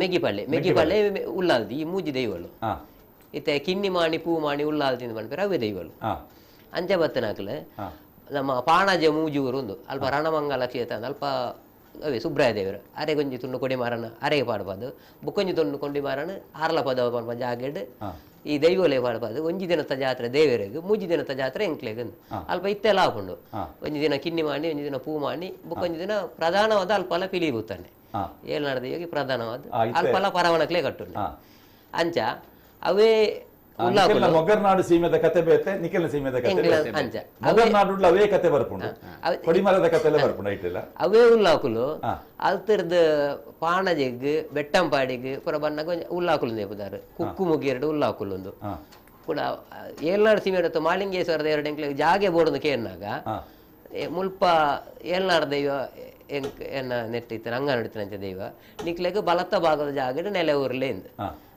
ಮೆಗ್ಗಿಪಳ್ಳಿ ಉಳ್ಳಾಲ್ದಿ ಈ ಮೂಜಿ ದೈವಗಳು ಇತ್ತೆ ಕಿನ್ನಿ ಮಾಣಿ ಪೂ ಮಾಣಿ ಉಳ್ಳಾಲ್ತಿಂದ ಪಂಡ್ಪೇರ ಅವೇ ದೈವಗಳು ಅಂಚೆ ಬತ್ತನಾಕ್ಲೆ ನಮ್ಮ ಪಾಣಾಜ ಮೂಜೂರು ಒಂದು ಅಲ್ಪ ರಣಮಂಗಲ ಕ್ಷೇತ್ರ ಅಲ್ಪ ಅವೇ ಸುಬ್ರಾಯ ದೇವರು ಅರೆಗೊಂಜಿ ತುಂಡು ಕೊಡಿ ಮಾರನ ಅರೆಗೆ ಪಾಡ್ಬಾರ್ದು ಬುಕ್ಕೊಂಜಿ ತುಂಡು ಕೊಂಡಿ ಮಾರನ ಆರ್ಲ ಪದವ ಪನ್ಪ ಜಾಗೆಡ್ ಈ ದೈವಲೇ ಪಾಡ್ಬಾರ್ದು ಒಂಜಿ ದಿನದ ಜಾತ್ರೆ ದೇವರಿಗೆ ಮೂಜಿ ದಿನದ ಜಾತ್ರೆ ಎಂಕ್ಲೆಗ್ ಅಲ್ಪ ಇತ್ತೆಲ್ಲ ಹಾಕೊಂಡು ಒಂಜಿ ದಿನ ಕಿನ್ನಿ ಮಾಡಿ ಒಂಜಿ ದಿನ ಪೂ ಮಾಡಿ ಬುಕ್ಕೊಂಜಿ ದಿನ ಪ್ರಧಾನವಾದ ಅಲ್ಪಲ ಪಿಲಿಬೂತಾನೆ ಏಳ್ನಾಡು ದೈವಗೆ ಪ್ರಧಾನವಾದ ಅಲ್ಪಲ ಪರವಣಕ್ಲೆ ಕಟ್ಟು ಅಂಚ ಅವೇ ಮೊಗರ್ನಾಡು ಸೀಮೆದ ಕತೆ ಬೇತೆ ನಿಖಿಲ ಸೀಮೆದ ಕತೆ ಮೊಗರ್ನಾಡು ಅವೇ ಕತೆ ಬರ್ಪುಂಡು ಕೊಡಿಮರದ ಕತೆ ಎಲ್ಲ ಬರ್ಪುಂಡು ಐಟಿಲ್ಲ ಅವೇ ಉಳ್ಳಾಕುಲು ಅಲ್ತಿರ್ದ ಪಾಣಜೆಗ್ ಬೆಟ್ಟಂಪಾಡಿಗ್ ಪುರ ಬಣ್ಣಗ ಉಳ್ಳಾಕುಲು ನೇಪುದಾರು ಕುಕ್ಕು ಮುಗಿಯರಡು ಉಳ್ಳಾಕುಲು ಒಂದು ಕೂಡ ಏಳ್ನಾಡು ಸೀಮೆ ಮಾಳಿಂಗೇಶ್ವರದ ಎರಡು ಎಂಕ್ಲೆಗ್ ಜಾಗೆ ಬೋರ್ಡ್ ಕೇರ್ನಾಗ ಮುಲ್ಪ ಏಳ್ನಾಡು ದೈವ ಎನ್ನ ನೆಟ್ಟಿತ್ತು ಅಂಗ ನಡಿತಂಚ ದೈವ ನಿಕ್ಲೆಗ್ ಬಲತ್ತ ಭಾಗದ ಜಾಗಡ್ ನೆಲೆ ಊರ್ಲೇಂದು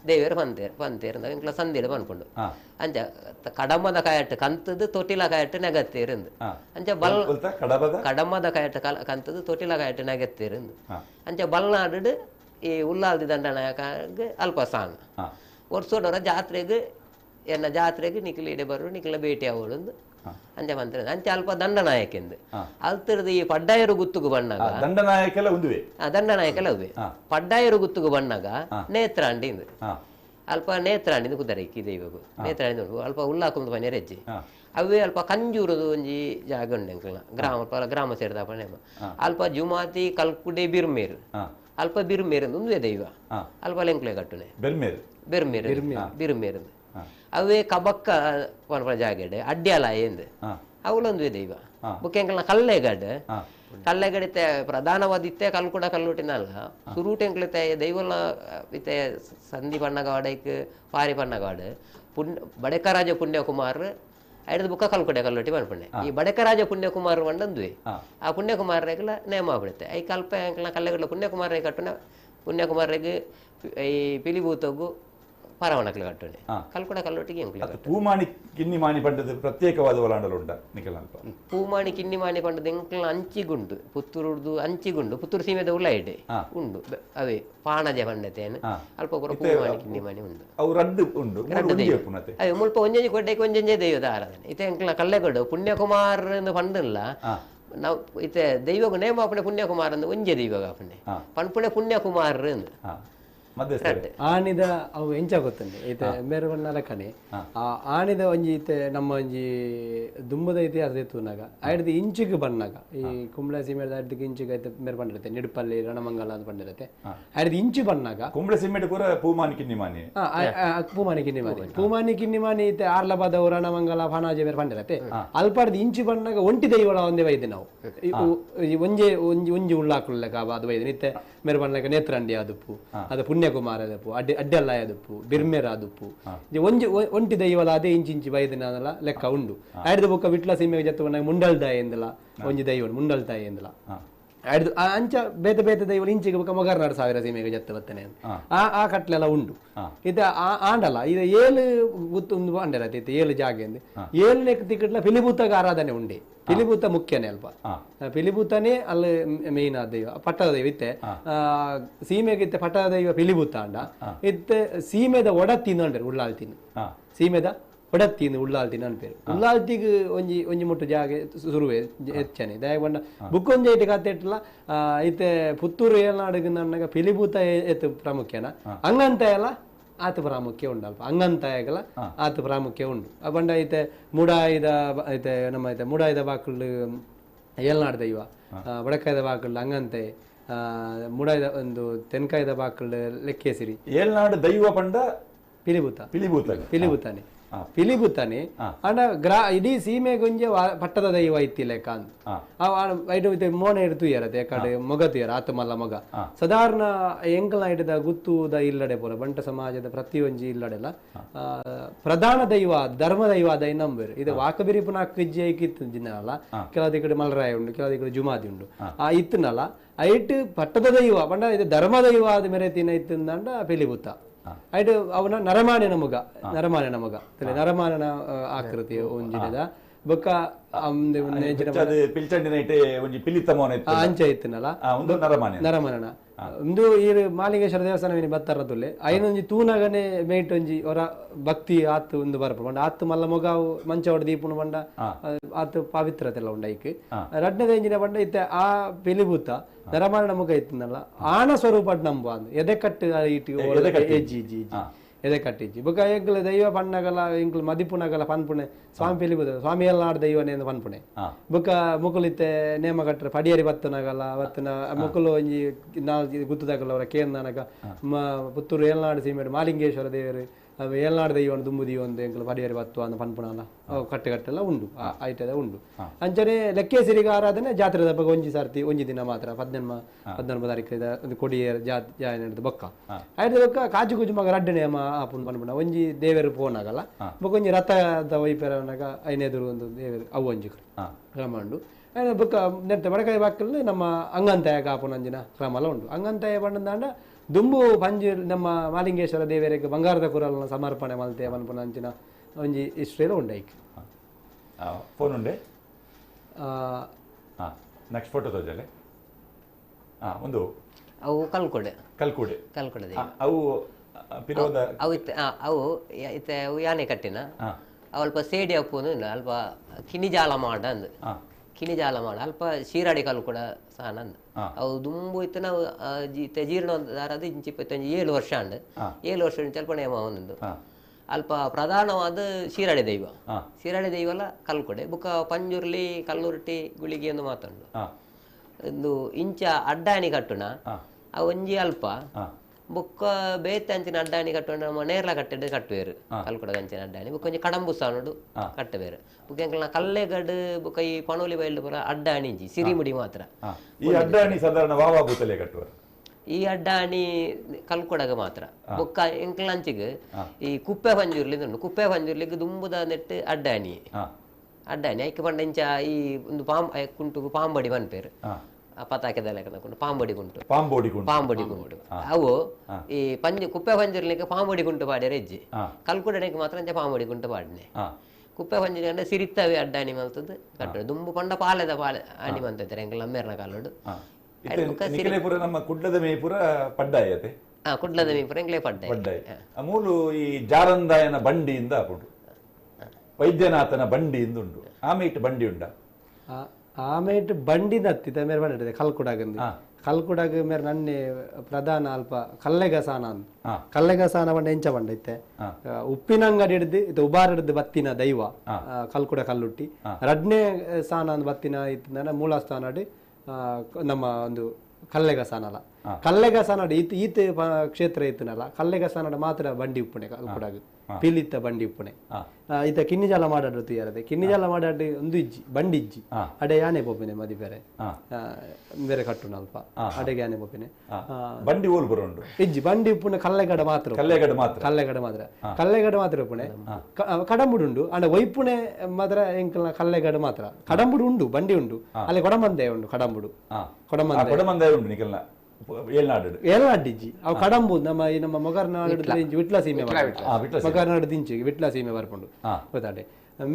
ದೇವರು ಪಂತೇರ್ ಇಂಕ್ಲ ಸಂದಿಡ ಪನ್ಪುಂಡು ಅಂಚ ಕಡಮದ ಕಾಯಟ್ಟು ಕಂತದು ತೊಟಿಲ ಕಾಯಟ್ಟು ನೆಗತ್ತೇರಿಂದು ಅಂಚ ಬಲ್ ಕಡಮದ ಕಾಯಟ್ಟು ಕಂತದು ತೊಟಿಲ ಕಾಯಟ್ಟು ನೆಗತ್ತೇರಿಂದು ಅಂಚ ಬಲ್ನಾಡು ಈ ಉಳ್ಳಾಲ್ದಿ ದಂಡನಾಯಕ ಅಲ್ಪ ಸಾಂಗ್ ವರ್ಷೋಡವರ ಜಾತ್ರೆಗೆ ಎನ್ನ ಜಾತ್ರೆಗೆ ನಿಖಿಲ ಇಡೆ ಬರು ನಿಖಿಲ ಭೇಟಿ ಆವೊಂದು ಅಂಚ ಮಂತ್ರ ಅಂಚೆ ಅಲ್ಪ ದಂಡನಾಯಕೆಂದು ಅಲ್ತಿರ್ದು ಈ ಪಡ್ಡಾಯರು ಗುತ್ತುಗು ಬಣ್ಣಗ ದಂಡನಾಯಕೆಲ್ಲ ಉವೆ ಪಡ್ಡಾಯರು ಗುತ್ತುಗು ಬಣ್ಣಗ ನೇತ್ರಾಂಡಿ ಅಲ್ಪ ನೇತ್ರಾಂಡಿ ಕುದರೈಕಿ ದೈವಗು ನೇತ್ರಾಂಡಿ ಅಲ್ಪ ಉಳ್ಳಾಕುಂದು ಪನೆ ರೆಜ್ಜಿ ಅವೇ ಅಲ್ಪ ಕಂಜೂರದು ಒಂಜಿ ಜಾಗ ಉಂಡೆ ಗ್ರಾಮ ಸೇರಿದ ಪಣೆಮ ಅಲ್ಪ ಜುಮಾತಿ ಕಲ್ಕುಡೆ ಬಿರ್ಮೇರು ಅಲ್ಪ ಬಿರ್ಮೇರು ಒಂದೇ ದೈವ ಅಲ್ಪ ಲೆಂಕ್ಲೆ ಕಟ್ಟುನೆ ಬಿರ್ಮೇರು ಅವೇ ಕಬಕ್ಕ ಪನ್ಪ ಜಾಗೆಡೆ ಅಡ್ಡ್ಯಾಲ ಎಂದು ಅವಳೊಂದು ದೈವ ಬುಕ್ಕೆಂಕಲ್ನ ಕಲ್ಲೆಗಡಿತೆ ಪ್ರಧಾನವಾದ ಇತ್ತೆ ಕಲ್ಕುಡ ಕಲ್ಲುಟಿನಲ್ಲ ಸುರೂಟೆಂಕ್ಲಿತೆ ದೈವಲ ಇತ್ತೆ ಸಂಧಿ ಪಣ್ಣಗಾಡೈಕ್ ಪಾರಿ ಪಣ್ಣಗಾಡು ಬಡಕರಾಜ ಪುಣ್ಯಕುಮಾರ್ ಐದು ಬುಕ್ಕ ಕಲ್ಕುಡೆ ಕಲ್ಲುಟಿ ಪನ್ಪಣ್ಣೆ ಈ ಬಡಕರಾಜ ಪುಣ್ಯಕುಮಾರ್ ಪಂಡಂದ್ವಿ ಆ ಪುಣ್ಯಕುಮಾರ್ರೆಗ್ಲ ನೇಮ ಆಗ್ಬಿಡುತ್ತೆ ಐ ಕಲ್ಪ ಎಂಕ್ಲ ಕಲ್ಲೆಗಡ್ಲ ಪುಣ್ಯಕುಮಾರ್ರೆ ಕಟ್ಟುನ ಪುಣ್ಯಕುಮಾರ್ರೆಗ್ ಈ ಪಿಲಿಭೂತಗು ಪರವಣಕ್ಲೆ ಕಟ್ಟುನೆ ಕಲ್ಕುಡ ಕಲ್ಲೊಟ್ಟಿಗೆ ಎಂಕ್ಲೆ ಪೂಮಾಣಿ ಕಿನ್ನಿ ಮಾಣಿ ಪಂಡದ ಪ್ರತ್ಯೇಕವಾದ ಒಲಾಂಡಲುಂಡ ನಿಖಲಲ್ಪ ಪೂಮಾಣಿ ಕಿನ್ನಿ ಮಾಣಿ ಪಂಡದ ಎಂಕ್ಲ ಅಂಚಿಗುಂಡು ಪುತ್ತೂರುದು ಅಂಚಿಗುಂಡು ಪುತ್ತೂರು ಸೀಮೆದ ಉಳ್ಳಾಯಿಡೆ ಉಂಡು ಅವೇ ಪಾಣಜ ಪಂಡತೇನು ಅಲ್ಪ ಪೂರ ಪೂಮಾಣಿ ಕಿನ್ನಿ ಮಾಣಿ ಉಂಡು ಅವು ರಡ್ಡು ಉಂಡು ಅವೇ ಮುಲ್ಪ ಒಂಜೊಂಜಿ ಕೊಡ್ಡೆಗೆ ಒಂಜೊಂಜೆ ದೈವದ ಆರಾಧನೆ ಇತ್ತೆ ಎಂಕ್ಲ ಕಲ್ಲೆಗಡು ಪುಣ್ಯಕುಮಾರ್ ಪಂಡಲ್ಲ ನಾವು ಇತ್ತೆ ದೈವಗು ನೇಮ ಪುಣ್ಯ ಪುಣ್ಯಕುಮಾರ್ ಅಂದು ಒಂಜೆ ದೈವಗ ಪುಣ್ಯ ಪನ್ಪುಣೆ ಪುಣ್ಯಕುಮಾರ್ ಮಧ್ಯಸ್ಥರೇ ಆನಿದ ಅವು ಎಂಚ ಗೊತ್ತಂడి ಐತೆ ಮೇರೆ ಬಣ್ಣಲ ಕಣೆ ಆ ಆನಿದ ಒಂಜಿ ಐತೆ ನಮ್ಮ ಒಂಜಿ ದುಂಬದ ಇತಿಹಾಸ ಎತ್ತುನಾಗ ಆಯ್ದು ಇಂಚಿಗೆ ಬಣ್ಣಾಗ ಈ ಕುಂಬಳ ಸೀಮೆದ ಅಡ್ಡಿಗೆ ಇಂಚಿಗೆ ಐತೆ ಮೇರೆ ಬಂದಿರುತ್ತೆ ನಿಡುಪಲ್ಲಿ ರಣಮಂಗಲ ಅಂತ ಬಂದಿರುತ್ತೆ ಆಯ್ದು ಇಂಚು ಬಣ್ಣಾಗ ಕುಂಬಳ ಸಿಮೆಂಟ್ ಪೂರ ಪೂಮಾನಿ ಕಿನ್ನಿಮಾನಿ ಪೂಮಾನಿ ಕಿನ್ನಿಮಾನಿ ಐತೆ ಆರ್ಲಬಾದವು ರಣಮಂಗಲ ಫಾನಾಜಿ ಮೇರೆ ಬಂದಿರುತ್ತೆ ಅಲ್ಪಾಡ್ದು ಇಂಚು ಬಣ್ಣಾಗ ಒಂಟಿ ದೈವಳ ಒಂದೇ ವೈದ್ಯ ನಾವು ಒಂಜೆ ಒಂಜಿ ಉಳ್ಳಾಕುಳ್ಳಕ ಅದು ವೈದ್ಯ ನಿತ್ತೆ ಮೇರೆ ಬಣ್ಣಕ ನೇತ್ರಂಡಿ ಆದುಪ್ಪು ಅದು ಪುಣ್ಯಕುಮಾರ ಆದಪ್ಪು ಅಡ್ಡೆಲ್ಲ ಆದಪ್ಪು ಬಿರ್ಮೇರ ಆದುಪ್ಪು ಒಂಜಿ ಒಂಟಿ ದೈವಲ ಅದೇ ಇಂಚಿ ವೈದ್ಯನಲ್ಲ ಲೆಕ್ಕ ಉಂಡು ಆಯ್ದು ಬೊಕ್ಕ ವಿಟ್ಲ ಸೀಮೆಗೆ ಜತ್ತು ಮುಂಡಲ್ದಾಯಿ ಎಂದಲ್ಲ ಒಂಜಿ ದೈವ ಮುಂಡಲ್ತಾಯಿ ಎಂದಲ್ಲ ಆಯ್ದು ಅಂಚ ಬೇತೆ ಬೇತೆ ದೈವ ಇಂಚಿಗೆ ಬೊಕ್ಕ ಮೊಗರ್ನಾಡು ಸಾವಿರ ಸೀಮೆಗೆ ಜತ್ತು ಬತ್ತನೆ ಆ ಕಟ್ಲೆಲ್ಲ ಉಂಡು ಇತ ಆಂಡಲ್ಲ ಇದು ಏಳು ಗುತ್ತೊಂದು ಅಂಡರತ್ತೆ ಇತ್ತು ಏಳು ಜಾಗ ಎಂದು ಏಳನೇ ತಿಕ್ಕಟ್ಲ ಪಿಲಿಭೂತಗ ಆರಾಧನೆ ಉಂಡೆ ಪಿಲಿಭೂತ ಮುಖ್ಯನೇ ಅಲ್ಪ ಪಿಲಿಭೂತನೇ ಅಲ್ಲಿ ಮೇಯ್ನ್ ಆ ದೈವ ಪಟ್ಟದ ದೈವ ಇತ್ತೆ ಸೀಮೆಗೆ ಇತ್ತೆ ಪಟ್ಟದ ದೈವ ಪಿಲಿಭೂತ ಅಂಡ ಇತ್ತೆ ಸೀಮೆದ ಒಡತ್ತಿನ ಅಂಡರು ಉಳ್ಳಾಳ್ತೀನಿ ಸೀಮೆದ ಒಡತ್ತಿನ ಉಳ್ಳಾಳ್ತೀನಿ ಅನ್ಪೇರು ಉಳ್ಳಾಳ್ತಿಗೆ ಒಂಜಿ ಒಂಜಿ ಮುಟ್ಟು ಜಾಗ ಸುರುವೆ ಹೆಚ್ಚನೆ ದಯಗೊಂಡ ಬುಕ್ಕೊಂಜೈಟಿ ಕತೆ ಇಟ್ಟಲ್ಲ ಇತ್ತೆ ಪುತ್ತೂರು ಏಳ್ನಾಡಿಗೆ ನನಗ ಪಿಲಿಭೂತ ಎತ್ತು ಪ್ರಾಮುಖ್ಯನ ಹಂಗಂತ ಎಲ್ಲ ಆತ ಪ್ರಾಮುಖ್ಯ ಉಂಡು ಅಲ್ಪ ಹಂಗಂತಾಯಗಲ ಆತ ಪ್ರಾಮುಖ್ಯ ಉಂಡು ಬಂಡ ಐತೆ ಮುಡಾಯಿದ ಐತೆ ನಮ್ಮ ಐತೆ ಮುಡಾಯಿದ ಬಾಕುಳು ಏಳ್ನಾಡು ದೈವ ಬಡಕಾಯ್ದ ಬಾಕುಳು ಹಂಗಂತೆ ಮುಡಾಯಿದ ಒಂದು ತೆನ್ಕಾಯ್ದ ಬಾಕುಳು ಲೆಕ್ಕೇಸಿರಿ ಏಳ್ನಾಡು ದೈವ ಪಂಡ ಪಿಲಿಭೂತ ಪಿಲಿಭೂತಾನೆ ಪಿಲಿಭೂತಾನೆ ಅಂಡ ಇಡೀ ಸೀಮೆಗೊಂಜೆ ಪಟ್ಟದ ದೈವ ಐತಿ ಲೆಕ್ಕ ಅಂತ ಮೋನೆ ಇಡ್ತು ಇರತ್ತೆ ಯಾಕಡೆ ಮೊಗ ತುಯರ ಆತ ಮಲ್ಲ ಮೊಗ ಸಾಧಾರಣ ಎಂಕಲ್ನ ಹಿಡಿದ ಗುತ್ತುದ ಇಲ್ಲಡೆ ಪೂರ ಬಂಟ ಸಮಾಜದ ಪ್ರತಿಯೊಂಜಿ ಇಲ್ಲಡೆಲ್ಲ ಪ್ರಧಾನ ದೈವ ಧರ್ಮ ದೈವ ಅದ ನಂಬೇರು ಇದು ವಾಕಬಿರಿಪುನ ಅಕ್ಕಜ್ಜಿ ಐಕಿತ್ತು ಜಿನ್ನಲ್ಲ ಕೆಲವದಿ ಕಡೆ ಮಲರಾಯ ಉಂಡು ಕೆಲವದಿ ಕಡೆ ಜುಮಾದಿ ಉಂಡು ಇತ್ತನಲ್ಲ ಐಟ್ ಪಟ್ಟದ ದೈವ ಬಂಡ ಇದು ಧರ್ಮ ದೈವ ಆದ ಮೆರೆತಿನ ಇತ್ತಂದ ಪಿಲಿಭೂತ ಐಟು ಅವನ ನರಮಾನ್ಯನ ಮಗ ನರಮಾನನ ಆಕೃತಿ ಒಂಜಿನದ ಬೊಕ್ಕ ಅಂಚ ಇತ್ತನಲ್ಲ ನರಮಾನನ ಒಂದು ಈ ಮಾಲಿಂಗೇಶ್ವರ ದೇವಸ್ಥಾನ ಬತ್ತಾರದುಲ್ಲೆ ಐನೊಂಜಿ ತೂನಗನೆ ಮೇಟ್ ಒಂಜಿ ಅವರ ಭಕ್ತಿ ಆತು ಒಂದು ಬರ್ಪ ಬಂಡ ಆತು ಮಲ್ಲ ಮೊಗ ಮಂಚ ಹೊಡ ದೀಪುನು ಬಂಡ ಆತು ಪಾವಿತ್ರತೆ ಎಲ್ಲ ಉಂಡ ಐಕ್ ರಡ್ನದ ಎಂಜಿನ ಬಂಡ ಇತ್ತೆ ಆ ಪಿಲಿಭೂತ ನರಮಾನ ಮುಖ ಇತ್ತನಲ್ಲ ಆನ ಸ್ವರೂಪ ನಂಬು ಅಂದ್ ಎದೆ ಕಟ್ಟು ಇಟ್ಟು ಎಜ್ಜಿ ಎದೆ ಕಟ್ಟಿಜ್ಜಿ ಬೊಕ ಎಂಕ್ಲ ದೈವ ಪಣ್ಣಗಲ ಎಂಕ್ಲ ಮದಿಪುನಗಲ ಪನ್ಪುಣೆ ಸ್ವಾಮಿ ಪಿಲಿಭೂತ ಸ್ವಾಮಿ ಎಲ್ಲ ನಾಡು ದೈವನೇ ಪನ್ಪುಣೆ ಬೊಕ ಮುಕುಲಿತ್ತೆ ನೇಮ ಕಟ್ಟರೆ ಪಡಿಯರಿ ಬತ್ತನಗಲ ಅವತ್ತಿನ ಮುಕುಲು ಒಂಜಿ ನಾಲ್ಕು ಗುತ್ತದಾಗಲ ಅವರ ಕೇಂದ್ರನಗ ಪುತ್ತೂರು ಏಳ್ನಾಡು ಸೀಮೆಡು ಮಾಲಿಂಗೇಶ್ವರ ದೇವರು ಏಳ್ನಾಡು ದೈವ ದುಂಬುದಿ ಒಂದು ಎಂಕ್ಲು ಪಡಿಯರಿ ಬತ್ತು ಅಂದ ಪನ್ಪುಣಲ್ಲ ಕಟ್ಟೆ ಕಟ್ಟೆಲ್ಲ ಉಂಡು ಐಟದ ಉಂಡು ಅಂಚನೆ ಲೆಕ್ಕೇಸಿರಿಗೆ ಆರಾಧನೆ ಜಾತ್ರೆ ದಬ್ಬ ಒಂಜಿ ಸರ್ತಿ ಒಂಜಿ ದಿನ ಮಾತ್ರ 14 ತಾರೀಕು ಕೊಡಿಯ ಜಾಯ ನಡೆದು ಬೊಕ್ಕ ಐಟದ ಬೊಕ್ಕ ಕಾಜು ಕುಜು ಮಗ ರಡ್ಡನೆ ಆಪುನ್ ಪನ್ಪುಣ ಒಂಜಿ ದೇವರು ಪೋನಾಗಲ್ಲ ಬೊಕ್ಕ ಒಂಜಿ ರಥದ ವೈಪರನಾಗ ಐನೆದುರು ಒಂದು ದೇವರು ಅವು ಒಂಜಿ ಕ್ರಮಾಂಡು ಬೊಕ್ಕ ನೆತ್ತ ಬಡಕಾಯಿ ಬಾಕಲ್ಲಿ ನಮ್ಮ ಅಂಗಂತಾಯ ಕಾಪುನಂಜಿನ ಕ್ರಮಲ್ಲ ಉಂಡು ಅಂಗಂತಾಯ ಬಣ್ಣದಾಂಡ ದುಂಬು ಪಂಜಿ ನಮ್ಮ ಮಾಲಿಂಗೇಶ್ವರ ದೇವರಿಗೆ ಬಂಗಾರದ ಕುರಲ್ನ ಸಮರ್ಪಣೆ ಮಲ್ತೆ ಪನ್ಪುನಂಚಿನ ಒಂಜಿ ಹಿಸ್ಟ್ರಿಯಲ್ಲ ಉಂಡು ಐಕ್ ಫೋನ್ ಉಂಡೆ ನೆಕ್ಸ್ಟ್ ಫೋಟೋ ತೋಜಲೆ ಒಂದು ಅವು ಕಲ್ಕೊಡೆ ಅವು ಅವು ಇತ್ತೆ ಅವು ಇತ್ತೆ ಅವು ಯಾನೆ ಕಟ್ಟಿನ ಅಲ್ಪ ಸೇಡಿ ಅಪ್ಪುನು ಅಲ್ಪ ಕಿಣಿಜಾಲ ಮಾಡ ಅಂದ್ ಕಿಣಿಜಾಲ ಮಾಡ ಅಲ್ಪ ಶೀರಾಡಿ ಕಲ್ಲು ಕೂಡ ಸಾನ ಅಂದ್ ಅವು ದುಂಬು ಇತ್ತು ನಾವು ಜೀರ್ಣ ದಾರದ ಇಂಚಿ 7 ವರ್ಷ ಅಂಡ್ 7 ವರ್ಷ ಸ್ವಲ್ಪ ನೇಮ ಅವನೊಂದು ಅಲ್ಪ ಪ್ರಧಾನವಾದ ಶೀರಾಡಿ ದೈವಲ ಕಲ್ಕೊಡೆ ಬುಕ್ಕ ಪಂಜುರ್ಲಿ ಕಲ್ಲುರ್ಟಿ ಗುಳಿಗೆ ಒಂದು ಮಾತಂಡು ಒಂದು ಇಂಚ ಅಡ್ಡಾಣಿ ಕಟ್ಟುನ ಆ ಒಂಜಿ ಅಲ್ಪ ಬುಕ್ಕ ಬೇತೆ ಅಂಚಿನ ಅಡ್ಡಾಣಿ ಕಟ್ಟುಂಡ ನಮ್ಮ ನೇರ್ಲ ಕಟ್ಟೆಡ್ ಕಟ್ಟುವೇರು ಕಲ್ಕೊಡದ ಅಂಚಿನ ಅಡ್ಡಾಣಿ ಬುಕ್ಕ ಒಂಜಿ ಕಡಂಬು ಸಾನುಡು ಕಟ್ಟಬೇರು ಬುಕ್ಕ ಎಂಕಲ್ನ ಕಲ್ಲೆಗಡ್ ಬುಕ್ಕ ಈ ಪಣೋಲಿ ಬೈಲ್ಡ್ ಪುರ ಅಡ್ಡಾಣಿ ಇಂಚಿ ಸಿರಿಮುಡಿ ಮಾತ್ರ ಈ ಅಡ್ಡಾಣಿ ಸಾಧಾರಣ ವಾವಾ ಬೂತಲೆ ಕಟ್ಟುವರು ಈ ಅಡ್ಡಾಣಿ ಕಲ್ಕೊಡಗ ಮಾತ್ರ ಬುಕ್ಕ ಎಂಕಲ್ನ ಅಂಚಿಗೆ ಈ ಕುಪ್ಪೆ ಪಂಜುರ್ಲಿಗೆ ದುಂಬುದ ನೆಟ್ಟು ಅಡ್ಡಾಣಿ ಐಕೆ ಪಂಡ ಇಂಚ ಈ ಒಂದು ಕುಂಟು ಪಾಂಬಡಿ ಪನ್ಪೇರು ಪತಾಕೆದ ಲೆಕ್ಕ ಪಾಂಬಡಿ ಗುಂಟು ಅವು ಈ ಕುಪ್ಪೆ ಪಂಜರ್ಲಿಕ್ಕೆ ಪಾಂಬಡಿ ಗುಂಟು ಪಾಡ್ಯಾರ ಹೆಜ್ಜೆ ಕಲ್ಕುಡನೆಗೆ ಮಾತ್ರ ಪಾಂಬಡಿ ಗುಂಟು ಪಾಡ್ನೆ ಕುಪ್ಪೆ ಪಂಜರಿ ಅಂದ್ರೆ ಸಿರಿತವೆ ಅಡ್ಡಾಣಿ ಮಲ್ತದ್ದು ಕಟ್ಟಡ ದುಂಬು ಪಂಡ ಪಾಲೆ ಆಣಿ ಮಂತಾರೆ ಎಂಕಲ್ ಅಮ್ಮೇರ್ನ ಕಾಲೋಡು ನಮ್ಮ ಕುಡ್ಲದ ಮೇಪುರ ಪಡ್ಡಾಯತೆ ಕುಡ್ಲದ ಮೇಪುರ ಎಂಕ್ಲೇ ಪಡ್ಡಾಯ ಮೂಲು ಈ ಜಾರಂದಾಯನ ಬಂಡಿಯಿಂದ ವೈದ್ಯನಾಥನ ಬಂಡಿಯಿಂದ ಉಂಡು ಆಮೇಟ್ ಬಂಡಿ ಉಂಡ ಆಮೇಟ್ ಬಂಡಿ ನತ್ತಿದ ಮೇರೆ ಬಂಡಿದೆ ಕಲ್ಕುಡಾಗಂದು ಕಲ್ಕುಡಾಗ ಮೇರೆ ನನ್ನೆ ಪ್ರಧಾನ ಅಲ್ಪ ಕಲ್ಲೆಗಸಾನ ಕಲ್ಲೆಗಸಾನ ಬಂಡ ಎಂಚ ಬಂಡ ಇತ್ತೆ ಉಪ್ಪಿನಂಗಡಿ ಹಿಡ್ದು ಇದು ಉಬಾರ ಹಿಡ್ದು ಬತ್ತಿನ ದೈವ ಕಲ್ಕುಡ ಕಲ್ಲುಟ್ಟಿ ರಡ್ನೇ ಸ್ಥಾನ ಬತ್ತಿನ ಇತ್ತ ಮೂಲ ಸ್ಥಾನ ನಮ್ಮ ಒಂದು ಕಲ್ಲೆಗಸಾನಲ ಕಲ್ಲೆಗಸಾನಡ ಈತ ಕ್ಷೇತ್ರ ಇತ್ತನಲ್ಲ ಕಲ್ಲೆಗಸಾನಡ ಮಾತ್ರ ಬಂಡಿ ಉಪ್ಪುಣೆ ಕಲ್ಕುಡಾಗ ಪೀಲಿತ್ತ ಬಂಡಿ ಉಪ್ಪುಣೆ ಈತ ಕಿನ್ನಿಜಾಲ ಮಾಡಾಡು ತೀಯರದೆ ಕಿನ್ನಿಜಾಲ ಮಾಡಾಡಿ ಒಂದು ಇಜ್ಜಿ ಬಂಡಿ ಇಜ್ಜಿ ಅಡೆ ಯಾನೆ ಪೋಪಿನೆ ಮದಿ ಬೇರೆ ಬೇರೆ ಕಟ್ಟುನ ಅಲ್ಪ ಅಡೆಗೆ ಯಾನೆ ಪೋಪಿನೆ ಬಂಡಿ ಊರು ಬರೋಂಡು ಇಜ್ಜಿ ಬಂಡಿ ಉಪ್ಪುನೆ ಕಲ್ಲೆಗಡ ಮಾತ್ರ ಕಲ್ಲೆಗಡ ಮಾತ್ರ ಉಪ್ಪುನೆ ಕಡಂಬುಡುಂಡು ಅಂಡ ವೈಪುನೆ ಮಾತ್ರ ಎಂಕಲ್ನ ಕಲ್ಲೆಗಡ ಮಾತ್ರ ಕಡಂಬುಡು ಉಂಡು ಬಂಡಿ ಉಂಡು ಅಲ್ಲಿ ಕೊಡಮಂದೆ ಉಂಡು ಕಡಂಬುಡು ಕೊಡಮಂದೆ ಉಂಡು ನಿಕಲ್ನ ಏಳ್ನಾಡಿಜ್ಜಿ ಅವು ಕಡಂಬು ನಮ್ಮ ಮೊಗರ್ನಾಡು ವಿಟ್ಲ ಸೀಮೆ ಮೊಗರ್ನಾಡು ದಿಂಚಿ ವಿಟ್ಲ ಸೀಮೆ ಬರ್ಕೊಂಡು ಗೊತ್ತಾಡೆ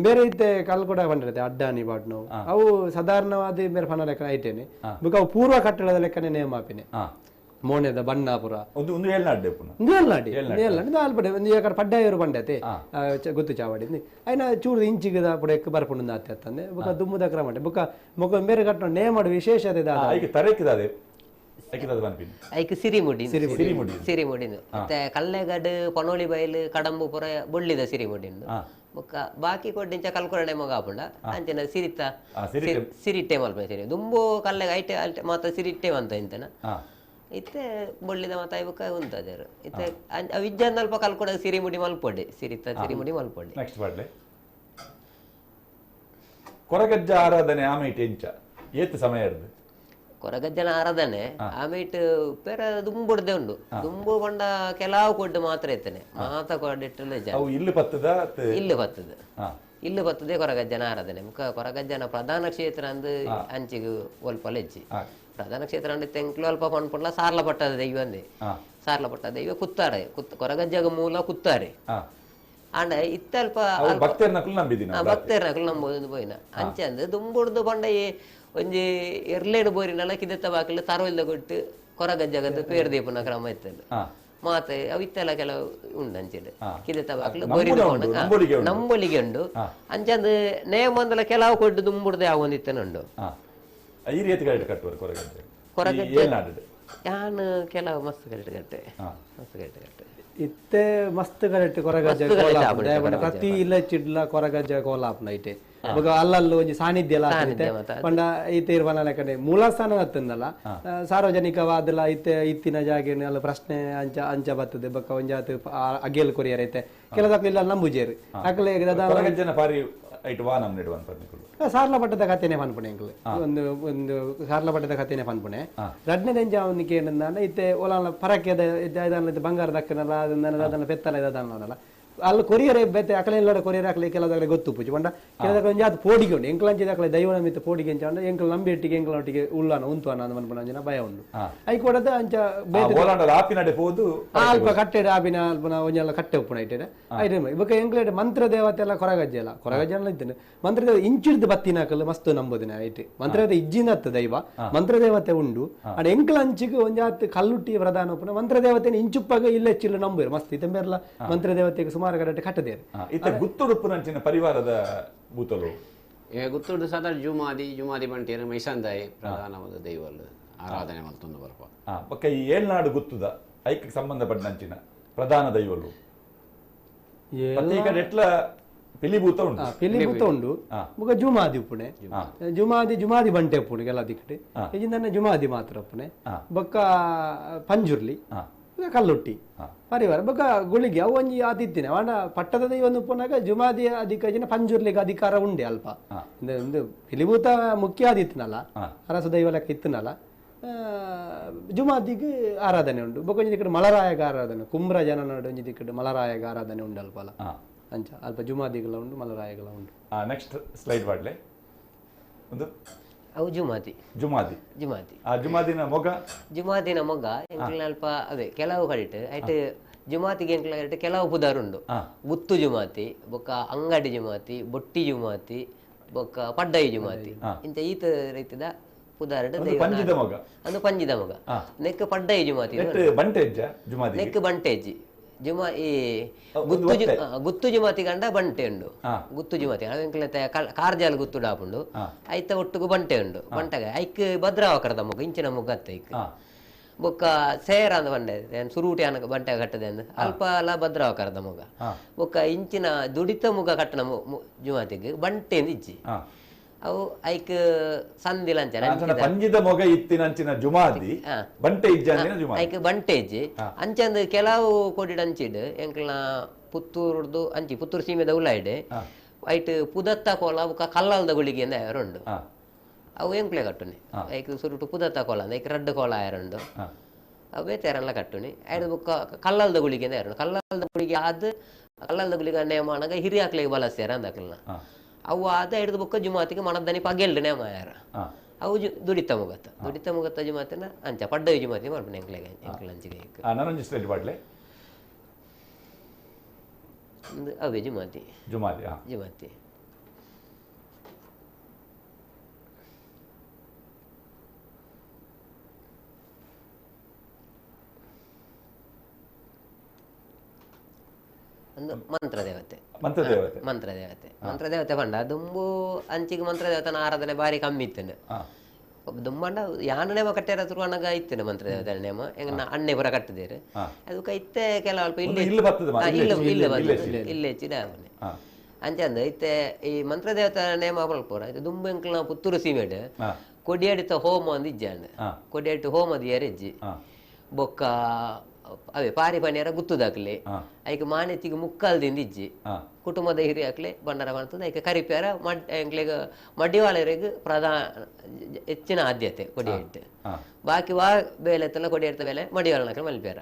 ಬೇರೆ ಇತ್ತೆ ಕಲ್ಕುಡ ಬಂದಿರುತ್ತೆ ಅಡ್ಡಾನಿ ಬಾಡ್ನವು ಅವು ಸಾಧಾರಣವಾದ ಬೇರೆ ಫನ ಲೆಕ್ಕ ಐಟೇನೆ ಬುಕ್ ಅವು ಪೂರ್ವ ಕಟ್ಟಡದ ಲೆಕ್ಕನೆ ನೇಮ ಆಪಿನೆ ಮೋಣೆದ ಬಣ್ಣಾಪುರ ಒಂದು ಪಡ್ಡಾಯರು ಬಂಡತೆ ಗೊತ್ತು ಚಾವಾಡಿ అయినా ಚೂರು ಇಂಚಿಗದ ಪುಡ ಎಕ್ಕ ಬರ್ಪುಂಡು ಆತೆ ಅತ್ತಂದೆ ಬುಕ್ಕ ದುಮ್ಮದ ಕ್ರಮ ಬುಕ್ಕ ಮೊಗ ಬೇರೆ ಕಟ್ಟ ನೇಮ ವಿಶೇಷತೆ ಐಕ್ ಸಿರಿಮುಡಿ ಮತ್ತೆ ಕಲ್ಲೆಗಡ್ ಪೊನೋಳಿ ಬೈಲು ಕಡಂಬು ಪುರ ಬೊಳ್ಳಿದ ಸಿರಿಮುಡಿಂದು ಬೊಕ್ಕ ಬಾಕಿ ಕೊಡ್ಡಿಂಚ ಕಲ್ಕೊರಡೆ ಮಗ ಆಪುಂಡ ಅಂಚೆನ ಸಿರಿತ ಸಿರಿಟ್ಟೆ ಮಲ್ಪನೆ ಸಿರಿ ದುಂಬು ಕಲ್ಲೆಗ ಐಟೆ ಮಾತ ಸಿರಿಟ್ಟೆ ಅಂತ ಇಂತನ ಇತ್ತೆ ಬೊಳ್ಳಿದ ಮಾತ ಐಬಕ್ಕ ಉಂತದೇರು ಇತ್ತೆ ವಿಜ್ಞಾನ ಅಲ್ಪ ಕಲ್ಕೊಡ ಸಿರಿಮುಡಿ ಮಲ್ಪೊಡೆ ಸಿರಿಮುಡಿ ಮಲ್ಪೊಡೆ ನೆಕ್ಸ್ಟ್ ಬಾಡ್ಲೆ ಕೊರಗಜ್ಜ ಆರಾಧನೆ ಆಮೇಟ್ ಎಂಚ ಏತ್ ಸಮಯ ಇರ್ದು ಕೊರಗಜ್ಜನ ಆರಾಧನೆ ಆಮೇಲೆ ಪೇರ ದುಂಬುಡ್ದೆ ಉಂಡು ದುಂಬು ಬಂಡ ಕೆಲವು ಕೊಡ್ಡು ಮಾತ್ರ ಇರ್ತೇನೆ ಮಾತ ಕೊಡ್ಡಿಟ್ಟಲ್ಲ ಇಲ್ಲಿ ಬತ್ತದೆ ಕೊರಗಜ್ಜನ ಆರಾಧನೆ ಮುಖ ಕೊರಗಜ್ಜನ ಪ್ರಧಾನ ಕ್ಷೇತ್ರ ಅಂದು ಅಂಚಿಗೆ ಒಲ್ಪಲ ಹೆಚ್ಚಿ ಪ್ರಧಾನ ಕ್ಷೇತ್ರ ಅಂಡ್ ತೆಂಕ್ಲು ಅಲ್ಪ ಪಣ್ಪುಡ್ಲ ಸಾರ್ಲ ಪಟ್ಟದ ದೈವ ಅಂದೆ ಸಾರ್ಲ ಪಟ್ಟದ ದೈವ ಕುತ್ತಾರೆ ಕೊರಗಜ್ಜಗ ಮೂಲ ಕುತ್ತಾರೆ ಅಂಡ ಇತ್ತಲ್ಪ ಭಕ್ತರ್ನಕಲು ನಂಬೋದು ಪೋಯಿನ ಅಂಚೆ ಅಂದ್ ದುಂಬುಡ್ದು ಬಂಡ ಒಂಜಿ ಎರ್ಲೇಡು ಬೋರಿನಲ್ಲ ಕಿದೆತ್ತ ಬಾಕಿಲು ತರೋಲ್ದ ಕೊಟ್ಟು ಕೊರಗಜ್ಜಗದ್ದು ಪೇರ್ ದೀಪನ ಕ್ರಮ ಇತ್ತಲ್ಲ ಮಾತೆ ಅವಿತ್ತೆಲ್ಲ ಕೆಲವು ಉಂಡು ಅಂಚಿಡು ಕಿದೆತ್ತ ಬಾಕಿಲು ಬೋರಿನ ನಂಬೊಲಿಗೆ ಉಂಡು ಅಂಚಂದು ನೇಮಂದಲ ಕೆಲವು ಕೊಟ್ಟು ದುಂಬುಡ್ದೆ ಆವೊಂದಿತ್ತನುಂಡು ಕೊರಗಜ್ಜ ಯಾನು ಕೆಲವು ಮಸ್ತ್ ಕಟ್ಟೆ ಇತ್ತೆ ಮಸ್ತ್ ಕರೆಕ್ಟ್ ಕೊರಗಜ್ಜ ಪ್ರತಿ ಇಲ್ಲ ಚಿಡ್ಲ ಕೊರಗಜ್ಜ ಕೋಲಾಪ್ನ ಐತೆ ಅಲ್ಲಲ್ಲೂ ಒಂಜಿ ಸಾನ್ನಿಧ್ಯ ಪಂಡ ಈತೆ ಇರ್ವನ ಲೆಕ್ಕನೆ ಮೂಲ ಸ್ಥಾನ ಹತ್ತಂದಲ್ಲ ಸಾರ್ವಜನಿಕವಾದಲ್ಲ ಇತ್ತೆ ಇತ್ತಿನ ಜಾಗೇನು ಅಲ್ಲ ಪ್ರಶ್ನೆ ಅಂಚ ಬರ್ತದೆ ಬಕ್ಕ ಒಂಜಾತ್ ಅಗೆಲ್ ಕೊರಿಯರ್ ಐತೆ ಕೆಲದಕ್ಕೆ ಇಲ್ಲ ನಂಬುಜೇರು ಅಕಲೆ ಸಾರ್ಲ ಪಟ್ಟದ ಕಥೆನೆ ಪನ್ಪುಣೆ ಒಂದು ಸಾರ್ಲ ಪಟ್ಟದ ಕಥೆನೆ ಪನ್ಪುಣೆ ರಡ್ನೆ ದೆಂಜ ಅವನಿಗೆ ಏನಂದ ಇತ್ತೆ ಒಲ ಪರಕ್ಯದ ಬಂಗಾರ ದಕ್ಕನಲ್ಲ ಅದನ್ನ ಪೆತ್ತಲ ಇದನ್ನಲ್ಲ ಅಲ್ಲಿ ಕೊರಿಯರ್ ಬೇತೆ ಅಕಲೆ ಎಲ್ಲ ಕೊರಿಯರ್ ಹಾಕಲಿ ಕೆಲದಾಗಲೇ ಗೊತ್ತು ಪೂಜೆ ಬಂಡ ಕೆಲದಾಗಲೇ ಒಂದು ಯಾವ್ದು ಪೋಡಿಗೆ ಉಂಡು ಎಂಕ್ಲಂಚಿದ ಅಕಲೆ ದೈವನ ಮಿತ್ತ ಪೋಡಿಗೆ ಅಂಚ ಎಂಕಲ್ ನಂಬಿ ಇಟ್ಟಿಗೆ ಎಂಕಲೊಟ್ಟಿಗೆ ಉಳ್ಳಾನ ಉಂತುವನ ಅಂತ ಅನ್ಪಣ ಅಂಜನ ಭಯ ಉಂಡು ಐ ಕೊಡದ ಅಂಚ ಅಲ್ಪ ಕಟ್ಟೆ ಆಪಿನ ಅಲ್ಪ ಒಂಜೆಲ್ಲ ಕಟ್ಟೆ ಉಪ್ಪುಣ ಇಟ್ಟೆ ಐಟೆ ಇವಾಗ ಎಂಕ್ಲೇಟ್ ಮಂತ್ರ ದೇವತೆ ಎಲ್ಲ ಕೊರಗಜ್ಜೆ ಅಲ್ಲ ಕೊರಗಜ್ಜೆ ಎಲ್ಲ ಇದ್ದೇನೆ ಮಂತ್ರ ದೇವತೆ ಇಂಚಿಡ್ದು ಬತ್ತಿನಾಕಲ್ಲ ಮಸ್ತ್ ನಂಬೋದಿನ ಐಟೆ ಮಂತ್ರ ದೇವತೆ ಇಜ್ಜಿನ ಹತ್ತ ದೈವ ಮಂತ್ರ ದೇವತೆ ಉಂಡು ಅಡ ಎಂಕ್ಲ ಅಂಚಿಗೆ ಒಂಜಾತ್ ಕಲ್ಲುಟ್ಟಿ ಪ್ರಧಾನ ಉಪ್ಪುನ ಮಂತ್ರ ದೇವತೆ ಇಂಚುಪ್ಪಾಗ ಇಲ್ಲೇ ಚಿಲ್ಲು ನಂಬೋರು ಮಸ್ತ್ ಇತೆಂಬೆರ್ಲ ಮಂತ್ರ ದೇವತೆಗೆ ಸುಮಾರು ಗಂಟೆ ಕಟ್ಟದೇರು ಗುತ್ತುಡುಪ್ಪುನಂಚಿನ ಪರಿವಾರದ ಬೂತಲು ಗುತ್ತುಡು ಸಾಧಾರಣ ಜುಮಾದಿ ಬಂಟೇರು ಮೈಸಂದಾಯಿ ಪ್ರಧಾನವಾದ ದೈವಲು ಆರಾಧನೆ ಮಲ್ತೊಂದು ಬರ್ಪ ಪಕ್ಕ ಈ ಏಳ್ನಾಡು ಗುತ್ತುದ ಐಕ್ಯಕ್ಕೆ ಸಂಬಂಧಪಟ್ಟಂಚಿನ ಪ್ರಧಾನ ದೈವಲು ಎಟ್ಲ ಪಿಲಿಭೂತ ಉಂಡು ಮುಗ ಜುಮಾದಿ ಉಪ್ಪುಣೆ ಜುಮಾದಿ ಬಂಟೆ ಉಪ್ಪುಣೆ ಎಲ್ಲ ದಿಕ್ಕಡೆ ಇಜಿಂದನೆ ಜುಮಾದಿ ಮಾತ್ರ ಉಪ್ಪುಣೆ ಬೊಕ್ಕ ಪಂಜುರ್ಲಿ ಕಲ್ಲುಟ್ಟಿ ಪರಿವಾರ ಬೊಕ್ಕ ಗುಳಿಗೆ ಅವು ಒಂಜಿ ಆದಿತ್ತಿನ ವಾಂಡ ಪಟ್ಟದ ದೈವ ಉಪ್ಪುನಾಗ ಜುಮಾದಿ ಅಧಿಕಾರಿನ ಪಂಜುರ್ಲಿಗೆ ಅಧಿಕಾರ ಉಂಡೆ ಅಲ್ಪ ಒಂದು ಪಿಲಿಭೂತ ಮುಖ್ಯ ಆದಿತ್ತನಲ್ಲ ಅರಸ ದೈವ ಲೆಕ್ಕ ಇತ್ತನಲ್ಲ ಜುಮಾದಿಗೆ ಆರಾಧನೆ ಉಂಡು ಬೊಕ್ಕ ಒಂಜಿ ದಿಕ್ಕಡೆ ಮಲರಾಯಗ ಆರಾಧನೆ ಕುಮ್ರ ಜನ ನಾಡು ಒಂಜಿ ದಿಕ್ಕಡೆ ಮಲರಾಯಗ ಆರಾಧನೆ ಉಂಡು ಅಲ್ಪಲ್ಲ ಅಂಚ ಅಲ್ಪ ಜುಮಾದಿಗಳ ಉಂಡು ಮಲರಾಯಗಳ ಉಂಡು ನೆಕ್ಸ್ಟ್ ಸ್ಲೈಡ್ ಮಾಡ್ಲೆ ಒಂದು ಅವು ಜುಮಾದಿನ ಮೊಗ ಎಂಕ್ಲ ಅಲ್ಪ ಅದೇ ಕೆಲವು ಕಡಿಟ್ ಐಟ್ ಜುಮಾತಿಗೆ ಎಂಕ್ಲ ಕಡಿಟ್ ಕೆಲವು ಪುದಾರುಂಡು ಬುತ್ತು ಜುಮಾತಿ ಬೊಕ್ಕ ಅಂಗಡಿ ಜುಮಾತಿ ಬೊಟ್ಟಿ ಜುಮಾತಿ ಬೊಕ್ಕ ಪಡ್ಡಾಯಿ ಜುಮಾತಿ ಇಂತ ಈತ ರೀತಿದ ಪುದಾರ್ಡ್ ಅಂದು ಪಂಜಿದ ಮೊಗ ನೆಕ್ ಪಡ್ಡಾಯಿ ಜುಮಾತಿ ನೆಕ್ ಬಂಟೇಜ್ಜಿ ಜುಮಾ ಈ ಒಂದು ಗುತ್ತು ಜುಮಾತಿ ಗಂಡ ಬಂಟೆ ಉಂಡು ಗುತ್ತು ಜುಮಾತಿ ಅವೆಂಕ್ಲತೆ ಕಾರ್ಜಾಲ್ ಗುತ್ತು ಡಾಪುಂಡು ಐತ ಒಟ್ಟುಗು ಬಂಟೆ ಉಂಡು ಬಂಟಗ ಐಕ್ ಭದ್ರಾವಕರದ ಮುಗ ಇಂಚಿನ ಮುಗ ಅತ್ತ ಐಕ್ ಬೊಕ್ಕ ಸೇರ ಅಂದ ಬಂಡೆ ಸುರೂಟಿ ಅನ್ನ ಬಂಟೆ ಕಟ್ಟದೆ ಅಂದ ಅಲ್ಪ ಅಲ್ಲ ಭದ್ರಾವಕರದ ಮುಗ ಬೊಕ್ಕ ಇಂಚಿನ ದುಡಿತ ಮುಗ ಕಟ್ಟನ ಜುಮಾತಿಗೆ ಬಂಟೆ ಇಜ್ಜಿ ಅವು ಐಕ್ ಸಂದಿಲ ಪಂಜಿದ ಮೊಗ ಇತ್ತಿನಂಚಿನ ಜುಮಾದಿ ಬಂಟೆ ಇಜ್ಜಂದಿನ ಜುಮಾದಿ ಐಕ್ ಬಂಟೆ ಇಜ್ಜಿ ಅಂಚಂದು ಕೆಲವು ಕೊಡಿಡ ಅಂಚಿಡ್ ಎಂಕ್ಲ ಪುತ್ತೂರ್ದು ಅಂಚಿ ಪುತ್ತೂರು ಸೀಮೆದ ಉಳ್ಳಾಯ್ಡೆ ಐಟ್ ಪುದತ್ತ ಕೋಲ ಬೊಕ್ಕ ಕಲ್ಲಲ್ದ ಗುಳಿಗೆ ಅಂದ ಎರಡು ಅವು ಎಂಕ್ಲೆ ಕಟ್ಟುನಿ ಐಕ್ ಸುರುಟು ಪುದತ್ತ ಕೋಲ ಅಂದ ಐಕ್ ರಡ್ಡು ಕೋಲ ಎರಡು ಅವು ಬೇತೆರೆಲ್ಲ ಕಟ್ಟುನಿ ಐದು ಬೊಕ್ಕ ಕಲ್ಲಲ್ದ ಗುಳಿಗೆ ಅಂದ ಎರಡು ಕಲ್ಲಲ್ದ ಗುಳಿಗೆ ಆದ್ ಕಲ್ಲಲ್ದ ಗುಳಿಗೆ ನೇಮಾನಾಗ ಹಿರಿ ಹಾಕ್ಲಿಗೆ ಬಲಸ್ಯಾರ ಅಂದಕ್ಲನ ಅವು ಆದ ಹಿಡಿದು ಬುಕ್ಕ ಜುಮಾತಿಗೆ ಮನದನಿ ಪಗೆಲ್ಡು ನೇಮ ಯಾರ ಅವು ದುಡಿತ ಮುಗತ್ತ ಜುಮಾತಿನ ಅಂಚ ಪಡ್ಡ ಜುಮಾತಿ ಮಾಡ್ಬಿಡಿ ಎಂಕ್ಲೆಗೆ ಎಂಕ್ಲ ಅಂಚಿಗೆ ಬಾಟ್ಲೆ ಅವೇ ಜುಮಾತಿ ಮಂತ್ರದೇವತೆ ಪಂಡ ದುಂಬು ಅಂಚಿಗೆ ಮಂತ್ರದೇವತನ ಆರಾಧನೆ ಬಾರಿ ಕಮ್ಮಿ ಇತ್ತೇನೆ ದುಂಬಂಡ ಯಾನ ನೇಮ ಕಟ್ಟಾರ ತುರುವಣ್ಣಗ ಇತ್ತೇನೆ ಮಂತ್ರದೇವತೆ ನೇಮ ಹೆಂಗ ಅಣ್ಣೆ ಪುರ ಕಟ್ಟಿದೇರು ಅದಕ್ಕೆ ಇತ್ತೆ ಕೆಲವು ಅಲ್ಪ ಇಲ್ಲಿ ಹೆಚ್ಚಿದ ಅವನೇ ಅಂಚಂದ ಇತ್ತೆ ಈ ಮಂತ್ರದೇವತೆ ನೇಮ ಪುರ ದುಂಬು ಎಂಕ್ಲ ಪುತ್ತೂರು ಸೀಮೆಡ್ ಕೊಡಿಯಾಡಿತ ಹೋಮ ಅಂದ್ ಇಜ್ಜಾಂಡ್ ಕೊಡಿಯಾಡಿತ ಹೋಮದ ಎರೆಜ್ಜಿ ಬೊಕ್ಕ ಅವೇ ಪಾರಿ ಪನಿಯರ ಗುತ್ತುದಾಕ್ಲಿ ಐಕ್ ಮಾನೆತ್ತಿಗೆ ಮುಕ್ಕಾಲ್ದಿಂದ ಇಜ್ಜಿ ಕುಟುಂಬದ ಹಿರಿಯ ಹಾಕ್ಲಿ ಬಂಡಾರ ಮಾಡ್ತದೆ ಐಕ ಕರಿಪ್ಯಾರ ಎಂಕ್ಲಿಗ ಮಡಿವಾಳರಿಗೆ ಹೆಚ್ಚಿನ ಆದ್ಯತೆ ಕೊಡಿಯಿಟ್ಟು ಬಾಕಿ ಬೇಲೆತ್ತಲ್ಲ ಕೊಡಿಯಿಡ್ತ ಬೇಲೆ ಮಡಿವಾಳನಕ್ಕೆ ಮಲ್ಪ್ಯಾರ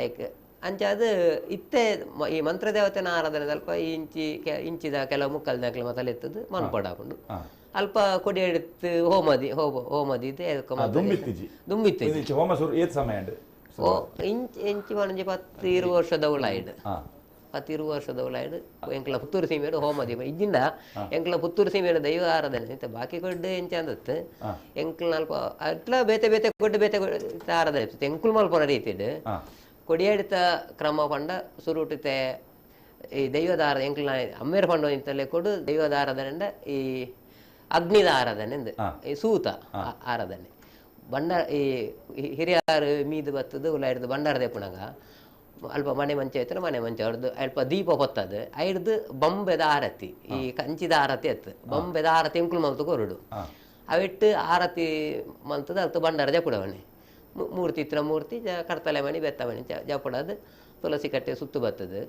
ಐಕ್ ಅಂಚಾದ ಇತ್ತೆ ಈ ಮಂತ್ರದೇವತೆನ ಆರಾಧನೆ ಸ್ವಲ್ಪ ಇಂಚಿದ ಕೆಲವು ಮುಕ್ಕಲ್ದಾಕ್ಲಿ ಮತ್ತಲ್ಲಿ ಎತ್ತದು ಮನ್ಪಡಾಕೊಂಡು ಅಲ್ಪ ಕೊಡಿಯಿಡ್ತು ಹೋಮದಿ ದುಂಬಿತ್ತು ಇಂಚಿ ಮನಂಜಿ 10-20 ವರ್ಷದ ಉಳ್ಳಾಯ್ಡು 10-20 ವರ್ಷದ ಉಳ್ಳಾಯ್ಡು ಎಂಕ್ಲ ಪುತ್ತೂರು ಸೀಮೆಡು ಹೋಮದಿ ಇಜ್ಜಿಂದ ಎಂಕ್ಲ ಪುತ್ತೂರು ಸೀಮೆಡು ದೈವ ಆರಾಧನೆ ಬಾಕಿ ಕೊಡ್ಡು ಎಂಚ ಅಂದತ್ತು ಎಂಕ್ಲ ಅಲ್ಪ ಅಟ್ಲ ಬೇತೆ ಕೊಡ್ಡು ಬೇತೆ ಆರಾಧನೆ ಇರ್ತದೆ ಎಂಕುಲ್ ಮಲ್ಪನ ರೀತಿಡ್ ಕೊಡಿಯಾಡಿತ ಕ್ರಮ ಪಂಡ ಸುರುಟಿತೆ ಈ ದೈವದ ಆರಾಧನೆ ಎಂಕ್ಲ ಅಮ್ಮೇರ ಪಂಡ ಇಂತಲೇ ಕೊಡು ದೈವದ ಆರಾಧನೆ ಈ ಅಗ್ನಿದ ಆರಾಧನೆ ಈ ಸೂತ ಆರಾಧನೆ ಬಂಡಾರ ಈ ಹಿರಿಯರು ಮೀದು ಬತ್ತದು ಉಳ್ಳಾಡ್ದು ಬಂಡಾರ ದೇಪುಣಗ ಅಲ್ಪ ಮನೆ ಮಂಚ ಐತನ ಮನೆ ಮಂಚ ಹೊಡೆದು ಅಲ್ಪ ದೀಪ ಹೊತ್ತದು ಐಡ್ದು ಬೊಂಬೆದ ಆರತಿ ಈ ಕಂಚಿದ ಆರತಿ ಎತ್ತು ಬೊಂಬೆದ ಆರತಿ ಎಂಕುಲು ಮಲ್ತು ಕೊರಡು ಅವಿಟ್ಟು ಆರತಿ ಮಂತದ ಅಲ್ತು ಬಂಡಾರ ದೇಪುಡವಣೆ ಮೂರ್ತಿ ಇತ್ತಿನ ಮೂರ್ತಿ ಕಡ್ತಲೆ ಮಣಿ ಬೆತ್ತ ಮಣಿ ಜಪಡದು ತುಳಸಿ ಕಟ್ಟೆ ಸುತ್ತು ಬತ್ತದು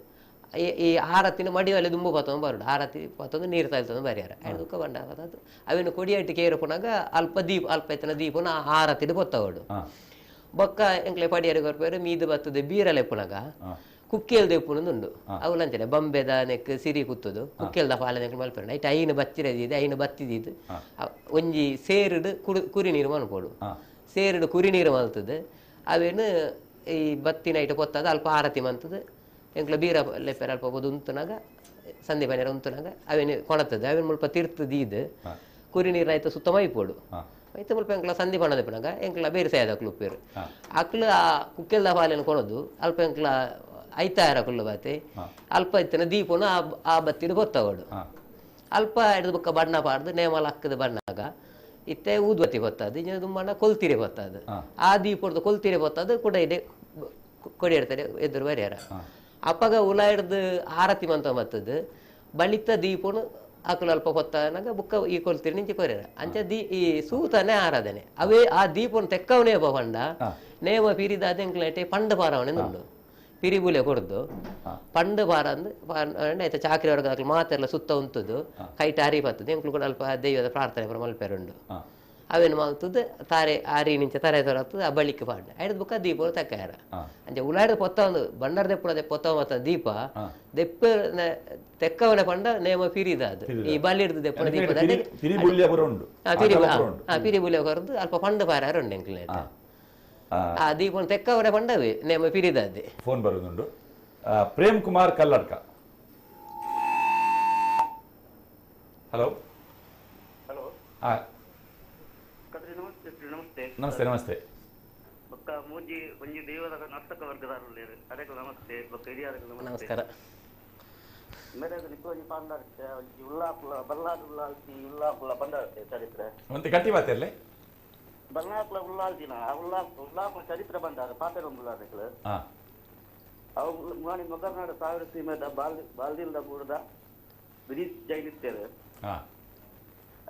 ಈ ಆರತಿನ ಮಡಿಯಲ್ಲಿ ದುಂಬು ಪತ್ತೊಂದು ಬರುಡು ಆರತಿ ಪತ್ತೊಂದು ನೀರು ತಲ್ತೊಂದು ಬರಿಯಾರ ಐದಕ್ಕೆ ಬಂಡಾರ ಅದು ಅವಿನ ಕೊಡಿಯಟ್ಟು ಕೇರು ಪುನಗ ಅಲ್ಪ ಎತ್ತಿನ ದೀಪನ ಆರತಿಡ್ ಬೊತ್ತವಡು ಬೊಕ್ಕ ಎಂಕ್ಲೆ ಪಡಿಯರಿಗೆ ಹೊರಪೇರು ಮೀದು ಬತ್ತದ ಬೀರಲೆ ಪುನಗ ಕುಕ್ಕೆಲ್ ದೇಪುನೊಂದುಂಡು ಅವು ಲಂಚನೆ ಬೊಂಬೆದ ನೆಕ್ ಸಿರಿ ಕುತ್ತದು ಕುಕ್ಕೆಲ್ದ ಪಾಲ ನೆಕ್ ಮಲ್ಪೇರು ಐಟ್ ಐನು ಬಚ್ಚಿರದಿದೆ ಐನು ಬತ್ತಿದಿದ್ದು ಒಂಜಿ ಸೇರಿಡು ಕುರಿ ನೀರು ಮನ್ಪೋಡು ಸೇರಿಡು ಕುರಿ ನೀರು ಮಲ್ತದು ಅವೇನು ಈ ಬತ್ತಿನ ಐಟು ಪೊತ್ತದ ಅಲ್ಪ ಆರತಿ ಮಂತದು ಎಂಕ್ಲ ಬೀರ ಲೆಪ್ಪೆರ ಅಲ್ಪ ಬೋದು ಉಂತುನಾಗ ಸಂಧಿ ಬನೆರ ಉಂತುನಾಗ ಅವೇನು ಕೊಣತದ್ದು ಅವೇನು ಮುಲ್ಪ ತೀರ್ತದ ಇದು ಕುರಿ ನೀರು ಆಯ್ತು ಸುತ್ತ ಮೈಪೋಡು ಐತೆ ಮುಲ್ಪ ಎಂಕ್ಲ ಸಂಧಿ ಬಣ್ಣದ ಪುನಗ ಎಂಕ್ಲ ಬೇರೆ ಸೇದ ಕುಪ್ಪೇರು ಅಕ್ಲು ಆ ಕುಕ್ಕೆಲ್ದ ಪಾಲೇನು ಕೊಣದು ಅಲ್ಪ ಎಂಕ್ಲ ಐತಾರ ಕುಲ್ಲು ಬಾತಿ ಅಲ್ಪ ಇತ್ತಿನ ದೀಪನು ಆ ಬತ್ತಿಡು ಗೊತ್ತವಡು ಅಲ್ಪ ಹಿಡಿದು ಬುಕ್ಕ ಬಣ್ಣ ಪಾಡ್ದು ನೇಮಲ್ ಹಾಕದ ಬಣ್ಣಾಗ ಇತ್ತೆ ಊದ್ವತಿ ಬತ್ತದು ಇಂಜಿನ ದುಂಬಣ್ಣ ಕೊಲ್ತೀರೆ ಬತ್ತದು ಆ ದೀಪಡ್ದು ಕೊಲ್ತೀರೆ ಬತ್ತದು ಕೂಡ ಇದೆ ಕೊಡಿ ಇಡ್ತಾರೆ ಎದುರು ಬರ್ಯಾರ ಅಪ್ಪಗ ಉಲ ಹಿಡ್ದು ಆರತಿ ಮಂತ ಬತ್ತದು ಬಳಿತ ದೀಪನು ಆಕಳು ಅಲ್ಪ ಹೊತ್ತನಾಗ ಬುಕ್ಕ ಈ ಕೊಲ್ತೀರಿ ನಿಂಚಿ ಕೊರ್ಯಾರ ಅಂಚ ಈ ಸೂತನೇ ಆರಾಧನೆ ಅವೇ ಆ ದೀಪನು ತೆಕ್ಕವನೇ ಪಂಡ ನೇಮ ಪಿರಿದಾದ ಎಂಕ್ಲೇಟೆ ಪಂಡ ಪಾರವಣೆ ಉಂಡು ಪಿರಿಬುಲೆ ಕೊಡ್ದು ಪಂಡ ಪಾರ ಆಯ್ತು ಚಾಕ್ರಿ ವರ್ಗದಾಗ್ಲಿ ಮಾತೆಲ್ಲ ಸುತ್ತ ಉಂತದ್ದು ಕೈಟ್ ಅರಿ ಬರ್ತದೆ ಎಂಕ್ಲು ಕೂಡ ಅಲ್ಪ ದೈವದ ಪ್ರಾರ್ಥನೆ ಮಲ್ಪೇರುಂಡು ಅವೇನು ಮಲ್ತದ್ದು ತಾರೆ ಆರಿ ನಿಂಚ ತಾರೆ ತೊರತ್ತದು ಆ ಬಳಿಕೆ ಪಾಂಡ ಐದು ಬುಕ್ಕ ದೀಪ ತಕ್ಕಾರ ಅಂಚೆ ಉಳ್ಳಾಡಿದ ಪೊತ್ತ ಒಂದು ಬಂಡಾರ ದೆಪ್ಪುಡ ಪೊತ್ತ ಮತ್ತ ದೀಪ ದೆಪ್ಪ ತೆಕ್ಕವನ ಪಂಡ ನೇಮ ಪಿರಿದ ಅದು ಈ ಬಲ್ಲಿಡ್ದು ದೆಪ್ಪುಡ ದೀಪದ ಪಿರಿಬುಲ್ಯ ಹೊರದು ಅಲ್ಪ ಪಂಡ ಪಾರ ಉಂಡು ಎಂಕ್ಲೆ ಆ ದೀಪನ ತೆಕ್ಕವನ ಪಂಡವೇ ನೇಮ ಪಿರಿದದ್ದೆ ಫೋನ್ ಬರುದುಂಡು ಪ್ರೇಮ್ ಕುಮಾರ್ ಕಲ್ಲಡ್ಕ ಹಲೋ ನಮಸ್ತೆ ನಮಸ್ತೆ ಬೊಕ್ಕ ಮೂಜಿ ಒಂಜಿ ದೇವರ ನರ್ತಕ ವರ್ಗದಾರು ಅದಕ್ಕೆ ನಮಸ್ತೆ ಬೊಕ್ಕ ಹಿರಿಯರಿಗೆ ನಮಸ್ಕಾರ. ಮೇರೆಗೆ ನಿಕ್ಕೊಂಜಿ ಪಾಂಡಾರ್ತೆ ಒಂಜಿ ಉಲ್ಲಾಪುಲ ಬಲ್ಲಾದುಲ್ಲ ಅಲ್ತಿ ಉಲ್ಲಾಪುಲ ಬಂದಾರ್ತೆ ಚರಿತ್ರೆ ಮತ್ತೆ ಗಟ್ಟಿ ಮಾತಿರ್ಲಿ ಬಲ್ಲಾಪುಲ ಉಲ್ಲಾಲ್ತಿನ ಉಲ್ಲಾಪುಲ ಚರಿತ್ರೆ ಬಂದಾರ ಪಾತೆರ ಉಲ್ಲಾದಗಳು ಅವು ಮುಗಾಣಿ ಮೊಗರ್ನಾಡು ಸಾವಿರ ಸೀಮೆದ ಬಾಲ್ದಿಲ್ದ ಬೂಡದ ಬ್ರಿಟಿಷ್ ಜೈಲಿತ್ತೇರು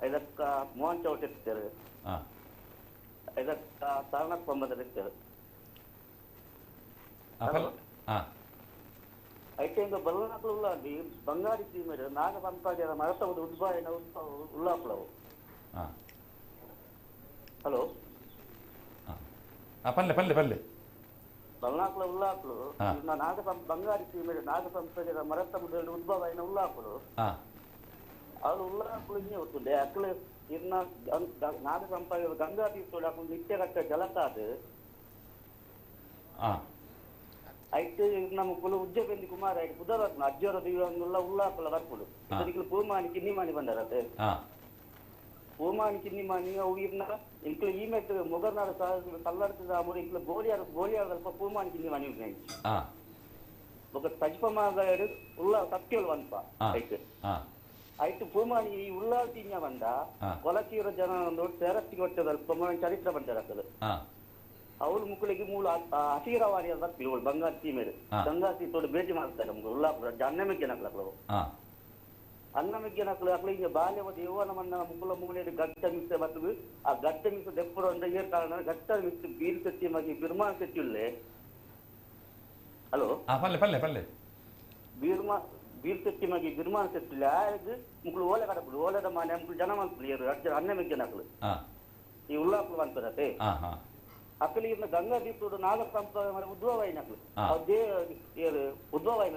ಇದಕ್ಕ ಮೋಹನ್ ಚೌಟ್ ಇರ್ತೇರು ಇದಕ್ಕ ತಾರ್ನಕ್ ಪಂಬದ ಇರ್ತೇರು అయితే ఇంకా బల్లనాకులు ఉల్లాంటి బంగారు సీమెడు నాగ పంపాజ మరసవుడు ఉద్భాయన ఉల్లాపులవు హలో పల్లె పల్లె పల్లె బల్లనాకుల ఉల్లాపులు నాగ బంగారు సీమెడు నాగ పంపాజ మరసవుడు ఉద్భవైన ఉల్లాపులు అవి ఉల్లాపులు ఇన్ని అవుతుండే అక్కడ ఇన్న నాగ పంపాజ గంగా తీసుకోడు అక్కడ నిత్య కట్ట జలకాదు అయితే నమ్మకులు ఉద్యోగంది కుమార్ ఆయన కుదరదు అజ్జోర దివ్యంగుల్లో ఉల్లాపల వర్పులు ఇతనికి పూమానికి ఇన్నిమాని బండారతే పూమానికి ఇన్నిమాని అవు ఇన్న ఇంట్లో ఈమెట్ మొగర్నాడు కల్లడుతు రాముడు ఇంట్లో గోలియారు కల్ప పూమానికి ఇన్నిమాని ఉన్నాయి ఒక తజ్పమాగాడు ఉల్లా సత్యోలు వన్ప అయితే అయితే పూమాని ఈ ఉల్లాలు తిన్నామండ కొలచీర జనం తెరత్తి కొట్టేదల్ప చరిత్ర పడ్డారు అసలు ಅವಳು ಮುಕ್ಕಳಿಗೆ ಮೂಲ ಹಸಿರವಾಣಿ ಅಂತ ತಿಳುವಳು ಬಂಗಾರ ಸೀಮೆಡು ಗಂಗಾ ಸೀತೋಡು ಭೇಟಿ ಮಾಡ್ತಾರೆ ನಮ್ಗೆ ಉಲ್ಲಾಪುರ ಅನ್ನಮೆಗ್ಗೆ ನಕ್ಲಗಳು ಅನ್ನಮೆಗ್ಗೆ ನಕ್ಲು ಅಕ್ಲ ಈಗ ಬಾಲ್ಯವದ ಯೌವನ ಮನ್ನ ಮುಕ್ಕಳ ಮುಗಲೇಡಿ ಗಟ್ಟ ಮಿಸ್ಸೆ ಬರ್ತದೆ ಆ ಗಟ್ಟ ಮಿಸ್ ದೆಪ್ಪರು ಅಂದ್ರೆ ಏನ್ ಕಾರಣ ಗಟ್ಟ ಮಿಸ್ ಬೀರ್ ಸತ್ತಿ ಮಗಿ ಬಿರ್ಮಾನ್ ಸತ್ತಿಲ್ಲೇ ಹಲೋ ಪಲ್ಲೆ ಪಲ್ಲೆ ಪಲ್ಲೆ ಬೀರ್ ಸತ್ತಿ ಮಗಿ ಬಿರ್ಮಾನ್ ಸತ್ತಿಲ್ಲ ಆಯ್ತು ಮುಕ್ಕಳು ಓಲೆ ಕಡಪಡು ಓಲೆದ ಮಾನೆ ಮುಕ್ಕಳು ಜನ ಮನ್ಕಳು ಏರು ಅಜ್ಜ ಅನ್ನಮೆಗ್ಗೆ ನಕ್ಲು ಈ ಉಲ್ಲಾಪುರ ಅಂತರತೆ అక్కడ ఇన్న గంగా దీపుడు నాగ సంప్రదాయం ఉద్భవ అయినట్లు ఉద్భవ అయిన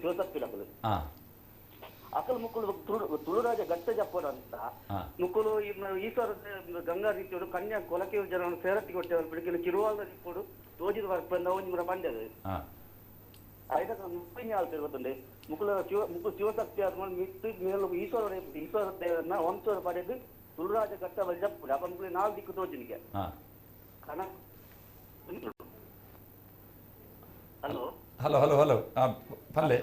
శివసత్తులు అసలు ముక్కులు తుಳುರಾಜ గట్ట చెప్పడంత ముక్కులు ఈశ్వర గంగా దీపుడు కన్యా కొలకి జనం సేరత్తి కొట్టేవారు పిడికిన చిరువాళ్ళ దీపుడు రోజు వరకు కూడా పండేది అయితే 30 ఏళ్ళు తిరుగుతుండే ముక్కులు శివశక్తి మేలు ఈశ్వర వంశ పడేది తుಳುರಾಜ గట్ట వాళ్ళు చెప్పుడు అప్పుడు 4 దిక్కు తోచినికే హలో హలో హలో హలో పల్లె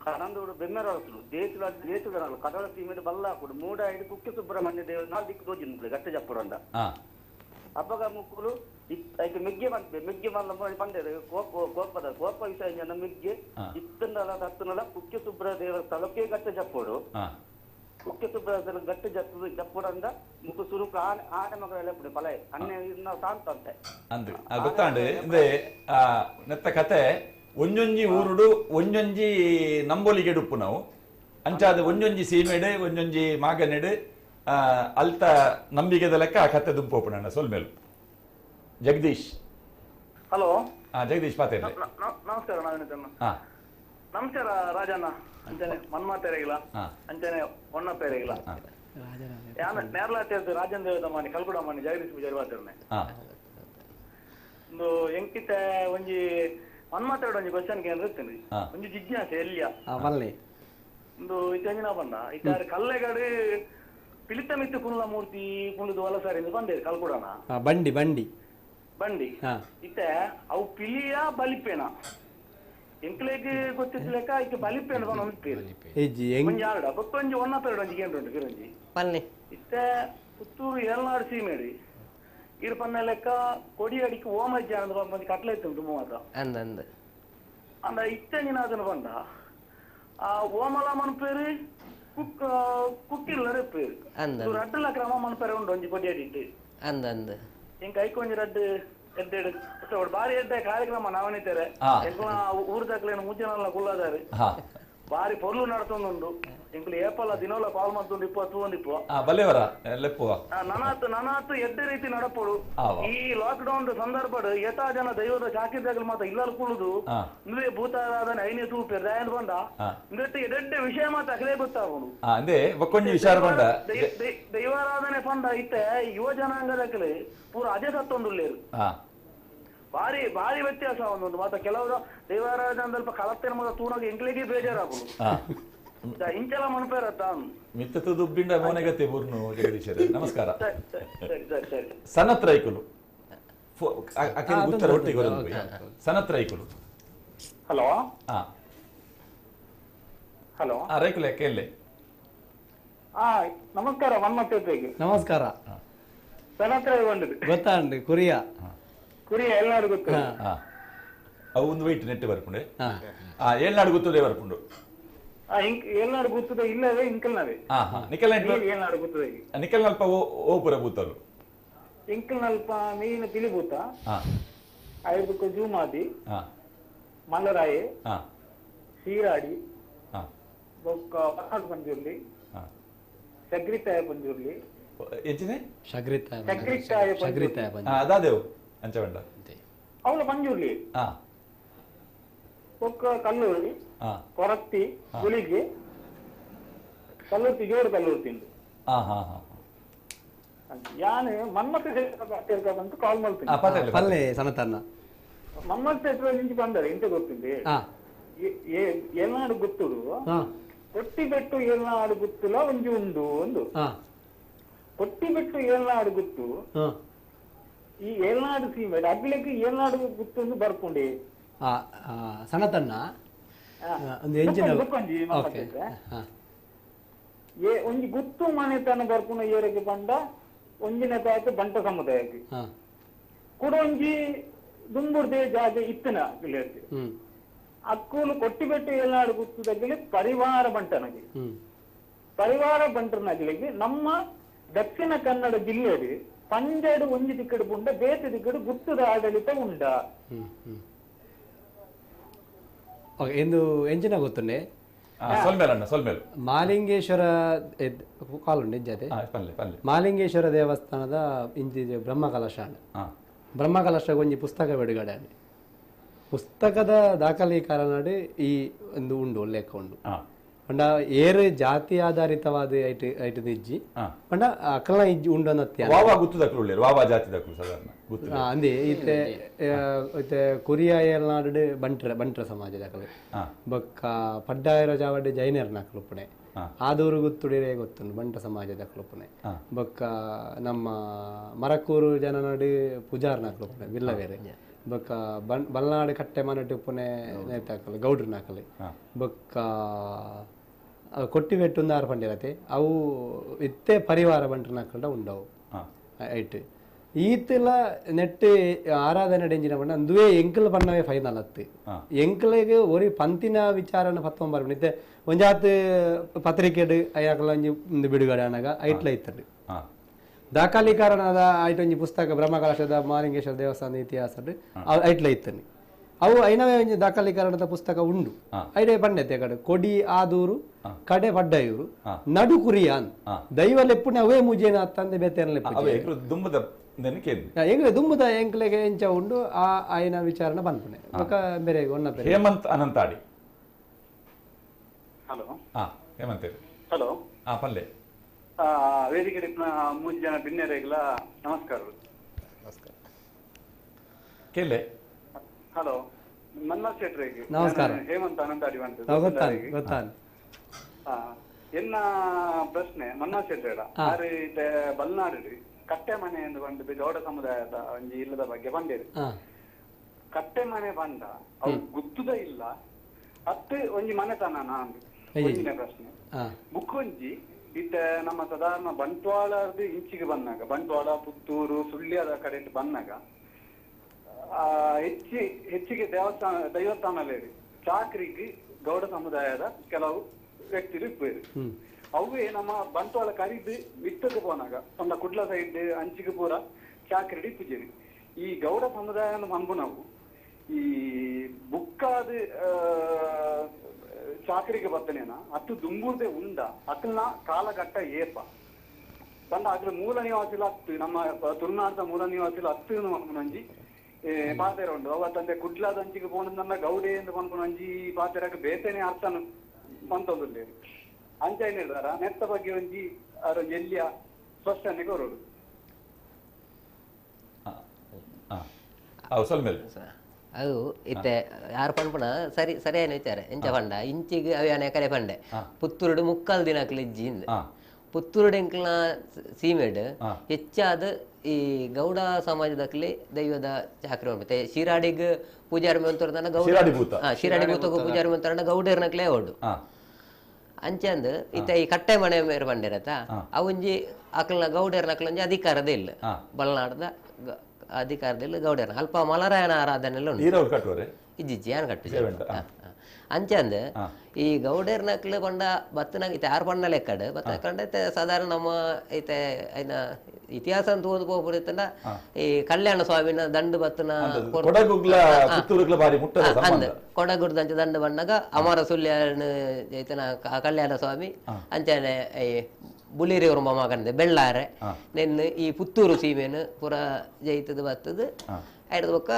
కరందూరు బెమ్మెరాసులు దేశులు కడల సీమెడు బల్లాకుడు 3-5 కుక్కి సుబ్రహ్మణ్య దేవు 4 దిక్కు రోజు ముక్కులు గట్ట చెప్పడండ అబ్బగా ముక్కులు అయితే మెగ్గి వల్ల పండేది కోప విషయం మెగ్గి ఇత్తున్నల తత్తునల కుక్కి సుబ్రదేవ తలకే గట్ట చెప్పడు కుక్కి సుబ్రదేవ గట్ట చెప్పడండ ಮುಕ್ಕು ಸುರುಕು ಆನೆ ಮಗಳೆಲ್ಲ ಪಲೆ ಅನ್ನೆ ಶಾಂತ ಅಂತೆ ಅಂದು ಗೊತ್ತಾಂಡು ಇಂದೆ ನೆತ್ತ ಕತೆ ಒಂಜೊಂಜಿ ಊರುಡು ಒಂಜೊಂಜಿ ನಂಬೋಲಿಗೆ ಡುಪ್ಪು ನಾವು ಅಂಚಾದ ಒಂಜೊಂಜಿ ಸೀಮೆಡು ಒಂಜೊಂಜಿ ಮಾಗನೆಡು ಅಲ್ತ ನಂಬಿಕೆದ ಲೆಕ್ಕ ಆ ಕತೆ ದುಂಪೋಪು ನನ್ನ ಸೊಲ್ಮೇಲು ಜಗದೀಶ್ ಹಲೋ ಜಗದೀಶ್ ಪಾತೇರಿ ನಮಸ್ಕಾರ ನಮಸ್ಕಾರ ರಾಜಣ್ಣ ಅಂಚನೆ ಮನ್ಮಾತೆರೆಗಿಲ್ಲ ಅಂಚನೆ ಒಣ್ಣ ಪೇರೆಗಿಲ್ಲ ನೇರ್ಲಾಟೆ ರಾಜನ್ ದೇವದಮ್ಮನಿ ಕಲ್ಗುಡಮ್ಮನಿ ಜಗದೀಶ್ ಪೂಜಾರಿ ಬಾತಿರ್ನೆ ಒಂದು ಎಂಕಿತ ಒಂಜಿ ಮನ್ಮಾತಾಡ ಒಂಜಿ ಕ್ವಶನ್ ಕೇಂದ್ರ ಇರ್ತೇನೆ ಒಂಜಿ ಜಿಜ್ಞಾಸೆ ಎಲ್ಲಿಯ ಒಂದು ಇತ್ತಂಜಿನ ಬಂದ ಇತ್ತಾರ ಕಲ್ಲೆಗಡು ಪಿಲಿತ ಮಿತ್ತು ಕುಲ್ಲ ಮೂರ್ತಿ ಕುಣಿದು ವಲಸಾರಿಂದ ಬಂದೇರಿ ಕಲ್ಗುಡನ ಬಂಡಿ ಬಂಡಿ ಬಂಡಿ ಇತ್ತೆ ಅವು ಪಿಲಿಯ ಬಲಿಪೇನ ಎಂಕ್ಲೆಗೆ ಗೊತ್ತಿದ್ದ ಲೆಕ್ಕ ಈಗ ಬಲಿಪೇನ ಒಂಜಿ ಆರ್ಡ ಬೊಕ್ಕೊಂಜಿ ಒನ್ನ ಪೇರಡು ಒಂಜಿ ಕೇಂದ್ರ ಕಿರಂಜಿ ಪಲ್ಲೆ ಇತ್ತೆ ಪುತ್ತೂರು ಏಳ್ನಾಡು ಸೀಮೆಡಿ ಇರು ಪನ್ನ ಲೆಕ್ಕ ಕೊಡಿ ಅಡಿಕೆ ಓಮಜ್ಜ ಅಂದ ಮಂದಿ ಕಟ್ಲೆ ಇತ್ತು ಮಾತ್ರ ಅಂದ ಇತ್ತಂಜಿನ ಅದನ್ನು ಬಂದ ಆ ಓಮಲ ಮನ್ಪೇರು ಕುಕ್ಕಿಲ್ಲ ರೆಪ್ಪೇರು ರಡ್ಡಲ ಕ್ರಮ ಮನ್ಪೇರು ಉಂಡು ಒಂಜಿ ಕೊಡಿ ಅಡಿಟ್ಟು ಇಂಕ ಐಕೊಂಜಿ ರಡ್ಡು ಎಡ್ಡೆಡು ಬಾರಿ ಎಡ್ಡೆ ಕಾರ್ಯಕ್ರಮ ನಾವನಿತಾರೆ ಊರ್ ದಾಖಲೆಯನ್ನು ಮುಂಚೆನೆಲ್ಲ ಕುಳ್ಳದಾರೆ ಬಾರಿ ಪೊರ್ಲು ನಡತೊಂದುಂಡು ಎಂಕ್ಲು ಏಪಲ ದಿನೋಲ ಕಾಲ್ ಮಾಡ್ತುಂಡು 20 ನನಾತು ಎಡ್ಡೆ ರೀತಿ ನಡಪಡು ಈ ಲಾಕ್ ಡೌನ್ ಸಂದರ್ಭ ಎತಾ ಜನ ದೈವದ ಚಾಕಿದಾಗಲು ಮಾತ್ರ ಇಲ್ಲಲು ಕುಳುದು ನೀವೇ ಭೂತಾರಾಧನೆ ಐನೇ ತೂಪೇರು ದಯನ್ ಬಂದ ಇಂದಟ್ಟು ಎಡ್ಡೆ ವಿಷಯ ಮಾತ್ರ ಅಗಲೇ ಗೊತ್ತಾಗುದು ದೈವಾರಾಧನೆ ಪಂಡ ಇತ್ತೆ ಯುವ ಜನಾಂಗದಕ್ಕೆ ಪೂರ ಅಜೆ ಸತ್ತೊಂದುಲ್ಲೇರು ಭಾರಿ ಭಾರಿ ವ್ಯತ್ಯಾಸ ಒಂದೊಂದು ಮಾತ್ರ ಕೆಲವರು ದೈವಾರಾಧನೆ ಸ್ವಲ್ಪ ಕಳತ್ತಿನ ಮೊದಲು ತೂನಾಗ ಎಂಕ್ಲಿಗೆ ಬೇಜಾರಾಗುದು ಇಂಚೆಲ್ಲ ಮನಪೇರತ್ತ ಮಿತ್ತತು ದುಬ್ಬಿಂಡ ಮೋನೆಗತ್ತೆ ಬೂರ್ನು ಜಗದೀಶರೇ ನಮಸ್ಕಾರ ಸನತ್ ರೈಕುಲು ಅಕ್ಕಿನ ಉತ್ತರ ಒಟ್ಟಿಗೆ ಬರೋದು ಸನತ್ ರೈಕುಲು. ಹಲೋ ಹಾ ಹಲೋ ರೈಕುಲು ಯಾಕೆ ನಮಸ್ಕಾರ ಮನ್ಮತ್ತೇಗೆ ನಮಸ್ಕಾರ. ಸನತ್ರ ಬಂದದ್ದು ಗೊತ್ತಾಂಡು ಕುರಿಯ ಎಲ್ಲರೂ ಗೊತ್ತು. ಅವು ಒಂದು ವೈಟ್ ನೆಟ್ ಬರ್ಪುಂಡೆ ಏಳ್ನಾಡು ಗೊತ್ತದೆ ಬರ್ಪುಂಡು ಏಳ್ನಾಡು ಗೊತ್ತದ ಇಲ್ಲವೇ ಇಂಕಲ್ನವೇ ನಿಖಲ್ ಏಳ್ನಾಡು ಗೊತ್ತದ ನಿಖಲ್ ನಲ್ಪ ಓಪುರ ಬೂತಲು ಇಂಕಲ್ ನಲ್ಪ ಮೀನು ತಿಳಿಬೂತ ಐದಕ್ಕೆ ಜೂಮಾದಿ ಮಲ್ಲರಾಯಿ ಸೀರಾಡಿ ಬೊಕ್ಕ ಪಂಜುರ್ಲಿ ಸಗ್ರಿತಾಯ ಪಂಜುರ್ಲಿ ಅದಾದೇವು ಅಂಚವಂಡ ಅವಳ ಪಂಜುರ್ಲಿ ಒಕ್ಕ ಕಲ್ಲೂರಿ ಕೊರತ್ತಿ ಗುಳಿಗೆ ಕಲ್ಲೂರ್ತಿ ಜೋಡು ಕಲ್ಲೂರ್ತಿಂದು ಯಾನು ಮನ್ಮತ್ತ ಬಂತು ಕಾಲ್ ಮಾಡ್ತೀನಿ ಪಲ್ಲೆ ಸನತನ್ನ ಮನ್ಮತ್ತ నుంచి ಬಂದರೆ ಇಂತ ಗೊತ್ತಿದೆ ಏನಾಡು ಗೊತ್ತುಡು ಕೊಟ್ಟಿ ಬೆಟ್ಟು ಏನಾಡು ಗೊತ್ತಿಲ್ಲ ಒಂಜಿ ಉಂಡು ಒಂದು ಕೊಟ್ಟಿ ಬೆಟ್ಟು ಏನಾಡು ಗೊತ್ತು ಈ ಏಳ್ನಾಡು ಸೀಮೆ ಅಗ್ಲಿಕ್ಕೆ ಏಳ್ನಾಡು ಗುತ್ತು ಒಂದು ಬರ್ಕೊಂಡೆ ಸನತನ್ನ ಒಂಜಿ ಗುತ್ತು ಮನೆತನ ಬರ್ಕೊಂಡು ಏರಿಗೆ ಬಂದ ಒಂಜಿನ ತಾಯ್ತು ಬಂಟ ಸಮುದಾಯಕ್ಕೆ ಕೂಡ ಒಂಜಿ ದುಂಬುರ್ದೆ ಜಾಗ ಇತ್ತನ ಗಿಳಿಯರ್ತಿ ಅಕ್ಕೂಲು ಕೊಟ್ಟಿಬೆಟ್ಟು ಏಳ್ನಾಡು ಗುತ್ತು ತಗ್ಲಿ ಪರಿವಾರ ಬಂಟನಗೆ ಪರಿವಾರ ಬಂಟನಗಳಿಗೆ ನಮ್ಮ ದಕ್ಷಿಣ ಕನ್ನಡ ಜಿಲ್ಲೆಯಲ್ಲಿ ಪಂಜಾಡು ಒಂಜಿ ದಿಕ್ಕಡು ಪುಂಡ ಬೇತೆ ದಿಕ್ಕಡು ಗುತ್ತದ ಆಡಳಿತ ಉಂಡ ಎಂದು ಎಂಚಿನ ಗೊತ್ತುಂಡೆ ಮಾಲಿಂಗೇಶ್ವರ ಕಾಲುಂಡೆ ಜೊತೆ ಮಾಲಿಂಗೇಶ್ವರ ದೇವಸ್ಥಾನದ ಇಂಚಿ ಬ್ರಹ್ಮಕಲಶ ಬ್ರಹ್ಮಕಲಶ ಒಂಜಿ ಪುಸ್ತಕ ಬಿಡುಗಡೆ ಪುಸ್ತಕದ ದಾಖಲೀಕರಣ ಈ ಒಂದು ಉಂಡು ಲೆಕ್ಕ ಉಂಡು ಪಂಡ ಏರು ಜಾತಿ ಆಧಾರಿತವಾದ ಐಟ್ ದಿಜ್ಜಿ ಪಂಡ ಅಕಲ್ನ ಇಜ್ಜಿ ಉಂಡು ಅಂದಿ ಇತ್ತೆ ಕೊರಿಯಾ ಏರ್ನಾಡು ಬಂಟ್ರ ಸಮಾಜದ ಅಕಲ್ ಬೊಕ್ಕ ಪಡ್ಡಾಯಿರ ಜಾವಡ್ಡೆ ಜೈನರ್ ನಕಲುಪ್ಪಣೆ ಆದೂರು ಗುತ್ತುಡಿರೇ ಗೊತ್ತುಂಡು ಬಂಟ ಸಮಾಜದ ಅಕಲುಪ್ಪಣೆ ಬೊಕ್ಕ ನಮ್ಮ ಮರಕೂರು ಜನನಡು ಪೂಜಾರ್ ನಕಲುಪ್ಪಣೆ ಬಿಲ್ಲವೇರೆ ಬೊಕ್ಕ ಬಲ್ನಾಡು ಕಟ್ಟೆ ಮನಟ್ಟು ಉಪ್ಪುನೆ ನೇತಾಕಲು ಗೌಡ್ರ ನಾಕಲಿ ಬೊಕ್ಕ ಕೊಟ್ಟಿಬೆಟ್ಟು ಆರು ಪಂಡಿರತೆ ಅವು ಇತ್ತೆ ಪರಿವಾರ ಬಂಟ್ರ ನಾಕಲ್ಡ ಉಂಡವು ಐಟ್ ಈತೆಲ್ಲ ನೆಟ್ ಆರಾಧನೆ ಎಂಜಿನ ಪಂಡ ಅಂದುವೆ ಎಂಕಲ್ ಪನ್ನವೇ ಫೈನಲ್ ಅತ್ತು ಎಂಕಲಿಗೆ ಒರಿ ಪಂತಿನ ವಿಚಾರನ ಪತ್ತೊಂಬರ್ ನಿತ್ತೆ ಒಂಜಾತ್ ಪತ್ರಿಕೆಡ್ ಅಯ್ಯಾಕಲ ಒಂಜಿ ಬಿಡುಗಡೆ ಅನಾಗ ಐಟ್ಲ ಇತ್ತಡು ದಾಖಲೀಕರಣದ ಐಟ್ ಒಂಜಿ ಪುಸ್ತಕ ಬ್ರಹ್ಮಕಲಶದ ಮಾಲಿಂಗೇಶ್ವರ ದೇವಸ್ಥಾನದ ಇತಿಹಾಸಡ್ ಐಟ್ಲ ಇತ್ತನಿ ಅವು ಐನವೇ ಒಂಜಿ ದಾಖಲೀಕರಣದ ಪುಸ್ತಕ ಉಂಡು ಐಡೆ ಪಂಡೆತೆ ಕಡೆ ಕೊಡಿ ಆದೂರು ಕಡೆ ಪಡ್ಡಯೂರು ನಡು ಕುರಿಯಾನ್ ದೈವ ಲೆಪ್ಪುನೆ ಅವೇ ಮುಜೇನ ತಂದೆ ಬೇತೇನ ಲೆಪ್ಪು ಎಂಗ್ಲೆ ದುಂಬುದ ಎಂಕ್ಲೆಗೆ ಎಂಚ ಉಂಡು ಆ ಐನ ವಿಚಾರಣ ಬಂದ್ಪುನೆ ಬೇರೆ ಒನ್ನ ಹೇಮಂತ್ ಅನಂತಾಡಿ. ಹಲೋ ಹೇಮಂತ್ ಹಲೋ ಪಲ್ಲೆ ವೇದಿಕೆ ಮೂರು ಜನ ಭಿನ್ನರೇಗಲ ನಮಸ್ಕಾರ. ಕೇಳೆ ಹಲೋ ನನ್ನ ಶೆಟ್ರಿಗೆ ನಮಸ್ಕಾರ. ಹೇಮಂತ್ ಅನಂತಾಡಿ ಎನ್ನ ಪ್ರಶ್ನೆ ಮನ್ನ ಶೆಟ್ರೇಡ ಬಲ್ನಾಡು ಕಟ್ಟೆ ಮನೆ ಎಂದು ಬಂದು ಗೌಡ ಸಮುದಾಯದ ಒಂಜಿ ಇಲ್ಲದ ಬಗ್ಗೆ ಬಂದಿದೆ. ಕಟ್ಟೆ ಮನೆ ಬಂದ ಅವು ಗುತ್ತುದ ಇಲ್ಲ ಅತ್ತೆ ಒಂಜಿ ಮನೆತನ ಅಂದು ಒಂಜಿನ ಪ್ರಶ್ನೆ ಬುಕ್ಕೊಂಜಿ ಇತ್ತ ನಮ್ಮ ಸಾಧಾರಣ ಬಂಟ್ವಾಳದ ಇಂಚಿಗೆ ಬಂದಾಗ ಬಂಟ್ವಾಳ ಪುತ್ತೂರು ಸುಳ್ಯದ ಕಡೆ ಬಂದಾಗ ಹೆಚ್ಚಿಗೆ ದೈವಸ್ಥಾನದಲ್ಲಿ ಚಾಕ್ರಿಗೆ ಗೌಡ ಸಮುದಾಯದ ಕೆಲವು ವ್ಯಕ್ತಿರು ಇಪ್ಪೇರು ಅವೇ ನಮ್ಮ ಬಂಟ್ವಾಳ ಕರಿದು ಬಿತ್ತಕ್ಕೆ ಪೋನಾಗ ಒಂದ ಕುಡ್ಲ ಸೈಡ್ ಅಂಚಿಗೆ ಪೂರ ಚಾಕ್ರಿಡಿ ಪೂಜೆರಿ ಈ ಗೌಡ ಸಮುದಾಯ ಮಂಬು ನಾವು ಈ ಬುಕ್ಕಾದ ಚಾಕರಿಗೆ ಬರ್ತನೇನ ಅತ್ತು ದುಂಬುರ್ದೆ ಉಂಡ ಅಕ್ಲನ ಕಾಲಘಟ್ಟ ಏಪ ಬಂದ ಅದ್ರ ಮೂಲ ನಿವಾಸಿಲ ಹತ್ತು ನಮ್ಮ ತುಳುನಾಡದ ಮೂಲ ನಿವಾಸಿಲ ಹತ್ತು ಮಂಜಿ ಪಾತೆರ ಉಂಡು ಅವತ್ತಂತೆ ಕುಡ್ಲಾದ ಅಂಚಿಗೆ ಪೋನಂದ ಗೌಡೆ ಎಂದು ಪನ್ಪುನ ಅಂಜಿ ಪಾತೆರಕ್ಕೆ ಬೇತೇನೆ ಅರ್ಥನ ಮಂತೊಂದು ಅಂಚ ಏನ್ ಹೇಳ್ತಾರ ನೆತ್ತ ಬಗ್ಗೆ ಒಂಜಿ ಅವ್ರ ಎಲ್ಲಿಯ ಸ್ಪಷ್ಟನೆ ಕೊರೋಡು ಅದು ಇತ್ತೆ ಯಾರು ಪಂಪುನ ಸರಿ ಸರಿಯಾನ ವಿಚಾರ ಎಂಚ ಪಂಡ ಇಂಚಿಗೆ ಅವನ ಕರೆ ಪಂಡೆ ಪುತ್ತೂರುಡು ಮುಕ್ಕಾಲ್ ದಿನಕ್ಲು ಇಜ್ಜಿ ಪುತ್ತೂರು ಎಂಕ್ಲ ಸೀಮೆಡ್ ಹೆಚ್ಚಾದ ಈ ಗೌಡ ಸಮಾಜದಲ್ಲಿ ದೈವದ ಚಾಕ್ರಿ ಮತ್ತೆ ಶಿರಾಡಿಗ್ ಪೂಜಾರಿ ಮಂತ್ರ ಗೌಡ ಶಿರಾಡಿ ಭೂತಕ್ಕೂ ಪೂಜಾರಿ ಮಂತ್ರ ಗೌಡರ್ನಕ್ಲೇ ಓಡು ಅಂಚಂದ್ ಇತ್ತ ಈ ಕಟ್ಟೆ ಮನೆ ಮೇರೆ ಬಂದಿರತ್ತ ಅವಂಜಿ ಅಕ್ಲ ಗೌಡರ್ನ ಅಕ್ಲಂಜಿ ಅಧಿಕಾರದೇ ಇಲ್ಲ ಬಲ್ನಾಡದ ಅಧಿಕಾರದಿಲ್ಲ ಗೌಡರ್ನ ಅಲ್ಪ ಮಲರಾಯನ ಆರಾಧನೆಲ್ಲ ಉಂಟು ಇಜ್ಜಿಜ್ಜಿ ಏನ್ ಕಟ್ಟು ಅಂಚಂದ್ ಈ ಗೌಡರ್ನಕ್ಲು ಬಂಡ ಬತ್ತನಾಗ ಇತ್ತೆ ಆರು ಬಣ್ಣ ಲೆಕ್ಕಡ್ ಬತ್ತಕಂಡ ಸಾಧಾರಣ ನಮ್ಮ ಐತೆ ಐನ ಇತಿಹಾಸ ಅಂತ ಓದ್ಬೋಬಿಡುತ್ತಂಡ ಈ ಕಲ್ಯಾಣ ಸ್ವಾಮಿನ ದಂಡು ಬತ್ತನ ಕೊಡಗುಡ್ದಂಚ ದಂಡು ಬಣ್ಣಗ ಅಮರ ಸುಳ್ಯನ ಐತನ ಕಲ್ಯಾಣ ಸ್ವಾಮಿ ಅಂಚನೆ ಈ ಬುಲಿರಿಯವ್ರ ಮೊಮ್ಮಗಂದೆ ಬೆಳ್ಳಾರೆ ನೆನ್ನು ಈ ಪುತ್ತೂರು ಸೀಮೆನು ಪುರ ಜೈತದ ಬತ್ತದ ಐದು ಬೊಕ್ಕ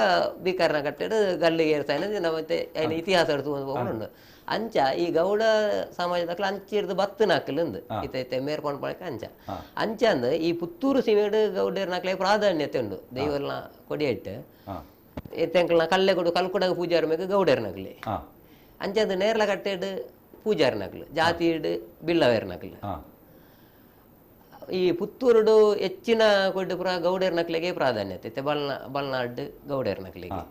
ಬೀಕರ್ನ ಕಟ್ಟೆಡು ಗಲ್ಲಿಗೆ ಏರ್ಸಾಯನ ಮತ್ತೆ ಐನ ಇತಿಹಾಸ എടുത്തു ಹೋಗ್ಕೊಂಡು ಅಂಚ ಈ ಗೌಡ ಸಮಾಜದಕ್ಲ ಅಂಚಿ ಹಿಡ್ದು ಬತ್ತನ ಹಾಕಲಂದು ಇತೈತೆ ಮೇರ್ಕೊಂಡು ಬಳಕ ಅಂಚ ಅಂಚಂದು ಈ ಪುತ್ತೂರು ಸೀಮೆಡು ಗೌಡರ್ನಕ್ಲೆ ಪ್ರಾಧಾನ್ಯತೆ ಉಂಡು ದೈವಲ್ನ ಕೊಡಿಯಿಟ್ಟು ಎತ್ತೆಂಕಲ್ನ ಕಲ್ಲೆಗೊಡು ಕಲ್ಕುಡಗ ಪೂಜಾರಿ ಗೌಡರ್ನಕ್ಲೆ ಅಂಚಂದು ನೇರ್ಲ ಕಟ್ಟೆಡು ಪೂಜಾರಿನಕ್ಲು ಜಾತಿ ಇಡು ಬಿಲ್ಲವೇರ್ನಕ್ಲು ಈ ಪುತ್ತೂರುಡು ಹೆಚ್ಚಿನ ಕೊಡ್ಡು ಪುರ ಗೌಡರ್ನಕ್ಲೆಗೆ ಪ್ರಾಧಾನ್ಯತೆ ಇತ್ತೆ ಬಲ್ನಾಡು ಗೌಡರ್ನಕ್ಲೆಗೆ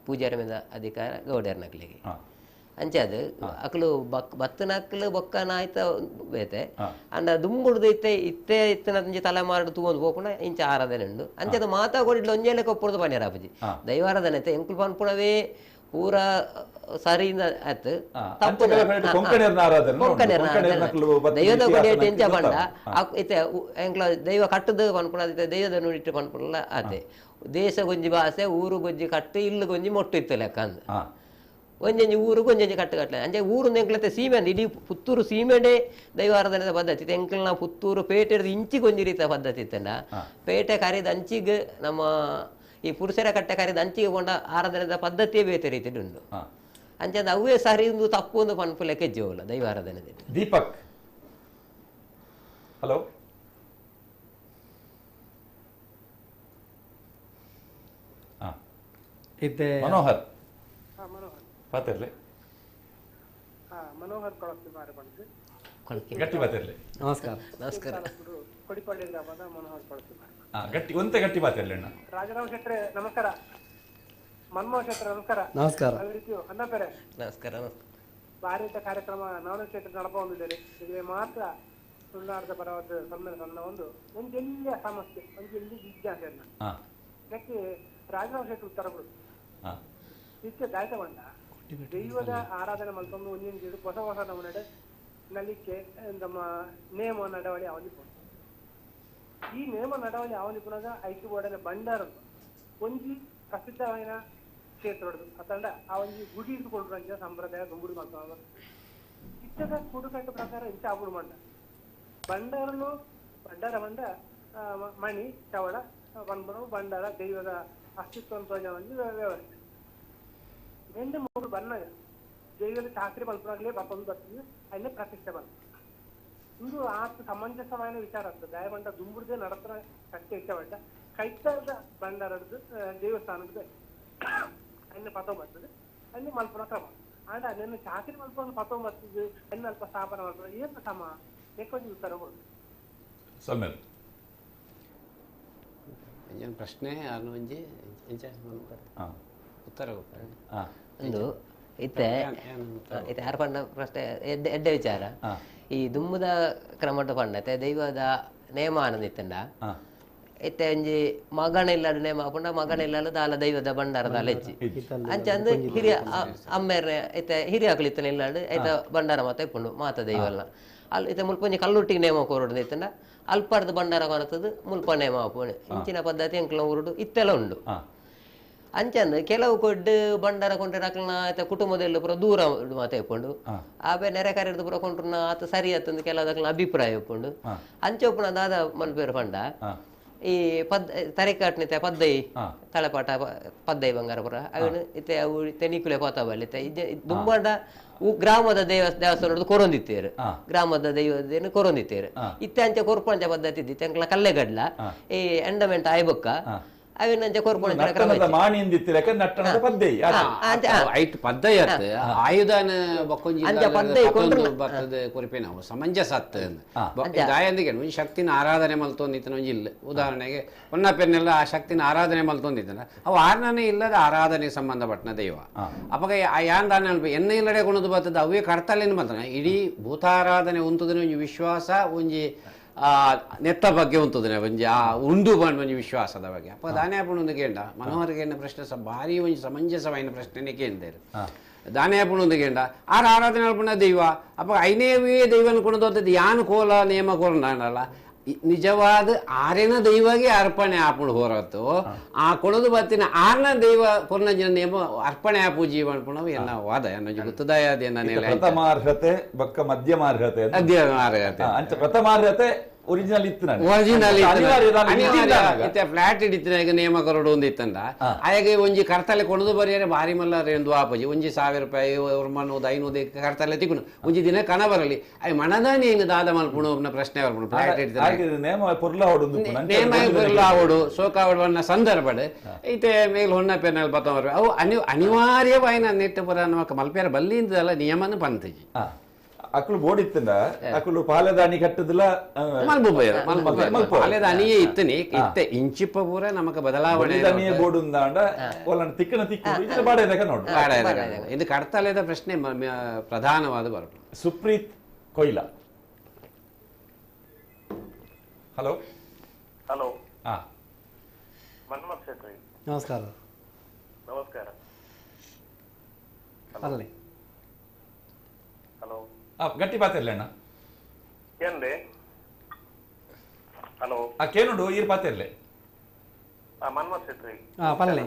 ಪೂಜಾರಿ మీద ಅಧಿಕಾರ ಗೌಡರ್ನಕ್ಲೆಗೆ ಅಂಚದು ಅಕ್ಲು ಬತ್ತನಕ್ಲು ಬೊಕ್ಕನ ಆಯ್ತ ಬೇತೆ ಅಂಡ ದುಂಬುಡ್ದು ಇತ್ತೆ ಇತ್ತಿನ ತಲೆಮಾರು ತೂಗೊಂಡು ಹೋಗ್ಕೊಂಡು ಇಂಚ ಆರಾಧನೆ ಉಂಡು ಅಂಚದು ಮಾತಾ ಕೊಡಿಡ್ಲು ಒಂಜೇಲೆ ಕೊಪ್ಪುದು ಪನ್ಯರಾಪಜಿ ದೈವಾರಾಧನೆ ಐತೆ ಎಂಕುಲು ಪನ್ಪುಣವೇ ಪೂರ ಸರಿಯಿಂದ ಆಯ್ತು ದೈವದ ಕೊಡಿಯಟ್ಟು ಎಂಚ ಬಂಡ ಇತ್ತೆ ಎಂಕ್ಲ ದೈವ ಕಟ್ಟದು ಪನ್ಪುಣ ದೈವದ ನುಡಿಟ್ಟು ಪನ್ಪುಣ ಆತೆ ದೇಶ ಗೊಂಜಿ ಭಾಷೆ ಊರು ಗೊಂಜಿ ಕಟ್ಟು ಇಲ್ಲು ಗೊಂಜಿ ಮೊಟ್ಟು ಇತ್ತು ಲೆಕ್ಕ ಅಂದ್ ಒಂಜಿ ಊರು ಒಂಜಿ ಕಟ್ಟು ಕಟ್ಟಲೆ ಅಂಚೆ ಊರು ಎಂಕ್ಲತ್ತೆ ಸೀಮೆ ಅಂದ್ ಇಡೀ ಪುತ್ತೂರು ಸೀಮೆಡೆ ದೈವಾರಾಧನೆ ಪದ್ಧತಿ ಇತ್ತು ಎಂಕ್ಲ ಪುತ್ತೂರು ಪೇಟೆ ಇಂಚಿ ಗೊಂಜಿ ರೀತಿಯ ಪದ್ಧತಿ ಇತ್ತಂಡ ಪೇಟೆ ಕರಿದ ಅಂಚಿಗೆ ನಮ್ಮ ಈ ಪುರುಷರ ಕಟ್ಟೆ ಕರಿದ ಅಂಚಿಗೆ ಕೊಂಡ ಆರಾಧನೆದ ಪದ್ಧತಿಯೇ ಬೇತೆ ರೀತಿ ಉಂಟು ಅಂಚಂದ ಅವೇ ಸರಿ ಒಂದು ತಪ್ಪು ಒಂದು ಪನ್ಪು ಲೆಕ್ಕ ಜೋಲ ದೈವಾರಾಧನೆ ದೀಪಕ್ ಹಲೋ ಇತ್ತೆ ಮನೋಹರ್ ಪಾತಿರ್ಲಿ ಮನೋಹರ್ ಕೊಳಕ್ಕೆ ಮಾರಿ ಬಂದು ಗಟ್ಟಿ ಪಾತಿರ್ಲಿ ನಮಸ್ಕಾರ ನಮಸ್ಕಾರ ಕೊಡಿಪಳ್ಳಿ ಗ್ರಾಮದ ಮನೋಹರ್ ಕೊಳಕ್ಕೆ ಮಾರಿ ಗಟ್ಟಿ ಒಂತೆ ಗಟ್ಟಿ ಪಾತಿರ್ಲಿ ಅಣ್ಣ ರಾಜರಾವ್ ಶೆಟ್ರೆ ನಮಸ್ಕಾರ ಮನ್ಮೋಹನ್ ಶೆಟ್ರೆ ನಮಸ್ಕಾರ ನಮಸ್ಕಾರ ಅನ್ನ ಬೇರೆ ನಮಸ್ಕಾರ ಭಾರತ ಕಾರ್ಯಕ್ರಮ ನವನ ಕ್ಷೇತ್ರ ನಡಪೊಂದಿದ್ದೇನೆ ಇಲ್ಲಿ ಮಾತ್ರ ತುಳುನಾಡದ ಪರವಾದ ಸಣ್ಣ ಒಂದು ಎಲ್ಲಿಯ ಸಮಸ್ಯೆ ಒಂದು ಎಲ್ಲಿ ಜಿಜ್ಞಾಸೆ ಅದಕ್ಕೆ ರಾಜರಾವ್ ಶೆಟ್ಟಿ ಉತ್ತರ ಕೊಡುದು ಇದಕ್ಕೆ ದಾಯ್ತ ಬಂದ ದೈವದ ಆರಾಧನೆ ಮಲ್ಕೊಂಡು ಒಂದಿನ ಹೊಸ ಹೊಸ ನಮ್ಮನೆ ನಲಿಕೆ ನಮ್ಮ ನೇಮ ನಡವಳಿ ಅವನಿಪುಣ ಈ ನೇಮ ನಡವಳಿ ಅವನಿಪುಣಗ ಐದು ಗೋಡನೆ ಬಂಡಾರ ಒಂಜಿ ಪ್ರಸಿದ್ಧವಾದ ಕ್ಷೇತ್ರ ಅತಂಡ ಆ ಒಂಜಿ ಗುಡಿ ಇಟ್ಕೊಂಡ್ರ ಸಂಪ್ರದಾಯ ಗುಂಬುಡಿ ಮಾಡ್ತಾವ ಇತ್ತದ ಕುಡುಕಟ್ಟು ಪ್ರಕಾರ ಇಂಚ ಆಗುಡು ಮಂಡ ಬಂಡಾರನು ಬಂಡಾರ ಮಂಡ ಮಣಿ ಚವಳ ಬಂದ್ಬರು ಬಂಡಾರ ದೈವದ ಅಸ್ತಿತ್ವ ಒಂದು ವ್ಯವಸ್ಥೆ ಎಂದ ಮೂರು ಬಣ್ಣ ದೈವದ ಚಾಕ್ರಿ ಮಲ್ಪನಾಗಲೇ ಬಪ್ಪಂದು ಬರ್ತೀವಿ ಅಲ್ಲೇ ಪ್ರತಿಷ್ಠೆ ಬಂದ ಇದು ಆಸ್ತು ಸಮಂಜಸವಾದ ವಿಚಾರ ಆಗ್ತದೆ ದಯಮಂಡ ದುಂಬುಡ್ದೆ ನಡತ್ರ ಕಟ್ಟೆ ಇಷ್ಟಪಟ್ಟ ಕೈತದ ಬಂಡಾರದ್ದು ದೇವಸ್ಥಾನದ ಅಲ್ಲಿ ಪತೋ ಬರ್ತದೆ ಅಲ್ಲಿ ಮಲ್ಪನ ಕ್ರಮ ಆಂಡ ನನ್ನ ಚಾಕ್ರಿ ಮಲ್ಪನ ಪತೋ ಬರ್ತಿದ್ದು ಅಲ್ಲಿ ಅಲ್ಪ ಸ್ಥಾಪನ ಮಾಡ್ತಾರೆ ಏನು ಸಮ ಯಾಕೊಂದು ಉತ್ತರ ಕೊಡುದು ಸಲ್ಮೇಲ್ ಪ್ರಶ್ನೆ ಒಂಜಿ ಉತ್ತರ ಒಂದು ಇತ್ತೆ ಯಾರು ಪಂಡ ಪ್ರಶ್ನೆ ಎಡ್ಡೆ ವಿಚಾರ ಈ ದುಮ್ಮದ ಕ್ರಮಟ ಪಂಡತೆ ದೈವದ ನೇಮ ಆನಂದಿತ್ತಂಡ ಇತ್ತೆ ಒಂಜಿ ಮಗನಿಲ್ಲದ ನೇಮ ಪಂಡ ಮಗನಿಲ್ಲದ ದಾಲ ದೈವದ ಬಂಡಾರದ ಲೆಜ್ಜಿ ಅಂಚಂದು ಹಿರಿಯ ಅಮ್ಮೇರ್ನೆ ಇತ್ತೆ ಹಿರಿಯ ಆಕಳಿತ್ತನ ಇಲ್ಲಾಡು ಐತ ಬಂಡಾರ ಮಾತ ಇಪ್ಪುಂಡು ಮಾತ ದೈವಲ್ನ ಅಲ್ಲಿ ಇತ್ತೆ ಮುಲ್ಪ ಒಂಜಿ ಕಲ್ಲುಟ್ಟಿಗೆ ನೇಮ ಕೋರುಡು ಇತ್ತಂಡ ಅಲ್ಪರ್ದ ಬಂಡಾರ ಕೊನತದು ಮುಲ್ಪ ನೇಮ ಆಪುಣೆ ಇಂಚಿನ ಪದ್ಧತಿ ಎಂಕ್ಲ ಊರುಡು ಇತ್ತೆಲ್ಲ ಉಂಡು ಅಂಚಂದು ಕೆಲವು ಕೊಡ್ಡು ಬಂಡಾರ ಕೊಂಡ್ರೆ ಅಕ್ಲನ ಆಯ್ತ ಕುಟುಂಬದಲ್ಲಿ ಪುರ ದೂರ ಮಾತ ಇಪ್ಪುಂಡು ಆಬೆ ನೆರೆ ಕರೆದು ಪುರ ಕೊಂಡ್ರನ ಆತ ಸರಿ ಆತಂದು ಕೆಲವು ಅಭಿಪ್ರಾಯ ಇಪ್ಪುಂಡು ಅಂಚೊಪ್ಪುನ ದಾದ ಮನ್ಪೇರು ಪಂಡ ಈ ತರಿಕಾಟ್ನಿತೆ ಪದ್ದೈ ತಲೆಪಾಟ ಪದ್ದೈ ಬಂಗಾರಪುರ ಅವನು ಇತ್ತೆ ಅವು ತೆನಿಕುಲೆ ಪಾತಾಬಲ್ಲಿ ದುಂಬಂಡ ಗ್ರಾಮದ ದೇವಸ್ಥಾನ ಕೊರೊಂದಿತ್ತೇರು ಗ್ರಾಮದ ದೈವದೇನು ಕೊರೊಂದಿತ್ತೇರು ಇತ್ತೆ ಅಂಚೆ ಕೊರ್ಪಂಚ ಪದ್ಧತಿ ಇದ್ದಿತ್ತು ಎಂಕ್ಲ ಕಲ್ಲೆಗಡ್ಲ ಈ ಎಂಡಮೆಂಟ್ ಆಯ್ಬೊಕ್ಕ ಅವಿನಂಚ ಕೊರ್ಪುಣ ನಟ್ಟಣದ ಮಾಣಿಂದಿತ್ತಿರಕ ನಟ್ಟಣದ ಪದ್ದೆಯಿ ಐಟ್ ಪದ್ದಯತ್ ಆಯುಧನ ಬಕ್ಕೊಂಜಿ ಬರ್ತದೆ ಕೊರಿಪೆ ನಾವು ಸಮಂಜಸ ಗಾಯಂದಿಗೆ ಒಂಜಿ ಶಕ್ತಿನ ಆರಾಧನೆ ಮಲ್ತೊಂದಿತ್ತನ ಒಂಜಿ ಇಲ್ಲ ಉದಾಹರಣೆಗೆ ಒನ್ನ ಪೆನ್ನೆಲ್ಲ ಆ ಶಕ್ತಿನ ಆರಾಧನೆ ಮಲ್ತೊಂದಿತ್ತನ ಅವು ಆರ್ನನೇ ಇಲ್ಲದ ಆರಾಧನೆಗೆ ಸಂಬಂಧಪಟ್ಟನ ದೈವ ಅಪಗ ಯಾನ್ ದಾನ ಎಣ್ಣೆ ಇಲ್ಲಡೆ ಕುಣದು ಬರ್ತದೆ ಅವೇ ಕಡ್ತಲೇನು ಮಲ್ತನ ಇಡೀ ಭೂತಾರಾಧನೆ ಉಂತುದನೆ ಒಂಜಿ ವಿಶ್ವಾಸ ಒಂಜಿ ನೆತ್ತ ಬಗ್ಗೆ ಉಂಟುದನೆ ಒಂಜಿ ಆ ಉಂಡು ಬಂಡ್ ಒಂಜಿ ವಿಶ್ವಾಸದ ಬಗ್ಗೆ ಅಪ್ಪ ದಾನೆ ಆಪುಣೊಂದು ಕೇಂಡ ಮನೋಹರ್ಗೆ ಪ್ರಶ್ನೆ ಭಾರಿ ಒಂಜಿ ಸಮಂಜಸವಾಯಿನ ಪ್ರಶ್ನೆನೇ ಕೇಂದ್ರ ದಾನೆ ಆಪುಣೊಂದು ಕೇಂಡ ಆರ ಆರಾಧನೆ ಅಲ್ಪುಣ ದೈವ ಅಪ್ಪ ಐನೇವೇ ದೈವನ ಕುಣದೋದದ್ದು ಯಾನು ಕೋಲ ನೇಮ ಕೋರನಲ್ಲ ನಿಜವಾದ ಆರೇನ ದೈವಗೆ ಅರ್ಪಣೆ ಆಪುಣು ಹೊರತು ಆ ಕೊಣದು ಬತ್ತಿನ ಆರ್ನ ದೈವ ಕೊರ್ನಜಿನ ನೇಮ ಅರ್ಪಣೆ ಆಪು ಜೀವನ ಪುಣವು ಎನ್ನ ವಾದ ಎನ್ನ ಗುತ್ತದಾಯದ ಪ್ರಥಮಾರ್ಹತೆ ಬಕ್ಕ ಮಧ್ಯಮಾರ್ಹತೆ ಪ್ರಥಮಾರ್ಹತೆ ಒರಿಜಿನಲ್ ಫ್ಲಾಟ್ ಹಿಡಿತಿನ ಈಗ ನೇಮ ಕೊರಡು ಒಂದು ಇತ್ತಂಡ ಆಗ ಒಂಜಿ ಕರ್ತಲೆ ಕೊಣದು ಬರಿಯಾರೆ ಭಾರಿ ಮಲ್ಲ ರೇಂದು ಆಪಜಿ ಒಂಜಿ 1000 ರೂಪಾಯಿ ಮಣ್ಣುದು 500 ಕರ್ತಲೆ ತಿಕ್ಕೊಂಡು ಒಂಜಿ ದಿನ ಕಣ ಬರಲಿ ಅಯ್ಯ ಮಣದಾನಿ ಹೆಂಗ್ ದಾದ ಮಲ್ಪುಣ ಪ್ರಶ್ನೆ ಬರ್ಪುಣ ಫ್ಲಾಟ್ ಹಿಡಿತ ನೇಮ ಪುರ್ಲ ಆವಡು ಸೋಕಾವಡವನ್ನ ಸಂದರ್ಭಡ್ ಐತೆ ಮೇಲ್ ಹೊಣ್ಣ ಪೆನ್ನಲ್ ಬತ್ತವರು ಅವು ಅನಿವಾರ್ಯವಾಯಿನ ನೆಟ್ಟು ಪುರ ನಮಕ್ ಮಲ್ಪೇರ ಬಲ್ಲಿಂದಲ್ಲ ನಿಯಮನ ಪಂತಜಿ ಅಕ್ಕಳು ಬೋಡಿತ್ತಂಡ ಅಕ್ಕಳು ಪಾಲೆದಾನಿ ಕಟ್ಟದಿಲ್ಲ ಪಾಲೆದಾನಿಯೇ ಇತ್ತನಿ ಇತ್ತೆ ಇಂಚಿಪ್ಪ ಪೂರ ನಮಕ ಬದಲಾವಣೆ ಬೋಡುಂದಾಂಡ ತಿಕ್ಕನ ತಿಕ್ಕು ಬಾಡೇದಾಗ ನೋಡು ಇದು ಕಡ್ತಲೆದ ಪ್ರಶ್ನೆ ಪ್ರಧಾನವಾದ ಬರಲು ಸುಪ್ರೀತ್ ಕೊಯ್ಲಾ ಹಲೋ ಹಲೋ ನಮಸ್ಕಾರ ನಮಸ್ಕಾರ ಅಲ್ಲಿ ಹಲೋ ಗಟ್ಟಿ ಪಾತಿರ್ಲಿ ಅಣ್ಣ ಏನ್ರಿ ಹಲೋ ಕೇನುಡು ಈರ್ ಪಾತಿರ್ಲಿ ಮನ್ಮಥ್ ಶೆಟ್ಟಿ ಪಲ್ಲೆ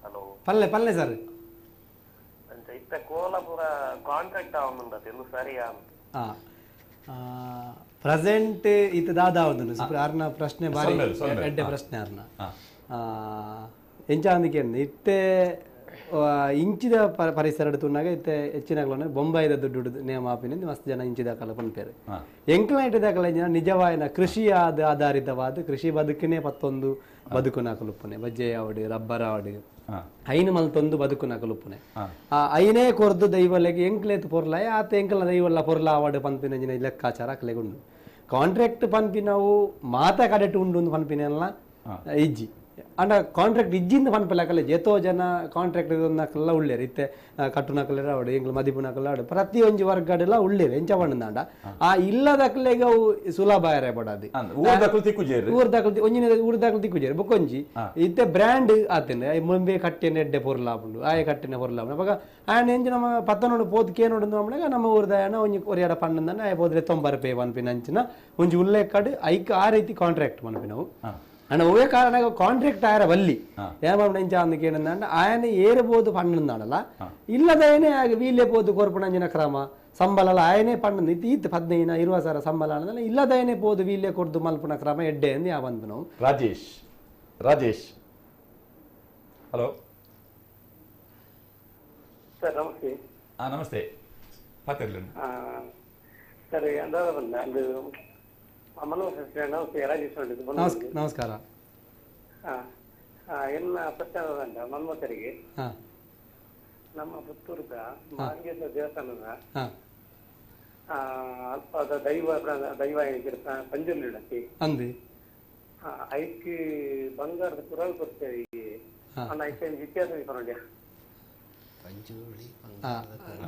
ಹಲೋ ಪಲ್ಲೆ ಸರ್ ಇತ್ತ ಕೋಲಾಪುರ ಕಾಂಟ್ರಾಕ್ಟ್ ಆവുന്നുണ്ട് ಎಂದು ಸರಿಯಾ ಪ್ರೆಸೆಂಟ್ ಇತ್ತ ದಾದಾವದನು ಆರ್ನ ಪ್ರಶ್ನೆ ಬಾರಿ ಎಡ್ಡೆ ಪ್ರಶ್ನೆ ಆರ್ನ ಎಂಚಾಂದಿಕೆ ಇತ್ತೆ ಇಂಚಿದ ಪರಿಸರ ತುನ್ನಾಗ ಇತ್ತೆ ಹೆಚ್ಚಿನಾಗ್ಲೂ ಬೊಂಬಾಯಿದ ದುಡ್ಡು ನೇಮ ಆಪಿನಿಂದ ಮಸ್ತ್ ಜನ ಇಂಚಿದ ಕಾಲ ಪನ್ಪೇರು ಎಂಕ್ಲ ಇಟ್ಟಿದಾಕಲ ನಿಜವಾಯಿನ ಕೃಷಿ ಆಧಾರಿತವಾದ ಕೃಷಿ ಬದುಕನೇ ಪತ್ತೊಂದು ಬದುಕು ನಾಕಲುಪ್ಪನೆ ಬಜ್ಜೆ ಆವಡು ರಬ್ಬರ್ ಆವಡು ಐನು ಮಲ್ತೊಂದು ಬದುಕು ನಾಕಲುಪ್ಪನೆ ಆ ಐನೇ ಕೊರ್ದು ದೈವಲೆಗೆ ಎಂಕ್ಲೇತ್ ಪೊರ್ಲಾಯ ಆತ ಎಂಕಲ ದೈವಲ್ಲ ಪೊರ್ಲ ಆವಡು ಪನ್ಪಿನ ಜಿನ ಲೆಕ್ಕಾಚಾರ ಅಕ್ಲೆಗುಂಡು ಕಾಂಟ್ರಾಕ್ಟ್ ಪನ್ಪಿನವು ಮಾತ ಕಡೆಟ್ ಉಂಡು ಪನ್ಪಿನೆಲ್ಲ ಇಜ್ಜಿ ಅಂಡ ಕಾಂಟ್ರಾಕ್ಟ್ ಇಜ್ಜಿಂದ ಪನ್ಪೆಲ್ಲಕಲ್ಲ ಎತೋ ಜನ ಕಾಂಟ್ರಾಕ್ಟ್ ನಾಕೆಲ್ಲ ಉಳ್ಳೇರು ಇತ್ತೆ ಕಟ್ಟುನಾಕಲ್ಲ ಆವಡು ಎಂಗ್ಲು ಮದಿಪುನಾಕಲ್ಲ ಆವಡು ಪ್ರತಿಯೊಂದು ವರ್ಗಡೆಲ್ಲ ಉಳ್ಳೇರು ಎಂಚ ಬಣ್ಣದಾಂಡ ಆ ಇಲ್ಲದಕ್ಲೆಗೆ ಅವು ಸುಲಭ ಯಾರೇ ಬಡಾದಿ ಊರ್ದಾಕಲು ತಿಕ್ಕುಜೇರು ಬೊಕೊಂಜಿ ಇತ್ತೆ ಬ್ರ್ಯಾಂಡ್ ಆತೇನೆ ಮುಂಬೆ ಕಟ್ಟೆನ ಎಡ್ಡೆ ಪೊರ್ಲ ಆಪುಂಡು ಆಯ ಕಟ್ಟೆನ ಪೊರ್ಲ ಆಪುಂಡು ಅವಾಗ ಆಯನ ಎಂಜಿ ನಮ್ಮ ಪತ್ತನೋಡು ಪೋತ್ ಕೇನೋಡು ನಮ್ಮನೆಗ ನಮ್ಮ ಊರ್ದಾಯನ ಒಂಜಿ ಒರಿಯಾಡ ಪಣ್ಣಂದನ ಆಯ ಹೋದ್ರೆ 90 ರೂಪಾಯಿ ಪನ್ಪಿನ ಅಂಚಿನ ಒಂಜಿ ಉಲ್ಲೇಖಡ್ ಐಕ್ ಆ ರೀತಿ ಕಾಂಟ್ರಾಕ್ಟ್ ಪನ್ಪಿನವು ಅಣ್ಣ ಒವೇ ಕಾರಣ ಕಾಂಟ್ರಾಕ್ಟ್ ಆಯರ ಬಲ್ಲಿ ಏಮಂಚ ಅಂದಕ್ಕೆ ಏನಂದ ಆಯನ ಏರಬಹುದು ಪಣ್ಣಂದಾಡಲ್ಲ ಇಲ್ಲದೇನೆ ವೀಲೆ ಪೋದು ಕೊರ್ಪುಣಂಜಿನ ಕ್ರಮ ಸಂಬಳ ಆಯನೇ ಪಣ್ಣು ಇತ್ತು 15-20 ಸಂಬಳ ಅನ್ನದಲ್ಲ ಇಲ್ಲದೇನೆ ಪೋದು ವೀಲೆ ಕೊಡ್ದು ಮಲ್ಪುಣ ಕ್ರಮ ಎಡ್ಡೆ ಅಂದು ಯಾವಂದು ನಾವು ರಾಜೇಶ್ ಹಲೋ ಸರ್ ನಮಸ್ತೆ ನಮಸ್ತೆ ಪಾತಿರ್ಲಿ ಸರ್ ಅಂದ ನಮಸ್ಕಾರ ಎಲ್ಲ ಪ್ರಶ್ನೆ ಮನ್ಮಥರಿಗೆ ನಮ್ಮ ಪುತ್ತೂರದ ಮಾಂಗೇಶ್ವರ ದೇವಸ್ಥಾನದ ಅಲ್ಪದ ದೈವ ಪಂಜುರ್ಲಿ ಇಡಕ್ಕೆ ಐಕಿ ಬಂಗಾರದ ಪುರಾಲ್ ಕೊಡ್ತೇವೆ ಐಕೆ ಇತಿಹಾಸ ಪರೊಂಡ್ಯ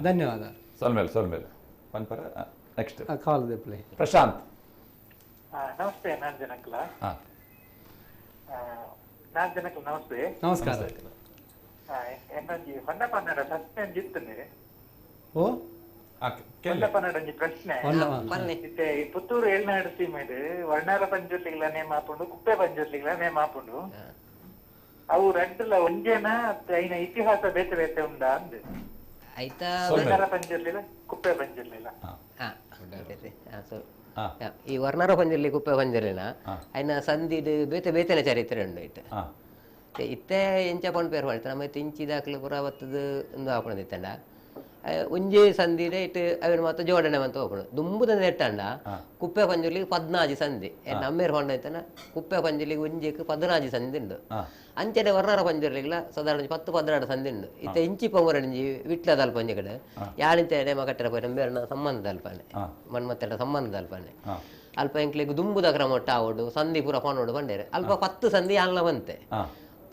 ಧನ್ಯವಾದ ಸೊಲ್ಮೇಲ್ ಪನ್ಪರ ನೆಕ್ಸ್ಟ್ ಕಾಲ್ ದೆಪ್ಲೆ ಪ್ರಶಾಂತ್ ನಮಸ್ತೆ ನಾನ್ ಜನಕಲ ನಮಸ್ತೆ ನಮಸ್ಕಾರ ಎನ್ನೊಂಜಿ ಹೊಂಡ ಪನ್ನಡ ಪ್ರಶ್ನೆ ಜಿತ್ತನೆ ಓ ಹೊಂಡ ಪನ್ನಡ ಒಂಜಿ ಪ್ರಶ್ನೆ ಇತ್ತೆ ಪುತ್ತೂರು ಏಳ್ನಾಡು ಸೀಮೆಡ್ ವರ್ಣಾರ ಪಂಜುರ್ಲಿಗಳ ನೇಮ ಹಾಕೊಂಡು ಕುಪ್ಪೆ ಪಂಜುರ್ಲಿಗಳ ನೇಮ ಹಾಕೊಂಡು ಅವು ರೆಡ್ಲ ಒಂಜೇನ ಐನ ಇತಿಹಾಸ ಬೇತೆ ಬೇತೆ ಉಂಡ ಅಂದ್ ಆಯ್ತಾ ವರ್ಣಾರ ಪಂಜುರ್ಲಿಲ್ಲ ಕುಪ್ಪೆ ಪಂಜುರ್ಲಿಲ್ಲ ಈ ವರ್ಣರ ಪಂಜರ್ಲಿ ಕುಪ್ಪೆ ಪಂಜರ್ಲಿನ ಅಯ್ನ ಸಂದಿಡ್ ಬೇತೆ ಬೇತೆನ ಚರಿತ್ರೆ ಉಂಡು ಇತ್ತೆ ಇತ್ತೆ ಎಂಚ ಪಂಡ್ ಪೇರ್ ಮಾಡ್ತಾರೆ ನಮ್ಮ ಇಂಚಿದಾಕ್ಲು ಪುರ ಬತ್ತದು ಒಂದು ಹಾಕೊಂಡ್ ಇತ್ತಂಡ ಒಂಜೇ ಸಂದಿಡೆ ಇಟ್ಟು ಅವನು ಮತ್ತೆ ಜೋಡಣೆ ಅಂತ ಹೋಗೋಣ ದುಂಬುದ ನೆಟ್ಟಂಡ ಕುಪ್ಪೆ ಪಂಜುಲಿಗೆ 14 ಸಂದಿ ನಮ್ಮೇರು ಹೊಂಡ ಐತನ ಕುಪ್ಪೆ ಪಂಜುಲಿಗೆ ಒಂಜಿಗೆ 14 ಸಂದಿ ಉಂಡು ಅಂಚನೆ ವರ್ಣರ ಪಂಜುರ್ಲಿಗ್ಲ ಸಾಧಾರಣ 10-12 ಸಂದಿ ಉಂಡು ಇತ್ತ ಇಂಚಿ ಪಂಗುರಂಜಿ ವಿಟ್ಲದ ಅಲ್ಪಂಜಿ ಕಡೆ ಯಾಳಿಂತ ನೇಮ ಕಟ್ಟರ ಪೋಯ ಬೇರೆ ಸಂಬಂಧದ ಅಲ್ಪನೆ ಮನ್ಮತ್ತೆಡ ಸಂಬಂಧದ ಅಲ್ಪನೆ ಅಲ್ಪ ಎಂಕ್ಲಿಗೆ ದುಂಬುದ ಕ್ರಮೊಟ್ಟ ಆವಡು ಸಂಧಿ ಪೂರ ಪಣೋಡು ಬಂಡೇರೆ ಅಲ್ಪ 10 ಸಂಧಿ ಅಲ್ಲ ಬಂತೆ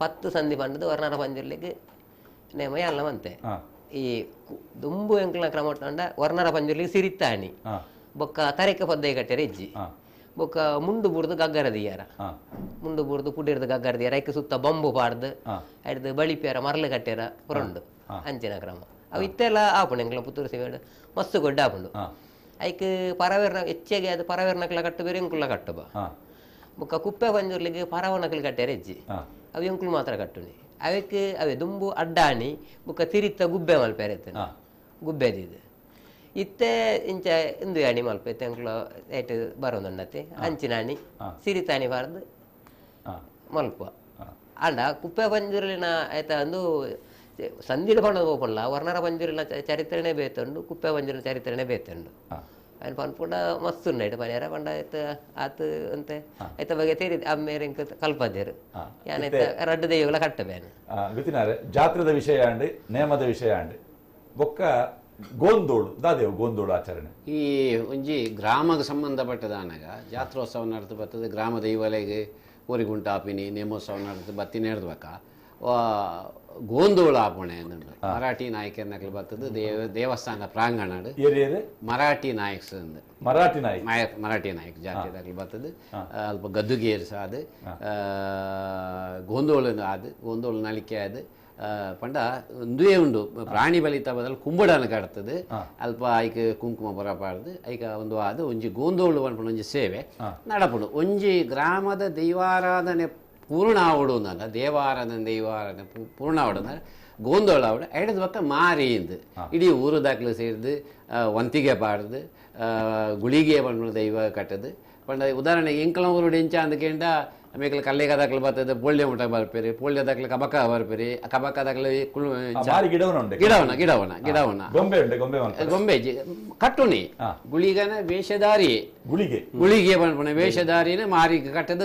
10 ಸಂಧಿ ಬಂಡದು ವರ್ಣರ ಪಂಜುರ್ಲಿಗೆ ನೇಮ ಅಲ್ಲ ಬಂತೆ ಈ ದುಂಬು ಎಂಕ್ಲ ಕ್ರಮೊಟ್ಟಂಡ ವರ್ಣರ ಪಂಜುರ್ಲಿಗೆ ಸಿರಿತ್ತಾಣಿ ಬೊಕ್ಕ ತರೆಕ ಪದ್ದೆ ಕಟ್ಟೆರ ಇಜ್ಜಿ ಬೊಕ್ಕ ಮುಂಡು ಬುಡ್ದು ಗಗ್ಗರ ದಿಯಾರ ಮುಂಡು ಬುಡ್ದು ಪುಡಿರ್ದು ಗಗ್ಗರ ದಿಯಾರ ಐಕ್ ಸುತ್ತ ಬಂಬು ಪಾಡ್ದು ಹಿಡ್ದು ಬಳಿಪ್ಯಾರ ಮರಳು ಕಟ್ಟೆರ ಪುರಂಡು ಅಂಚಿನ ಕ್ರಮ ಅವು ಇತ್ತೆಲ್ಲ ಆಪುಂಡು ಎಂಕ್ಲ ಪುತ್ತೂರು ಸಿವೇಡು ಮಸ್ತ್ ಗೊಡ್ಡ ಆಪುಂಡು ಐಕ್ ಪರವೇರ್ನ ಹೆಚ್ಚಿಗೆ ಅದು ಪರವೇರ್ನಕ್ಲ ಕಟ್ಟು ಬೇರೆ ಎಂಕುಲ ಕಟ್ಟು ಬಾ ಬೊಕ್ಕ ಕುಪ್ಪೆ ಪಂಜುರ್ಲಿಗೆ ಪರವನಕ್ಲು ಕಟ್ಟೆರ ಇಜ್ಜಿ ಅವು ಎಂಕುಲು ಮಾತ್ರ ಕಟ್ಟುನಿ ಅವಕ್ಕೆ ಅವೇ ದುಂಬು ಅಡ್ಡಾಣಿ ಬುಕ್ಕ ತಿರಿತ್ತ ಗುಬ್ಬೆ ಮಲ್ಪೇರೆ ಗುಬ್ಬೆದಿದೆ ಇತ್ತೆ ಇಂಚ ಇಂದು ಅಣಿ ಮಲ್ಪೈತೆ ಅಂಕ್ಲು ಏಟ್ ಬರೋದಣ್ಣತಿ ಅಂಚಿನಾಣಿ ಸಿರಿತಾಣಿ ಬಾರ್ದು ಮಲ್ಪ ಅಂಡ ಕುಪ್ಪೆ ಪಂಜುರಿನ ಆಯ್ತ ಅಂದು ಸಂದಿಡ ಪಣ್ಣದು ಹೋಗಲ್ಲ ವರ್ಣರ ಪಂಜುರಿನ ಚರಿತ್ರೆನೇ ಬೇತುಂಡು ಕುಪ್ಪೆ ಪಂಜುರಿನ ಚರಿತ್ರೆನೇ ಬೇತುಂಡು ఆయన పనుకుండా మస్తున్నాడు పనియారా పండ అయితే ఆత్ అంతే అయితే ಬಗ್ಗೆ ತೇರಿ ಅಮ್ಮೇರೆ ಇಂಕ ಕಲ್ಪದೇರು ಯಾನೈತೆ ರಡ್ಡು ದೈವಗಳ ಕಟ್ಟಬೇನೆ ಗೊತ್ತಿನಾರೆ ಜಾತ್ರದ ವಿಷಯ ಅಂಡಿ ನೇಮದ ವಿಷಯ ಅಂಡಿ ಬೊಕ್ಕ ಗೋಂದೋಳು ದಾದೇವು ಗೋಂದೋಳು ಆಚರಣೆ ಈ ಒಂಜಿ ಗ್ರಾಮಕ್ಕೆ ಸಂಬಂಧಪಟ್ಟದಾನಾಗ ಜಾತ್ರೋತ್ಸವ ನಡೆದು ಬರ್ತದೆ ಗ್ರಾಮ ದೈವಾಲಯಗೆ ಊರಿಗುಂಟ ಆಪಿನಿ ನೇಮೋತ್ಸವ ನಡೆದು ಬತ್ತಿ ನಡೆದ್ಬೇಕ ಗೋಂದೋಳ ಆಪಣೆ ಅಂದುಂಡು ಮರಾಠಿ ನಾಯಕರ್ನಕ್ಲು ಬರ್ತದೆ ದೇವಸ್ಥಾನ ಪ್ರಾಂಗಣ ಮರಾಠಿ ನಾಯಕ್ಸ್ ಮರಾಠಿ ನಾಯಕ್ ಜಾತಿದಾಗ್ಲಿ ಬರ್ತದೆ ಅಲ್ಪ ಗದ್ದುಗೇರು ಸಹ ಅದು ಗೋಂದೋಳ ಗೋಂದೋಳ ನಲಿಕೆ ಅದು ಪಂಡ ಒಂದೇ ಉಂಡು ಪ್ರಾಣಿ ಬಲಿತ ಬದಲು ಕುಂಬಡನ ಕಟ್ತದೆ ಅಲ್ಪ ಐಕ್ ಕುಂಕುಮ ಬರಪಾಡ್ದು ಐಕ ಒಂದು ಅದು ಒಂಜಿ ಗೋಂದೋಳು ಪಂಡ ಒಂಜಿ ಸೇವೆ ನಡಪುಡು ಒಂಜಿ ಗ್ರಾಮದ ದೈವಾರಾಧನೆ ಪೂರ್ಣ ಆವಡು ಅಂದ ದೇವಾರಾಧನೆ ದೈವಾರಾಧನೆ ಪೂರ್ಣ ಆವಡು ಅಂದ್ರೆ ಗೋಂದೋಳ ಆವಡು ಐಡದ ಪಕ್ಕ ಮಾರಿಂದು ಇಡೀ ಊರು ದಾಖಲು ಸೇರಿದು ವಂತಿಗೆ ಪಾಡ್ದು ಗುಳಿಗೆ ಬಂದು ದೈವ ಕಟ್ಟದು ಪಂಡ ಉದಾಹರಣೆಗೆ ಎಂಕಲ ಊರು ಎಂಚ ಅಂದಕೇಂಡ ಆಮೇಲೆ ಕಲ್ಲೆಗ ದಾಖಲು ಬರ್ತದೆ ಪೋಳ್ಯ ಮುಟ ಬರ್ಪೇರಿ ಪೋಳ್ಯ ದಾಖಲೆ ಕಬಕ ಬರ್ಪೇರಿ ಕಬಕ ದಾಖಲೆ ಗಿಡವನ ಗೊಂಬೆ ಕಟ್ಟುನಿ ಗುಳಿಗನ ವೇಷಧಾರಿ ಗುಳಿಗೆ ಬಂದ್ಪಣ ವೇಷಧಾರಿನ ಮಾರಿ ಕಟ್ಟದ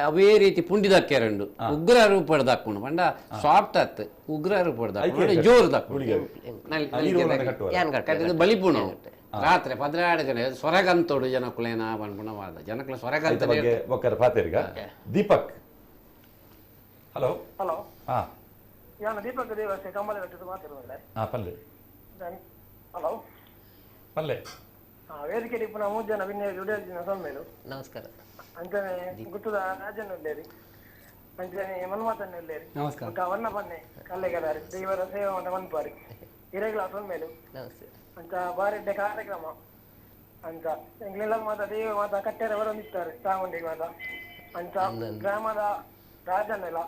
ಅವೇ ರೀತಿ ಪುಂಡಿ ದಕ್ಕೆರಂಡು ಉಗ್ರ ರೂಪದ ದಕ್ಕುಂಡು ಪಂಡ ಸಾಫ್ಟ್ ಅತ್ ಉಗ್ರ ರೂಪದ ದಕ್ಕುಂಡು ಜೋರು ದಕ್ಕುಂಡು ಬಲಿಪುಣ ರಾತ್ರಿ 12 ಗಂಟೆ ಸೊರಗಂತೋಡು ಜನಕ್ಕುಲೇನ ಬಂದ್ಪುಣವಾದ ಜನಕ್ಕಳ ಸೊರಗಂತ ದೀಪಕ್ ಹಲೋ ಹಲೋ ನಾನು ದೀಪಕ್ ದೇವಸ್ಥೆ ಕಮಲ ಮಾತಾಡುವುದಿಲ್ಲ ಹಲೋ ಪಲ್ಲೆ ವೇದಿಕೆ ಟಿಪ್ಪು ನಾವು 3 ಜನ ವಿನ್ಯಾಸ ಸೊಮ್ಮೇಲು ನಮಸ್ಕಾರ ಅಂತಾನೆ ಗುತ್ತದ ರಾಜನ್ ಉಳ್ಳೇರಿ ಅಂತಾನೆ ಮನ್ಮಾತನ್ ಉಳ್ಳೇರಿ ವರ್ಣ ಪನ್ನೆ ಕಲ್ಲೆಗದಾರಿ ದೇವರ ಸೇವೆ ಅಂತ ಮನ್ಪಾರಿ ಹಿರೇಗ್ಲ ಸೊಮ್ಮೇಲು ಅಂತ ಬಾರಿಡ್ಡೆ ಕಾರ್ಯಕ್ರಮ ಅಂತ ಎಂಗ್ಲೆಲ್ಲ ಮಾತ ದೇವ ಮಾತ ಕಟ್ಟೆರ ಬರೋದಿರ್ತಾರೆ ಚಾಮುಂಡಿ ಮಾತ ಅಂತ ಗ್ರಾಮದ ರಾಜನೆಲ್ಲ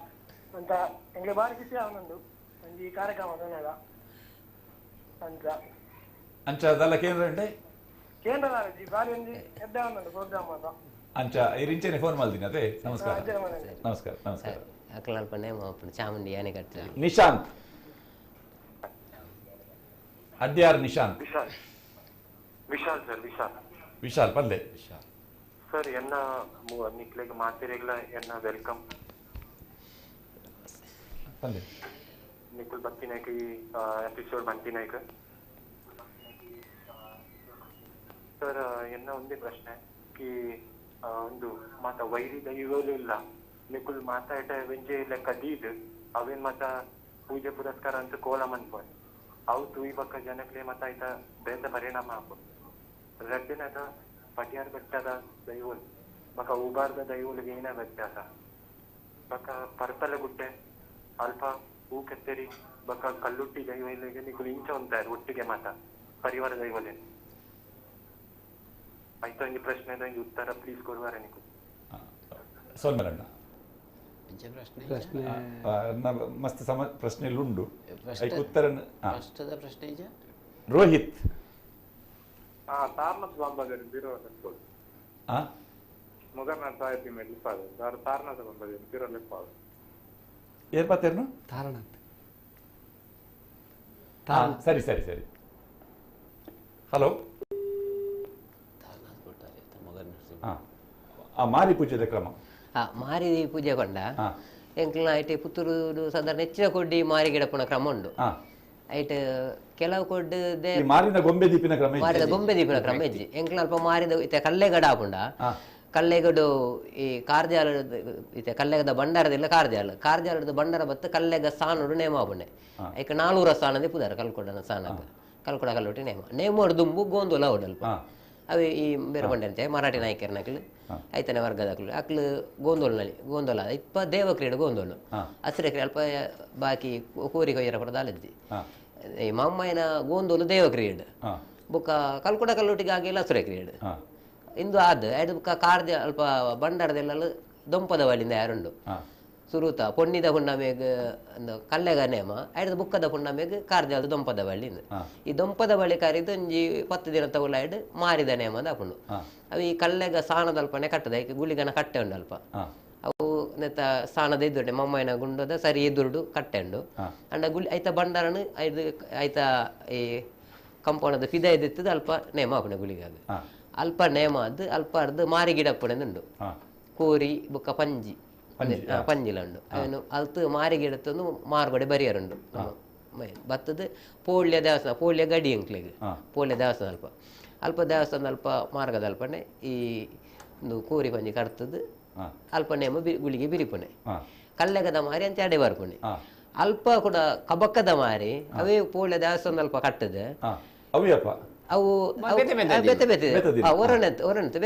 ಅಂತ ಎಂಗ್ಲೆ ಬಾರಿ ಖುಷಿ ಅವನೊಂದು ಒಂಜಿ ಕಾರ್ಯಕ್ರಮ ಅಂತ ಅಂಚದಲ್ಲ ಕೇಂದ್ರ ಕೇಂದ್ರ ಬಾರಿ ಒಂಜಿ ಎಡ್ಡ ಒಂದೊಂದು ಪ್ರೋಗ್ರಾಮ್ ಅಂತ ಅಂಚ ಇರಿಂಚನೆ ಫೋನ್ ಮಾಡ್ತೀನಿ ಅದೇ ನಮಸ್ಕಾರ ನಮಸ್ಕಾರ ನಮಸ್ಕಾರ ಅಕ್ಕಲಲ್ಪನೆ ಚಾಮುಂಡಿ ಯಾನೆ ಕಟ್ಟ ನಿಶಾಂತ್ ಅಡ್ಯಾರ್ ನಿಶಾಂತ್ ವಿಶಾಲ್ ಸರ್ ವಿಶಾಲ್ ಪಲ್ಲೆ ಸರ್ ಎನ್ನ ನಿಕ್ಲೆಗ್ ಮಾತಿರೆಗ್ಲ ಎನ್ನ ವೆಲ್ಕಮ್ ಪಲ್ಲೆ ನಿಕ್ಕುಲ್ ಬತ್ತಿನಾಯ್ಕ ಈ ಎಪಿಸೋಡ್ ಬಂತಿನಾಯ್ಕ ಸರ್ ಎನ್ನ ಒಂದೇ ಪ್ರಶ್ನೆ ಈ ಒಂದು ಮಾತ ವೈರಿ ದೈವಲು ಇಲ್ಲ ನಿಕ್ಕುಲ್ ಮಾತಾಟ ವೆಂಜೆ ಲೆಕ್ಕ ದೀದ್ ಅವೇನ್ ಮಾತ ಪೂಜೆ ಪುರಸ್ಕಾರ ಅಂತ ಕೋಲ ಮನ್ಪೋಯ್ ಅವು ತುಯಿ ಬಕ್ಕ ಜನಕ್ಲೆ ಮತ್ತ ಆಯ್ತ ಬೇತ ಪರಿಣಾಮ ಆಗ್ಬೋದು ರಡ್ಡಿನದ ಪಟ್ಯಾರ್ ಬೆಟ್ಟದ ದೈವಲ್ ಬಕ ಉಬಾರ್ದ ದೈವಲಿಗೆ ಏನ ವ್ಯತ್ಯಾಸ ಬಕ ಪರ್ತಲ ಗುಡ್ಡೆ ಅಲ್ಪ ಹೂ ಕೆತ್ತರಿ ಬಕ ಕಲ್ಲುಟ್ಟಿ ದೈವಲಿಗೆ ನೀವು ಇಂಚ ಒಂದಾರು ಒಟ್ಟಿಗೆ ಮಾತ ಪರಿವಾರ ದೈವಲೇ ಆಯ್ತು ಒಂಜಿ ಪ್ರಶ್ನೆ ಒಂಜಿ ಉತ್ತರ ಪ್ಲೀಸ್ ಕೊಡುವಾರ ನೀವು ಸೋಲ್ಮರಣ್ಣ ಪ್ರಶ್ನೆ ಮಸ್ತ್ ಪ್ರಶ್ನೆಲುಂಡು ಉತ್ತರ ಪ್ರಶ್ನೆ ರೋಹಿತ್ ತಾರ್ನಾಥ್ ಬಾಂಬಾಗರ್ ಬೀರೋ ಮುಗರ್ನಾಥ್ ಸಾಹಿತ್ಯ ಮೇಲೆ ಲಿಪ್ಪಾದ ತಾರ್ನಾಥ ಬಾಂಬಾಗರ್ ಬೀರೋ ಲಿಪ್ಪಾದ ಏರ್ಪಾತೇರ್ನು ತಾರನಾಥ್ ಸರಿ ಸರಿ ಸರಿ. ಹಲೋ, ಮಾರಿ ಪೂಜೆದ ಕ್ರಮ ಮಾರಿ ಪೂಜೆ ಕೊಂಡ ಎಂಕ್ಲ ಐಟೆ ಪುತ್ತೂರು ಸಾಧಾರಣ ಹೆಚ್ಚಿನ ಕೊಡ್ಡಿ ಮಾರಿ ಗಿಡಪುನ ಕ್ರಮ ಉಂಡು. ಐಟ್ ಕೆಲವು ಕೊಡ್ಡು ಮಾರಿದ ಗೊಂಬೆ ದೀಪಿನ ಕ್ರಮ ಮಾರಿದ ಗೊಂಬೆ ದೀಪಿನ ಕ್ರಮ ಇಜ್ಜಿ ಎಂಕ್ಲ ಅಲ್ಪ ಮಾರಿದ ಇತ್ತೆ ಕಲ್ಲೆಗಡ ಆಪುಂಡ. ಕಲ್ಲೆಗಡು ಈ ಕಾರ್ಜಾಲ ಇತ್ತೆ ಕಲ್ಲೆಗದ ಬಂಡಾರದಿಲ್ಲ ಕಾರ್ಜಾಲದ ಬಂಡಾರ ಬತ್ತು ಕಲ್ಲೆಗ ಸಾನುಡು ನೇಮ ಆಪುಂಡೆ. ಐಕ 400 ಸ್ಥಾನದ ಪುದಾರ ಕಲ್ಕೊಡನ ಸ್ಥಾನಕ್ಕೆ ಕಲ್ಕೊಡ ಕಲ್ಲೊಟ್ಟಿ ನೇಮೋಡು ದುಂಬು ಗೋಂದೋಲ ಅವಡಲ್ಪ ಅವು ಈ ಬೇರೆ ಬಂಡೆ ಅಂತೆ ಮರಾಠಿ ನಾಯಕರ ನಕ್ಲು ಐತನೇ ವರ್ಗದ ಅಕ್ಲು ಗೋಂದೋಲ ಇಪ್ಪ ದೇವ ಕ್ರೀಡೆ ಗೋಂದೋಲು ಹಸಿರೆ ಕ್ರೀಡೆ ಅಲ್ಪ ಬಾಕಿ ಕೋರಿ ಕೊಯ್ಯರ ಪರದಾಲಜ್ಜಿ ಈ ಮಮ್ಮಯ್ಯನ ಗೋಂದೋಲು ದೇವ ಕ್ರೀಡೆ ಬುಕ್ಕ ಕಲ್ಕೊಡ ಕಲ್ಲೊಟ್ಟಿಗೆ ಆಗಿಲ್ಲ ಹಸಿರೆ ಕ್ರೀಡೆ ಇಂದು ಐದು ಬುಕ್ಕ ಕಾರ್ದ ಅಲ್ಪ ಬಂಡಾರದೆಲ್ಲ ದೊಂಪದ ಬಳಿಂದ ಯಾರುಂಡು ಸುರುತ ಪೊನ್ನಿದ ಹುಣ್ಣಮೇಗ ಕಲ್ಲೆಗ ನೇಮ ಐದು ಬುಕ್ಕದ ಹುಣ್ಣಮೇಗ ಕಾರ್ಜಾಲದ ದೊಂಪದ ಬಳಿಂದ ಈ ದೊಂಪದ ಬಳಿ ಕರಿದು ಒಂಜಿ 10 ದಿನ ತಗೊಳ್ಳಾಯ್ಡು ಮಾರಿದ ನೇಮ ಅಂದ ಹಾಕೊಂಡು ಅವು ಈ ಕಲ್ಲೆಗ ಸಾಣದಲ್ಪನೆ ಕಟ್ಟದ ಈಗ ಗುಳಿಗನ ಕಟ್ಟೆ ಉಂಡು ಅಲ್ಪ ಅವು ನೆತ್ತ ಸಾಣದ ಇದ್ದುಂಡೆ ಮಮ್ಮಯ್ಯನ ಗುಂಡದ ಸರಿ ಎದುರುಡು ಕಟ್ಟೆ ಉಂಡು ಅಂಡ ಗುಳಿ ಐತ ಬಂಡಾರನು ಐದು ಐತ ಈ ಕಂಪೌಂಡದ ಫಿದ ಇದ್ದಿತ್ತದ ಅಲ್ಪ ನೇಮ ಹಾಪುಣೆ ಗುಳಿಗಾಗ ಅಲ್ಪ ನೇಮ ಅದು ಅಲ್ಪ ಅರ್ದು ಮಾರಿ ಗಿಡ ಹಾಪುಣೆಂದು ಕೋರಿ ಬುಕ್ಕ ಪಂಜಿ ಪಂಜಿಲುಂಡು ಅವನು ಅಲ್ತು ಮಾರಿ ಗಿಡತ್ತೊಂದು ಮಾರ್ಗಡೆ ಬರಿಯರುಂಡು ಬತ್ತದ ಪೋಳ್ಯ ದೇವಸ್ಥಾನ ಪೋಳ್ಯ ಗಡಿ ಅಂಕ್ಲೆಗೆ ಪೋಳ್ಯ ದೇವಸ್ಥಾನ ಅಲ್ಪ ದೇವಸ್ಥಾನ ಅಲ್ಪ ಮಾರ್ಗದ ಅಲ್ಪನೆ ಈ ಒಂದು ಕೋರಿ ಪಂಜಿ ಕಡ್ತದ್ದು ಅಲ್ಪ ನೇಮ ಗುಳಿಗೆ ಬಿರಿಪುಣೆ ಕಲ್ಲೆಗದ ಮಾರಿ ಅಂತ ಅಡೆ ಬರ್ಪುಣೆ ಅಲ್ಪ ಕೂಡ ಕಬಕ್ಕದ ಮಾರಿ ಅವೇ ಪೋಳ್ಯ ದೇವಸ್ಥಾನ ಅಲ್ಪ ಕಟ್ಟದೆ ಅವು ಬೆತೆ ಬೆತೆ ಒರಣೆ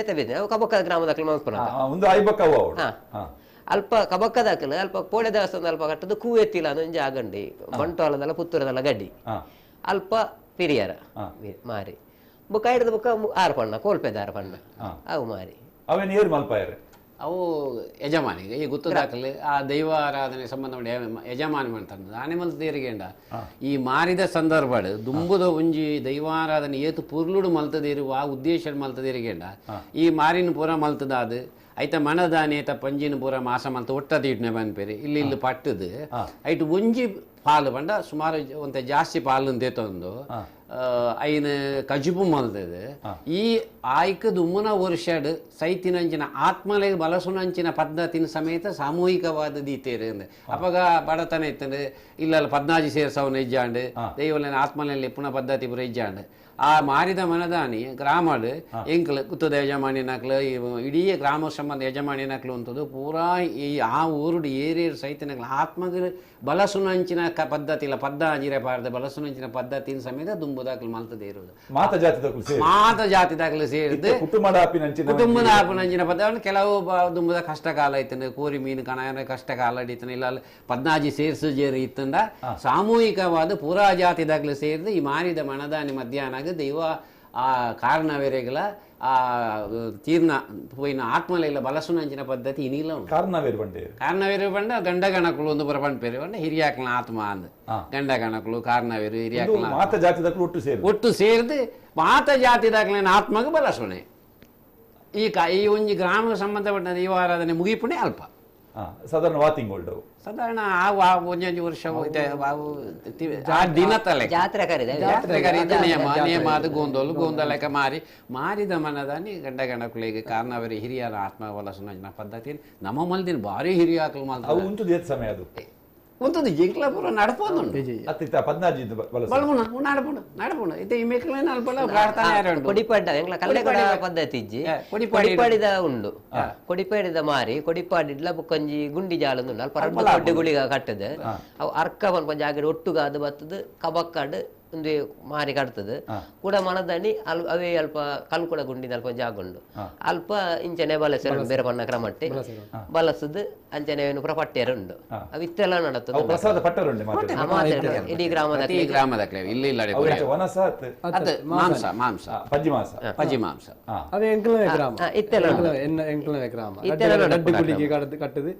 ಬೆತೆ ಬೆತೆ ಅವು ಕಬಕ್ಕದ ಗ್ರಾಮದ ಮಲ್ಪುರ ಅಲ್ಪ ಕಬಕ್ಕದಾಕಲು ಅಲ್ಪ ಪೋಳೆ ದೇವಸ್ಥಾನ ಅಲ್ಪ ಕಟ್ಟದು ಕೂವೆತ್ತಿಲ್ಲ ಅನ್ನೊಂಜಿ ಆಗಂಡಿ ಬಂಟ್ವಾಳದಲ್ಲ ಪುತ್ತೂರದಲ್ಲ ಗಡ್ಡಿ ಅಲ್ಪ ಪಿರಿಯರ ಮಾರಿ ಬುಕ್ಕ ಹಿಡಿದ ಬುಕ್ಕ ಆರ್ಪಣ್ಣ ಕೋಲ್ಪೆದ ಆರ್ಪಣ್ಣ ಅವು ಮಾರಿ ಅವೇನು ಏರು ಮಲ್ಪಾಯರೆ ಅವು ಯಜಮಾನಿಗೆ ಈ ಗುತ್ತದಾಕಲು ಆ ದೈವ ಆರಾಧನೆ ಸಂಬಂಧ ಯಜಮಾನಿ ಮಾಡ್ತಾರೆ ಆನೆಮಲ್ ದೇರಿಗೆಂಡ ಈ ಮಾರಿದ ಸಂದರ್ಭ ದುಂಬುದ ಒಂಜಿ ದೈವಾರಾಧನೆ ಏತು ಪುರ್ಲುಡು ಮಲ್ತದೇರು ಆ ಉದ್ದೇಶ ಮಲ್ತದೇರಿಗೆಂಡ ಈ ಮಾರಿನ ಪೂರ ಮಲ್ತದಾದು ಐತ ಮನದಾನಿ ಐತ ಪಂಜಿನ ಪೂರ ಮಾಸ ಮಲ್ತ ಒಟ್ಟದ ಇಟ್ನೆ ಬಂದ್ಪೇರಿ ಇಲ್ಲಿ ಪಟ್ಟದು ಐಟು ಒಂಜಿ ಪಾಲು ಬಂಡ ಸುಮಾರು ಒಂತ ಜಾಸ್ತಿ ಪಾಲು ದೇತೊಂದು ಐನ ಕಜುಪು ಮಲ್ತದು ಈ ಆಯ್ಕ ದುಮ್ಮನ ವರ್ಷಡ್ ಸೈತಿನಂಚಿನ ಆತ್ಮಲೆಗೆ ಬಲಸುನಂಚಿನ ಪದ್ಧತಿನ ಸಮೇತ ಸಾಮೂಹಿಕವಾದ ದೀತೇರು ಅಪಗ ಬಡತನ ಇತ್ತಂಡು ಇಲ್ಲ 14 ಸೇರ್ಸವನ ಇಜ್ಜಾಂಡು ದೈವಲಿನ ಆತ್ಮಲೆಯಲ್ಲಿ ಪುನಃ ಪದ್ಧತಿ ಪುರ ಇಜ್ಜಾಂಡು ಆ ಮಾರಿದ ಮನದಾನಿ ಗ್ರಾಮಡ್ ಎಂಕ್ಲು ಕುತ್ತದ ಯಜಮಾನಿ ನಕ್ಲು ಇಡೀ ಗ್ರಾಮ ಸಂಬಂಧ ಯಜಮಾನಿ ನಕ್ಲು ಅಂತದ್ದು ಪೂರಾ ಈ ಆ ಊರುಡು ಏರಿಯರ್ ಸೈತನಕ್ಲು ಆತ್ಮಗ ಬಲಸುನಂಚಿನ ಪದ್ಧತಿ ಇಲ್ಲ ಪದ್ದ ಅಜಿರೆ ಪಾರ್ದ ಬಲಸುನಂಚಿನ ಪದ್ಧತಿನ ಸಮೇತ ದುಂಬುದಾಕಲು ಮಲ್ತದೇ ಇರೋದು ಮಾತ ಜಾತಿದಾಕಲು ಸೇರಿದ್ದು ಕುಟುಂಬದ ಆಪನಂಚಿನ ಪದ್ಧ ಕೆಲವು ದುಂಬದ ಕಷ್ಟ ಕಾಲ ಐತಂದ್ರೆ ಕೋರಿ ಮೀನು ಕಣ ಕಷ್ಟ ಕಾಲ ಅಡಿತನ ಇಲ್ಲ 14 ಸೇರ್ಸು ಜೇರಿ ಇತ್ತಂದ ಸಾಮೂಹಿಕವಾದ ಪೂರಾ ಜಾತಿದಾಕಲು ಸೇರಿದು ಈ ಮಾರಿದ ಮನದಾನಿ ಮಧ್ಯಾಹ್ನ ದೈವ ಆ ಕಾರಣವೇರೆಗಳ ಆ ತೀರ್ನ ಪೋಯಿನ ಆತ್ಮಲೆಲ್ಲ ಬಲಸುನಂಚಿನ ಪದ್ಧತಿ ಇನ್ನಿಲ್ಲ ಉಂಟು ಕಾರಣವೇರು ಬಂಡ ಗಂಡ ಗಣಕಲು ಒಂದು ಪುರ ಪಂಡ್ಪೇರು ಬಂಡ ಹಿರಿಯಾಕ್ಲ ಆತ್ಮ ಅಂದ್ ಗಂಡ ಗಣಕಲು ಕಾರಣವೇರು ಹಿರಿಯಾಕ್ಲ ಒಟ್ಟು ಸೇರಿದು ಮಾತ ಜಾತಿದಾಕ್ಲಿನ ಆತ್ಮಗ ಬಲಸುನೆ ಈ ಒಂಜಿ ಗ್ರಾಮ ಸಂಬಂಧಪಟ್ಟ ದೈವ ಆರಾಧನೆ ಮುಗಿಪುಣೆ ಅಲ್ಪ ಸಾಧಾರಣ ವಾತಿಂಗ್ ಓಲ್ಡ್ ಸಾಧಾರಣ ಒಂದೊಂದು ವರ್ಷ ದಿನ ತಲೆ ಜಾತ್ರೆ ಕರೀದ ನಿಯಮ ಅದು ಗೋಂದೋಲಕ ಮಾರಿದ ಮನದಾನಿ ಗಂಡ ಗಣಕುಳಿಗೆ ಕಾರಣವರಿ ಹಿರಿಯರ ಆತ್ಮ ವಲಸುನ ಪದ್ಧತಿ ನಮ್ಮ ಮಲ್ದಿನ ಭಾರಿ ಹಿರಿಯ ಆಕಲು ಮಾಲ್ತ ಸಮಯ ಅದು ಒಂದು ಜಿಂಕ್ಲ ಪೂರ ನಡಪೋದುಂಡು ನಡಪುಂಡು ಇತ್ತೆ ಈ ಮೆಕ್ಲೇನ ಅಲ್ಪಲ್ಲ ಪ್ರಾರ್ಥನೆ ಕೊಡಿಪಾಡ ಎಂಗ್ಲ ಕಲ್ಲೆಗಡ ಪದ್ಧತಿ ಇಜ್ಜಿ ಕೊಡಿಪಾಡಿದ ಉಂಡು ಕೊಡಿಪಾಡಿದ ಮಾರಿ ಕೊಡಿಪಾಡಿಡ್ಲ ಬುಕ್ಕೊಂಜಿ ಗುಂಡಿ ಜಾಲಂದು ಅಲ್ಪ ರಡ್ಡು ದೊಡ್ಡ ಗುಳಿಗ ಕಟ್ಟದ ಅವು ಅರ್ಕ ಪನ್ಪ ಜಾಗಡೆ ಒಟ್ಟುಗ ಅದು ಬತ್ತದ ಕಬಕ್ಕಾಡ್ ಒಂದು ಮಾರಿ ಕಟ್ತದೆ ಕೂಡ ಮನದಣಿ ಅವೇ ಅಲ್ಪ ಕಲ್ ಕೂಡ ಗುಂಡಿದ ಅಲ್ಪ ಜಾಗುಂಡು ಅಲ್ಪ ಇಂಚನೆ ಬಲಸರ ಬೇರೆ ಬಣ್ಣ ಕ್ರಮಟ್ಟಿ ಬಲಸದು ಅಂಚನೆ ಪ್ರಪಟ್ಟೆರ ಉಂಡು ಅವು ಇತ್ತೆಲ್ಲ ನಡತದೆ ಇಡೀ ಗ್ರಾಮದ ಇಲ್ಲಿ ಮಾಂಸ ಮಾಂಸ ಪಜ್ಜಿ ಮಾಂಸ ಅದೇ ಎಂಕ್ಲನೇ ಗ್ರಾಮ ಎಂಕ್ಲನೇ ಗ್ರಾಮ ರಡ್ಡು ಗುಳಿಗೆ ಕಟ್ಟದು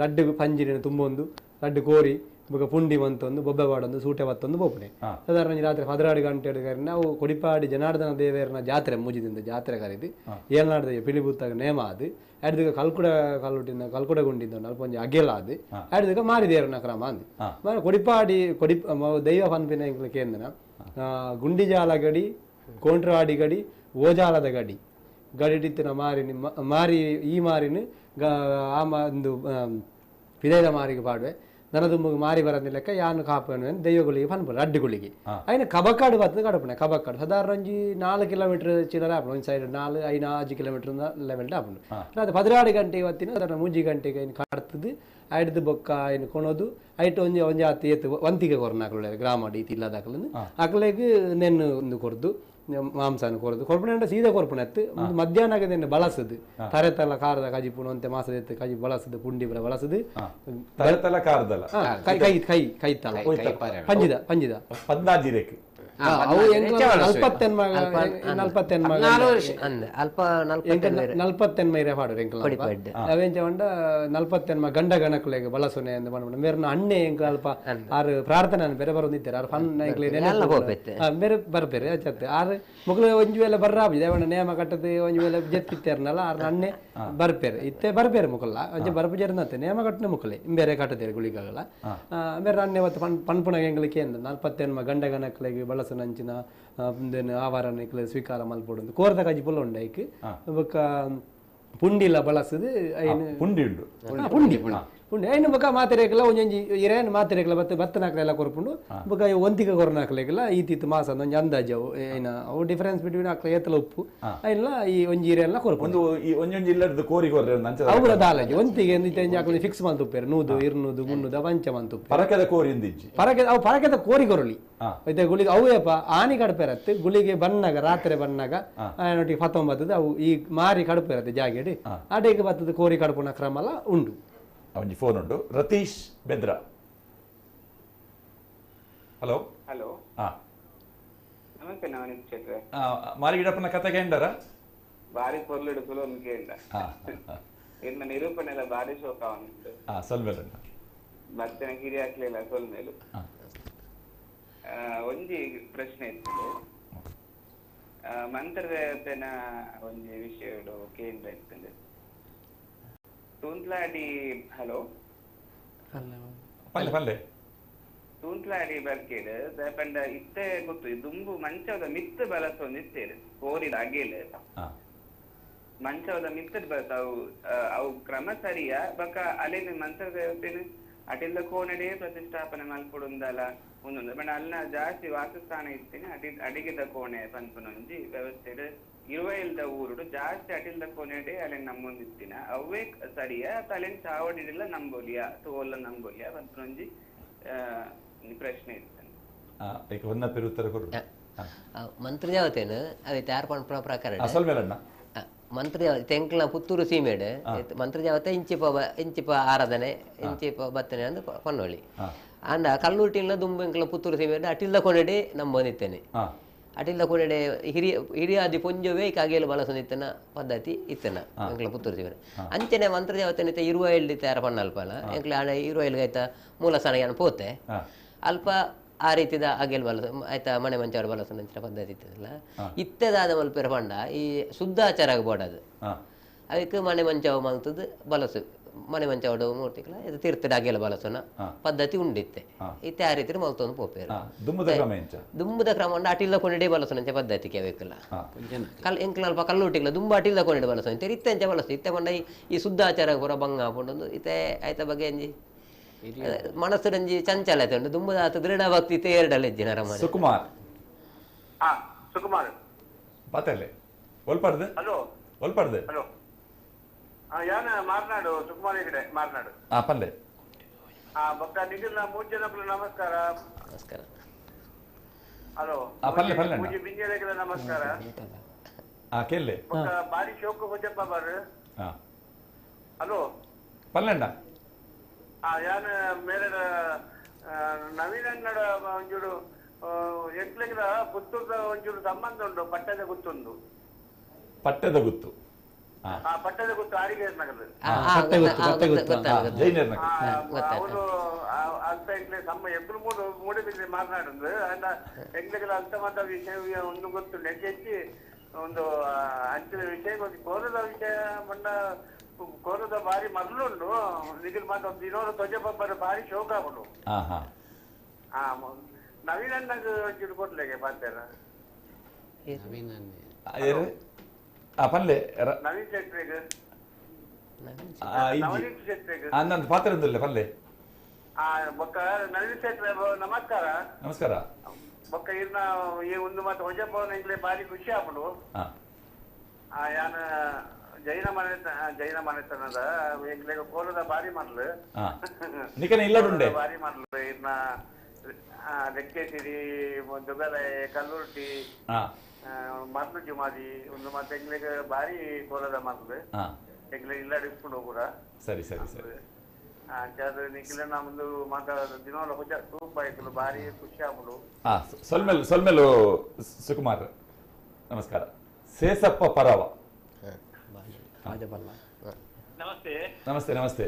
ರಡ್ಡು ಪಂಜಿನ ತುಂಬೊಂದು ರಡ್ಡು ಕೋರಿ ಬೊಕ ಪುಂಡಿ ಮಂತೊಂದು ಬೊಬ್ಬೆ ಬಾಡೊಂದು ಸೂಟೆ ಬತ್ತೊಂದು ಬೋಪುಣೆ ಸಾಧಾರಣ ರಾತ್ರಿ 16 ಗಂಟೆ ನಾವು ಕೊಡಿಪಾಡಿ ಜನಾರ್ದನ ದೇವರನ ಜಾತ್ರೆ ಮುಜಿದಿಂದ ಜಾತ್ರೆ ಕರೀದು ಏಳ್ನಾಡ್ದ ಪಿಲಿಬುತ್ತಾಗ ನೇಮ ಅದು ಅಡ್ದಗ ಕಲ್ಕುಡ ಗುಂಡಿದ್ದ ಅಲ್ಪ ಒಂಜಿ ಅಗೆಲ ಅದು ಅಡ್ದಗ ಮಾರಿ ದೇವರನ ಕ್ರಮ ಅಂದು ಕೊಡಿಪಾಡಿ ದೈವ ಪನ್ಪಿನ ಕೇಂದ್ರ ಗುಂಡಿಜಾಲ ಗಡಿ ಕೋಂಟ್ರವಾಡಿ ಗಡಿ ಓಜಾಲದ ಗಡಿ ಗಡಿಡಿತ್ತಿನ ಮಾರಿ ಈ ಮಾರಿನ ಒಂದು ಪಿದೈದ ಮಾರಿಗೆ ಪಾಡುವೆ ನನದುಂಬುಗೆ ಮಾರಿ ಬರೋದ್ ಲೆಕ್ಕ ಯಾನು ಕಾಪನು ದೈವಗಳಿಗೆ ಪನ್ಪುರ ಅಡ್ಡುಗಳಿಗೆ ಅಯ್ನ ಕಬಕ್ಕಾಡು ಬರ್ತದೆ ಕಡಪಣೆ ಕಬಕ್ಕಾಡು ಸಾಧಾರಣ ಒಂಜಿ 4 ಕಿಲೋಮೀಟರ್ ಚಿಲ್ಲರೆ ಆಪಣ ಒಂದು ಸೈಡ್ 4-5 ಕಿಲೋಮೀಟರ್ ಲೆವೆಲ್ ಆಪಣು ಅದು 16 ಗಂಟೆ ಇವತ್ತಿನ ಅದರ 3 ಗಂಟೆಗೆ ಏನು ಕಡ್ತದು ಐಡ್ದು ಬೊಕ್ಕ ಏನು ಕೊಣೋದು ಐಟ್ ಒಂಜಿ ಆತು ಏತು ಒಂತಿಗೆ ಕೊರ್ನಾಕಲು ಗ್ರಾಮ ಡೀತಿ ಇಲ್ಲದಾಕಲು ಅಕ್ಲೆಗೆ ನೆನ್ನು ಒಂದು ಕೊರ್ದು ಮಾಂಸನ ಕೊರದು ಕೊರ್ಪಣೆ ಸೀದಾ ಕೊರ್ಪಣೆ ಎತ್ತು ಮಧ್ಯಾಹ್ನ ಬಳಸದು ತರೆತಲ ಕಾರದ ಕಜಿಪುಣ ಅಂತೆ ಮಾಸದ ಎತ್ತು ಕಜಿ ಬಳಸದು ಪುಂಡಿ ಬರ ಬಳಸದು ತರೆತಲ ಕಾರದಲ್ಲ ಕೈ ತಲ ಪಂಜಿದ 14 ಅವು ನಲ್ಪತ್ತೆನ್ಮೈರೆ ಪಾಡು ಅವೇಂಚ ಪಂಡ ನಲ್ಪತ್ತೆನ್ಮ ಗಂಡ ಗಣಕುಲೆಗೆ ಬಳಸೋನೆ ಅಂತ ಪಂಡ ಮೇರ್ನ ಅಣ್ಣೆ ಎಂಕ್ ಅಲ್ಪ ಆರು ಪ್ರಾರ್ಥನೆ ಬೇರೆ ಬರೋದಿದ್ದಾರೆ ಆರು ಫನ್ ಬೇರೆ ಬರ್ಬೇರೆ ಅಚ್ಚತ್ತೆ ಆರು ಮುಗ್ಲು ಒಂಜು ವೇಳೆ ಬರ್ರಾಬಿ ದೇವಣ್ಣ ನೇಮ ಕಟ್ಟದು ಒಂಜು ವೇಳೆ ಜೆತ್ತಿತ್ತೇರ್ನಲ್ಲ ಆರು ಅಣ್ಣೆ ಬರ್ಪೇರೆ ಇತ್ತೆ ಬರ್ಬೇರೆ ಮುಕಲ್ಲ ಒಂಜ ಬರ್ಪ ಜರ್ನತ್ತೆ ನೇಮ ಕಟ್ಟನೆ ಮುಕ್ಕಲೆ ಬೇರೆ ಕಟ್ಟದೇರೆ ಗುಳಿಗಾಗಲ್ಲ ಬೇರೆ ಅಣ್ಣೆ ಅವತ್ತು ಪನ್ಪುಣಗೆ ಎಂಗ್ಲಿಕ್ಕೆ ಅಂದ ನಲ್ಪತ್ತೆನ್ಮ ಗಂಡ ಗಣಕುಲೆಗೆ ಬಳಸ ನಂಚಿನ ಆವಾರನ ಸ್ವೀಕಾರ ಮಲ್ಪೊಡು ಕೋರ್ದ ಕಜಿ ಪುಲ್ಲ ಉಂಡ ಐಕ್ ಬೊಕ್ಕ ಪುಂಡಿಲ ಬಳಸದು ಪುಂಡಿ ಉಂಡು ಪುಂಡಿ ಪುಂಡಿ ಐನು ಬೊಕ ಮಾತೆರೆಕ್ಲ ಒಂಜೊಂಜಿ ಇರೇನು ಮಾತೆರೆಕ್ಲ ಬತ್ತನಾಕ್ಲೆಲ್ಲ ಕೊರ್ಪುಂಡು ಬೊಕ ಒಂತಿಗೆ ಕೊರನಾಕ್ಲೆಗ್ಲ ಈತಿತ್ತು ಮಾಸ ಒಂಜಿ ಅಂದಾಜು ಅವು ಏನ ಅವು ಡಿಫರೆನ್ಸ್ ಬಿಟ್ವೀನ್ ಅಕ್ಲ ಏತಲ ಉಪ್ಪು ಐನ್ಲ ಈ ಒಂಜಿ ಇರೆಲ್ಲ ಕೊರ್ಪುಂಡು ಒಂಜೊಂಜಿ ಇಲ್ಲದ ಕೋರಿ ಕೊರ್ರೆ ಅವರ ದಾಲಜಿ ಒಂತಿಗೆ ಎಂದಿತ್ತು ಅಕ್ಲ ಫಿಕ್ಸ್ ಮಂತುಪ್ಪೇರು 100 200 300 ಪಂಚ ಮಂತುಪ್ಪೇರು ಪರಕದ ಕೋರಿ ಇಂದಿಜ್ಜಿ ಪರಕದ ಕೋರಿ ಕೊರಲಿ ಐತೆ ಗುಳಿಗೆ ಅವೇಪ ಆನಿ ಕಡಪೆರತ್ತೆ ಗುಳಿಗೆ ಬನ್ನಾಗ ರಾತ್ರಿ ಬನ್ನಾಗ ನೊಟ್ಟಿಗೆ 19 ಅವು ಈ ಮಾರಿ ಕಡಪೆರತ್ತೆ ಜಾಗೆಡಿ ಅಡೆಗೆ ಬತ್ತದ ಕೋರಿ ಕಡಪುನ ಕ್ರಮ ಎಲ್ಲ ಉಂಡು ಅವನಿಗೆ ಫೋನ್ ಉಂಟು ರತೀಶ್ ಬೆದ್ರ ಹಲೋ ಹಲೋ ನಮಸ್ತೆ ನವನೀತ್ ಚಕ್ರೆ ಮಾರಿಗಿಡಪ್ಪನ ಕತೆಗೆ ಎಂಡರ ಬಾರಿ ಪೊರ್ಲಿಡು ಸುಲೋನ್ ಕೇಂಡ ಇನ್ನ ನಿರೂಪಣೆ ಎಲ್ಲ ಬಾರಿ ಶೋಕ ಅವನಿದ್ದು ಸೊಲ್ಮೇಲೆ ಬರ್ತೇನೆ ಕಿರಿ ಹಾಕ್ಲಿಲ್ಲ ಸೊಲ್ಮೇಲು ಒಂಜಿ ಪ್ರಶ್ನೆ ಇತ್ತು ಮಂತ್ರದೇವತೆನ ಒಂಜಿ ವಿಷಯಡು ಕೇಂದ್ರ ಇರ್ತದೆ ತೂಂತ್ಲಾಡಿ ಹಲೋ ಪಲ್ಲೆ ತೂಂತ್ಲಾಡಿ ಬರ್ಕೇಡು ಪಂಡ ಇತ್ತೆ ಗೊತ್ತು ದುಂಬು ಮಂಚದ ಮಿತ್ತು ಬಳಸೊಂದು ಇತ್ತೇರು ಕೋರಿದ ಅಗೇಲೆ ಮಂಚದ ಮಿತ್ತದ ಬಳಸ ಅವು ಕ್ರಮ ಸರಿಯಾ ಬಕ ಅಲ್ಲಿನ ಮಂತ್ರ ದೇವತೆನ ಅಟಿಲ್ದ ಕೋಣೆಡೆ ಪ್ರತಿಷ್ಠಾಪನೆ ಮಲ್ಪಡುಂದಲ್ಲ ಒಂದೊಂದು ಬಟ್ ಅಲ್ಲ ಜಾಸ್ತಿ ವಾಸಸ್ಥಾನ ಇರ್ತೀನಿ ಅಡಿಗೆದ ಕೋಣೆ ಪನ್ಪುನೊಂಜಿ ವ್ಯವಸ್ಥೆ ಇರುವ ಇಲ್ದ ಊರುಡು ಜಾಸ್ತಿ ಅಟಿಲ್ದ ಕೋಣೆಡೆ ಅಲ್ಲಿ ನಮ್ಮೊಂದಿತ್ತಿನ ಅವೇ ಸರಿಯಾ ತಲೆನ್ ಚಾವಡಿಲ್ಲ ನಂಬೋಲಿಯಾ ತೋಲ್ಲ ನಂಬೋಲಿಯಾ ಪನ್ಪುನೊಂಜಿ ಪ್ರಶ್ನೆ ಇರ್ತಾನೆ ಮಂತ್ರ ದೇವತೆನು ಅವೆ ತಯಾರು ಪನ್ಪುನ ಪ್ರಕಾರ ಮಂತ್ರ ತೆಂಕ್ಲ ಪುತ್ತೂರು ಸೀಮೆಡ್ ಮಂತ್ರ ದೇವತೆ ಇಂಚಿಪ ಆರಾಧನೆ ಇಂಚಿಪ ಬತ್ತನೆ ಅಂದ್ ಪನ್ನೊಳಿ ಅಂಡ ಕಲ್ಲೂಟಿನ ದುಂಬೆಂಕ್ಲ ಪುತ್ತೂರು ಸೀಮೆಡ್ ಅಟಿಲ್ದ ಕೊನೆಡೆ ನಂಬೊಂದಿತ್ತೇನೆ ಅಟಿಲ್ದ ಕೊನೆಡೆ ಹಿರಿಯಾದಿ ಪೊಂಜವೇ ಕಾಗೇಲು ಬಳಸೊಂದಿತ್ತನ ಪದ್ಧತಿ ಇತ್ತನ ಎಂಕ್ಲ ಪುತ್ತೂರು ಸೀಮೆಡ್ ಅಂಚನೆ ಮಂತ್ರ ದೇವತೆ ಇರುವ ಎಲ್ಲಿ ತಯಾರು ಪನ್ನಲ್ಪಲ್ಲ ಎಂಕ್ಲ ಆಡ ಇರುವ ಎಲ್ಗೈತ ಮೂಲ ಸ್ಥಾನ ಪೋತೆ ಅಲ್ಪ ಆ ರೀತಿದ ಅಗೆಲ್ ಬಳಸ ಆಯ್ತಾ ಮನೆ ಮಂಚವ್ರ ಬಳಸೋಂಚಿನ ಪದ್ಧತಿ ಇತ್ತದಲ್ಲ ಇತ್ತದಾದ ಮಲ್ಪೆರ ಪಂಡ ಈ ಶುದ್ಧಾಚಾರ ಬೋಡದು ಅದಕ್ಕೆ ಮನೆ ಮಂಚವ ಮಲ್ತದ್ದು ಬಳಸು ಮನೆ ಮಂಚವಡು ಮೂರ್ತಿಗಳ ಇದು ತೀರ್ಥದ ಅಗೆಲ್ ಬಳಸೋನ ಪದ್ಧತಿ ಉಂಡಿತ್ತೆ ಇತ್ತೆ ಆ ರೀತಿ ಮಲ್ತೊಂದು ಪೋಪೇರು ದುಂಬದ ಕ್ರಮ ಉಂಡ ಅಟಿಲ್ದ ಕೊಂಡೆ ಬಳಸೋನಂಚ ಪದ್ಧತಿ ಕೇಬೇಕಲ್ಲ ಎಂಕ್ಲ ಅಲ್ಪ ಕಲ್ಲುಟ್ಟಿಲ್ಲ ದುಂಬ ಅಟಿಲ್ದ ಕೊಂಡೆ ಬಳಸೋ ಇತ್ತೆಂಚ ಬಳಸು ಇತ್ತೆ ಪಂಡ ಈ ಶುದ್ಧಾಚಾರ ಪುರ ಭಂಗ ಹಾಕೊಂಡು ಇತ್ತೆ ಆಯ್ತ ಬಗ್ಗೆ ಅಂಜಿ ಮನಸ್ಸರಂಜಿ ಚಂಚಲತೆ ಉಂಟು ದುಂಬದ ದೃಢ ಭಕ್ತಿ ತೇರಡಲ್ಲ ಇಜ್ಜಿನ ರಮಣ ಸುಕುಮಾರ್ ಸುಕುಮಾರ್ ಪಾತಲೆ ಒಲ್ಪಡ್ದೆ ಹಲೋ ಒಲ್ಪಡ್ದೆ ಹಲೋ ಯಾನ ಮಾತನಾಡು ಸುಕುಮಾರ್ ಕಡೆ ಮಾತನಾಡು ಪಲ್ಲೆ ಬೊಕ್ಕ ನಿಖಿಲ್ ಮೂರು ಜನಕ್ಕೂ ನಮಸ್ಕಾರ ನಮಸ್ಕಾರ ಹಲೋ ಪಲ್ಲೆ ಪಲ್ಲೆ ಪೂಜೆ ಬಿಂಜೆಲೆಗೆಲ್ಲ ನಮಸ್ಕಾರ ಕೇಳಿ ಬೊಕ್ಕ ಬಾರಿ ಶೋಕ ಹೊಜಪ್ಪ ಬರ್ರಿ ಹಲೋ ಪಲ್ಲೆಂಡ ಯಾನ ಮೇರೆ ನವೀನ್ ಅಂಗಡ ಒಂಚೂರು ಎಂಕ್ಲೆಗ್ಲ ಪುತ್ತೂರ್ದ ಒಂಚೂರು ಸಂಬಂಧ ಉಂಟು ಪಟ್ಟದ ಗುತ್ತೊಂದು ಪಟ್ಟದ ಗುತ್ತು ಪಟ್ಟದ ಗುತ್ತು ಅಡಿಗೆ ನಗದು ಜೈನರ್ ಅವರು ಅಂತ ಎಬ್ರು ಮೂಡೆ ಬಿದ್ದರೆ ಮಾತನಾಡುದು ಎಂಗ್ಲೆಗಳ ಅಲ್ತಮತ ವಿಷಯ ಒಂದು ಗೊತ್ತು ನೆಚ್ಚಿ ಒಂದು ಅಂಚಿನ ವಿಷಯ ಗೊತ್ತು ಕೋರದ ವಿಷಯ ಮಣ್ಣ ಕೋರದ ಬಾರಿ ಮೊದಲುಂಡು ನಿಖಿಲ್ ಮಾತ್ರ ದಿನೋರ ಧ್ವಜ ಬಬ್ಬರ ಬಾರಿ ಶೋಕ ಆಗುಂಡು ನವೀನ್ ಅಣ್ಣಗೆ ಕೊಡ್ಲಿಕ್ಕೆ ಬಾರ್ತಾರ ಪಲ್ಲೆ ನವೀನ್ ಶೆಟ್ರಿಗೆ ನಂದು ಪಾತ್ರ ಅಂದಿಲ್ಲ ಪಲ್ಲೆ ಬೊಕ್ಕ ನವೀನ್ ಶೆಟ್ರೆ ನಮಸ್ಕಾರ ನಮಸ್ಕಾರ ಬೊಕ್ಕ ಇರ್ನ ಈ ಒಂದು ಮತ್ತೆ ಹೊಜಪ್ಪವನ ಇಂಗ್ಲೇ ಬಾರಿ ಖುಷಿ ಆಗ್ಬಿಡು ಯಾನ ಜೈನ ಮನೆತನದ ಇಂಗ್ಲೇಗ ಕೋಲದ ಬಾರಿ ಮಾಡ್ಲು ಬಾರಿ ಮಾಡ್ಲು ಇರ್ನ ಲೆಕ್ಕೇಸಿರಿ ದುಗಲೆ ಕಲ್ಲುರ್ಟಿ ಮರ್ಲು ಜುಮಾದಿ ಒಂದು ಮತ್ತೆ ಎಂಗ್ಲಿಗೆ ಬಾರಿ ಕೋಲದ ಮರ್ಲು ಎಂಗ್ಲಿಗೆ ಇಲ್ಲ ಇಸ್ಕೊಂಡು ಹೋಗುರ ಸರಿ ಸರಿ ಸರಿ ನಿಖಿಲ ನಮ್ದು ಮಾತಾಡೋದು ದಿನೋಲ ಹುಜ ತೂಪ ಆಯ್ತು ಬಾರಿ ಖುಷಿ ಆಗ್ಬಿಡು ಸೊಲ್ಮೆಲು ಸುಕುಮಾರ್ ನಮಸ್ಕಾರ ಸೇಸಪ್ಪ ಪರವ ನಮಸ್ತೆ ನಮಸ್ತೆ ನಮಸ್ತೆ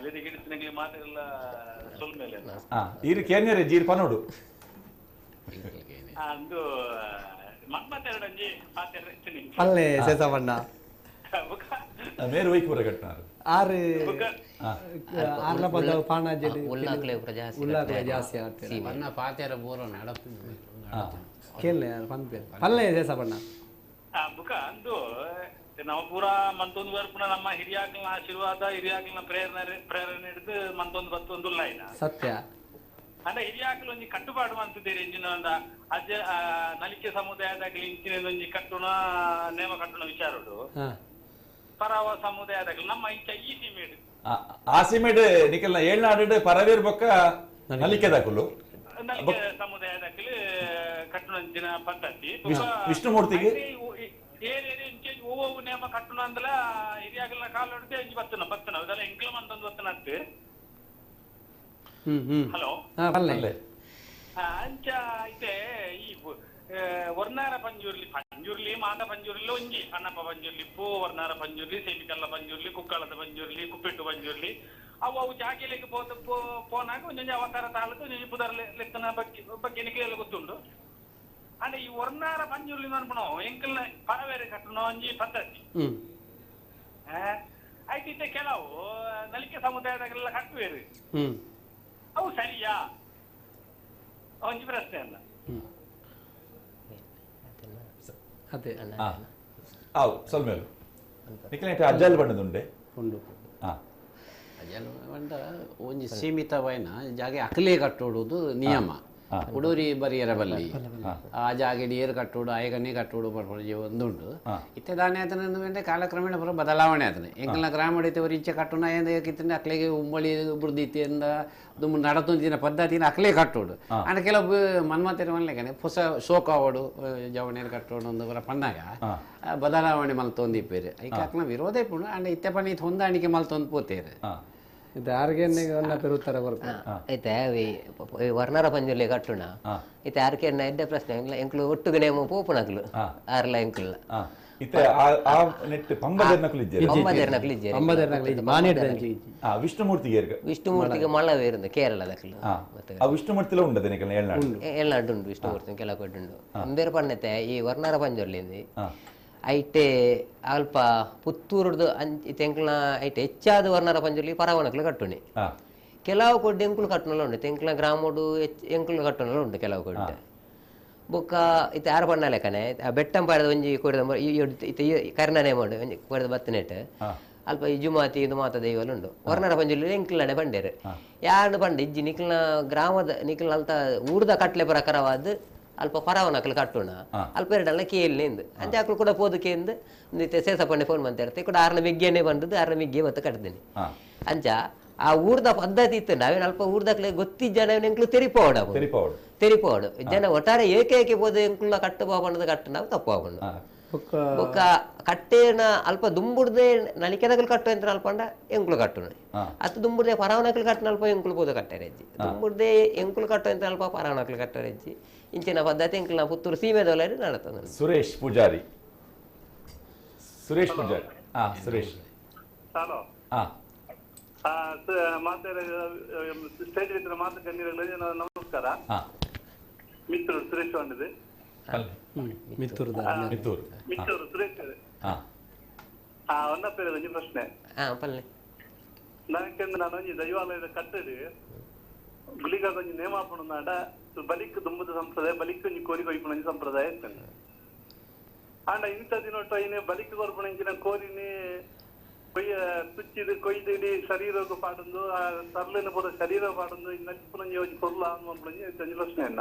ವೇದಿಕೆ ಮಾತೆಲ್ಲ ಸೊಲ್ಮೇಲೆ ಈರು ಕೇನ್ಯರೆ ಜೀರ್ ಪನೋಡು ಅಂದು ಮತ್ತೆರಡಂಜಿ ಅಲ್ಲೇ ಸೇಸವಣ್ಣ ಮೇರು ವೈಕೂರ ಕಟ್ನಾರು ಆರು ಆರ್ಲ ಪದ ಪಾಣಾಜಿ ಉಲ್ಲಾಕ್ಲೆ ಜಾಸ್ತಿ ಆಗ್ತದೆ ಬಣ್ಣ ಪಾತೆರ ಬೋರ ನಡಪು ಕೇಳಲೆ ಪಲ್ಲೆ ಸೇಸವಣ್ಣ ಬುಕ ಅಂದು ನಾವು ಪೂರಾ ಮಂತೊಂದು ಬರ್ಪುನ ನಮ್ಮ ಹಿರಿಯಾಕಲ್ನ ಆಶೀರ್ವಾದ ಹಿರಿಯಾಕಲ್ನ ಪ್ರೇರಣೆ ಹಿಡಿದು ಮಂತೊಂದು ಬತ್ತೊಂದು ಲೈನ ಸತ್ಯ ಅಂದ್ರೆ ಹಿರಿಯಾಕಲ್ ಒಂಜಿ ಕಟ್ಟುಪಾಡು ಅಂತಿದ್ದೀರಿ ಇಂಚಿನ ಒಂದು ಅಜ್ಜ ನಲಿಕೆ ಸಮುದಾಯದಾಗಲಿ ಇಂಚಿನ ಒಂಜಿ ಕಟ್ಟುನ ನೇಮ ಕಟ್ಟುನ ವಿಚಾರಡು ಪರವ ಸಮುದಾಯದಾಗಲಿ ನಮ್ಮ ಇಂಚ ಈ ಸಿಮೇಡ್ ಆ ಸಿಮೇಡ್ ನಿಖಲ್ನ ಏಳ್ನಾಡು ಪರವೇರ್ ಬೊಕ್ಕ ನಲಿಕೆ ದಾಖಲು ನಲಿಕೆ ಸಮುದಾಯದಾಗಲಿ ಕಟ್ಟುನಂಚಿನ ಪದ್ಧತಿ ವಿಷ್ಣುಮೂರ್ತಿಗೆ ಓವು ನೇಮ ಕಟ್ಟುನ ಅಂದಲ ಹಿರಿಯಾಕಲ್ನ ಕಾಲು ಹೊಡೆದು ಇಂಚಿ ಬತ್ತನ ಇದೆಲ್ಲ ಎಂಕ್ಲ ಮಂತೊಂದು ಬತ್ತನ ಅತ್ತೆ ಹಲೋ ಅಂಚ ಐತೆ ಈ ವರ್ನಾರ ಪಂಜುರ್ಲಿ ಮಾದ ಪಂಜುರ್ಲಿ ಒಂಜಿ ಅಣ್ಣಪ್ಪ ಪಂಜುರ್ಲಿ ಪೂ ವರ್ನಾರ ಪಂಜುರ್ಲಿ ಸೇಮಿಕಲ್ಲ ಪಂಜುರ್ಲಿ ಕುಕ್ಕಳದ ಪಂಜುರ್ಲಿ ಕುಪ್ಪಿಟ್ಟು ಪಂಜುರ್ಲಿ ಅವು ಜಾಗಿಲಿಗೆ ಪೋನಾಗ ಒಂದೊಂದು ಅವತಾರ ತಾಳದು ಒಂದೊಂದು ಪುದರ್ ಲೆಕ್ಕನ ಬಗ್ಗೆ ನಿಖಿಲೆಲ್ಲ ಗೊತ್ತುಂಡು ಅಂದ್ರೆ ಈ ವರ್ನಾರ ಪಂಜುರ್ಲಿ ಅನ್ಪಣೋ ಎಂಕಲ್ನ ಪರವೇರೆ ಕಟ್ಟಣೋ ಒಂಜಿ ಪದ್ಧತಿ ಆಯ್ತಿದ್ದೆ ಕೆಲವು ನಲಿಕೆ ಸಮುದಾಯದಾಗೆಲ್ಲ ಕಟ್ಟುವೇರು ಅವು ಸರಿಯಾ ಒಂಜಿ ಪ್ರಶ್ನೆ ಅಲ್ಲ ಅದೇ ಸೊಲ್ಮೇಲು ನಿಖಿಲ ಅಜ್ಜಲ್ ಬಣ್ಣದುಂಡೆ ಉಂಡು ಅಜ್ಜಲ್ ಬಂಡ ಒಂಜಿ ಸೀಮಿತವಾಯಿನ ಜಾಗೆ ಅಕಲೇ ಕಟ್ಟೋಡುದು ನಿಯಮ ಉಡೂರಿ ಬರಿಯರ ಬಲ್ಲಿ ಆ ಜಾಗೆ ನೀರು ಕಟ್ಟೋಡು ಆಯಗನ್ನಿ ಕಟ್ಟೋಡು ಬರ್ಬೋದು ಒಂದುಂಡು ಇತ್ತೆ ದಾನೆ ಆತನ ಕಾಲಕ್ರಮೇಣ ಬರೋ ಬದಲಾವಣೆ ಆತನೆ ಎಂಕಲ್ನ ಗ್ರಾಮಡಿತವರು ಇಚ್ಛೆ ಕಟ್ಟುನ ಏಕಿತ್ತಂದ್ರೆ ಅಕ್ಲೆಗೆ ಉಂಬಳಿ ಬುಡ್ದಿತ್ತಿಂದ ದುಮ್ಮು ನಡತುಂದಿನ ಪದ್ಧತಿನ ಅಕ್ಲೇ ಕಟ್ಟೋಡು ಅಂದ್ರೆ ಕೆಲವು ಮನ್ಮತೆರ ಮನ್ಲೆಗನೆ ಹೊಸ ಶೋಕ ಆವಡು ಜವಣೇರು ಕಟ್ಟೋಡು ಒಂದು ಬರ ಪಣ್ಣಾಗ ಬದಲಾವಣೆ ಮಲ್ತೊಂದಿಪ್ಪೇರು ಐಕೆ ಅಕ್ನ ವಿರೋಧ ಇಪ್ಪುಂಡು ಅಂಡ್ ಇತ್ತೆ ಪಣ್ಣಿ ಇದು ಹೊಂದಾಣಿಕೆ ಮಲ್ತೊಂದು ಪೋತೇರು ಇದು ಯಾರಿಗೆ ಪೆರುತ್ತಾರೆ ಬರ್ಕು ಐತೆ ವರ್ಣರ ಪಂಜುರ್ಲಿ ಕಟ್ಟುಣ ಇತ್ತೆ ಯಾರಿಗೆ ಎಡ್ಡೆ ಪ್ರಶ್ನೆ ಎಂಕ್ಲು ಒಟ್ಟುಗೆ ನೇಮ ಪೋಪುನಕ್ಲು ಆರ್ಲ ಎಂಕ್ಲ ವಿಷ್ಣುಮೂರ್ತಿಗೆ ಮಳ್ಳವೇರುಂದು ಕೇರಳದಕ್ಲು ವಿಷ್ಣುಮೂರ್ತಿಲ ಉಂಟು ಏಳ್ನಾಡು ಉಂಟು ವಿಷ್ಣುಮೂರ್ತಿ ಕೆಲ ಕೊಟ್ಟುಂಡು ಬೇರೆ ಪಣ್ಣತೆ ಈ ವರ್ಣರ ಪಂಜುರ್ಲಿ ಐಟೆ ಅಲ್ಪ ಪುತ್ತೂರ್ದು ತೆಂಕ್ಲ ಐಟೆ ಹೆಚ್ಚಾದ ವರ್ಣರ ಪಂಜುರ್ಲಿ ಪರವಣಕ್ಲು ಕಟ್ಟುಣಿ ಕೆಲವು ಕೊಡ್ಡು ಎಂಕ್ಲು ಕಟ್ಟುನಲ್ಲ ಉಂಟು ತೆಂಕ್ಲ ಗ್ರಾಮಡು ಎಂಕ್ಲು ಕಟ್ಟುನಲ್ಲ ಉಂಟು ಕೆಲವು ಕೊಡ್ಡೆ ಬೊಕ್ಕ ಇತ್ತೆ ಯಾರು ಪಣ್ಣ ಲೆಕ್ಕನೆ ಬೆಟ್ಟಂ ಪಾಡದ ಒಂಜಿ ಕೊಡಿದ ಕರ್ಣನೆ ಮಾಡು ಒಂಜಿ ಕೊಡಿದ ಬತ್ತನೆಟ್ ಅಲ್ಪ ಈ ಜುಮಾತಿ ಇದು ಮಾತ ದೈವಲು ಉಂಡು ವರ್ಣರ ಪಂಜುರ್ಲಿ ಎಂಕ್ಲನೆ ಪಂಡೇರು ಯಾರು ಪಂಡ ಇಜ್ಜಿ ನಿಕ್ಲ ಗ್ರಾಮದ ನಿಕ್ಲ ಅಲ್ತ ಊರ್ದ ಕಟ್ಲೆ ಪ್ರಕಾರವಾದ ಅಲ್ಪ ಪರವನಕ್ಲು ಕಟ್ಟುಣ ಅಲ್ಪ ಎರಡಲ್ಲ ಕೇಳಿನಿಂದು ಅಂಚಾಕ್ಲು ಕೂಡ ಪೋದಕೆಂದು ನಿತ್ಯ ಸೇಸಪ್ಪಣ್ಣೆ ಫೋನ್ ಮಾಡ್ತಾ ಕೂಡ ಆರ್ನ ಮಿಗ್ಗೆನೆ ಬಂದದ್ದು ಆರ್ನ ಮಿಗ್ಗೆ ಮತ್ತೆ ಕಟ್ತೀನಿ ಅಂಚ ಆ ಊರ್ದ ಪದ್ಧತಿ ಇತ್ತು ನಾವೇನು ಅಲ್ಪ ಊರ್ದಕ್ಲೆ ಗೊತ್ತಿದ್ದ ಎಂಕ್ಲು ತೆರಿಪೋಡು ಜನ ಒಟ್ಟಾರೆ ಏಕೆ ಪೋದು ಎಂಕ್ಲ ಕಟ್ಟು ಬಾಬಣ್ಣದ ಕಟ್ಟು ನಾವು ತಪ್ಪು ಬಾಬಣ್ಣ ಬೊಕ್ಕ ಕಟ್ಟೆನ ಅಲ್ಪ ದುಂಬುಡ್ದೆ ನಲಿಕೆದಗಲು ಕಟ್ಟು ಅಂತ ಅಲ್ಪಂಡ ಎಂಕ್ಲು ಕಟ್ಟುಣ ಅತ್ತು ದುಂಬುಡ್ದೆ ಪರವನಕ್ಲು ಕಟ್ಟನ ಅಲ್ಪ ಎಂಕ್ಲು ಪೋದು ಕಟ್ಟರೆಜ್ಜಿ ದುಂಬುಡ್ದೆ ಎಂಕ್ಲು ಕಟ್ಟು ಅಂತ ಅಲ್ಪ ಪರವನಕ್ಲು ಕಟ್ಟರೆಜ್ಜಿ ಇಂಚಿನ ಪದ್ಧತಿ ಎಂಕ್ಲು ನಾ ಪುತ್ತೂರು ಸೀಮೆದವಲರಿ ನಡತದ ಸುರೇಶ್ ಪೂಜಾರಿ ಸುರೇಶ್ ಪೂಜಾರಿ. ಸುರೇಶ್. ಹಲೋ. ಸ್ಟೇಜ್ ಮಾತು ಗಣ್ಯರಲ್ಲಿ ನಮಸ್ಕಾರ. ಮಿತ್ತೂರು ಸುರೇಶ್ ಬಂದಿದೆ. ಮಿತ್ತೂರು ಸುರೇಶ್. ಒಂದ ಪೇರು ಒಂಜಿ ಪ್ರಶ್ನೆ ನನಕೆಂದು ನಾನು ಒಂಜಿ ದೈವಾಲಯದ ಕಟ್ಟಡಿ ಗುಳಿಗಾಗ ಒಂಜಿ ನೇಮಾಪಣ ನಾಡ ಬಲಿಕ್ ದುಂಬದ ಸಂಪ್ರದಾಯ ಬಲಿಕ್ ಒಂಜಿ ಕೋರಿ ಕೊಯ್ಪಣ ಸಂಪ್ರದಾಯ ಇರ್ತೇನೆ ಆಂಡ ಇಂಥ ದಿನೊಟ್ಟು ಐನೆ ಬಲಿಕ್ ಕೊರ್ಪಣ ಇಂಚಿನ ಕೋರಿನಿ ತುಚ್ಚಿದು ಕೊಯ್ದು ಶರೀರಕ್ಕೆ ಪಾಡೊಂದು ಸರ್ಲಿನ ಪೂರ ಶರೀರ ಪಾಡೊಂದು ನಚ್ಪುಣಂಜಿ ಒಂಜಿ ಕೊರ್ಲ ಅನ್ನೊಂದು ಒಂಜಿ ಪ್ರಶ್ನೆ ಅಲ್ಲ.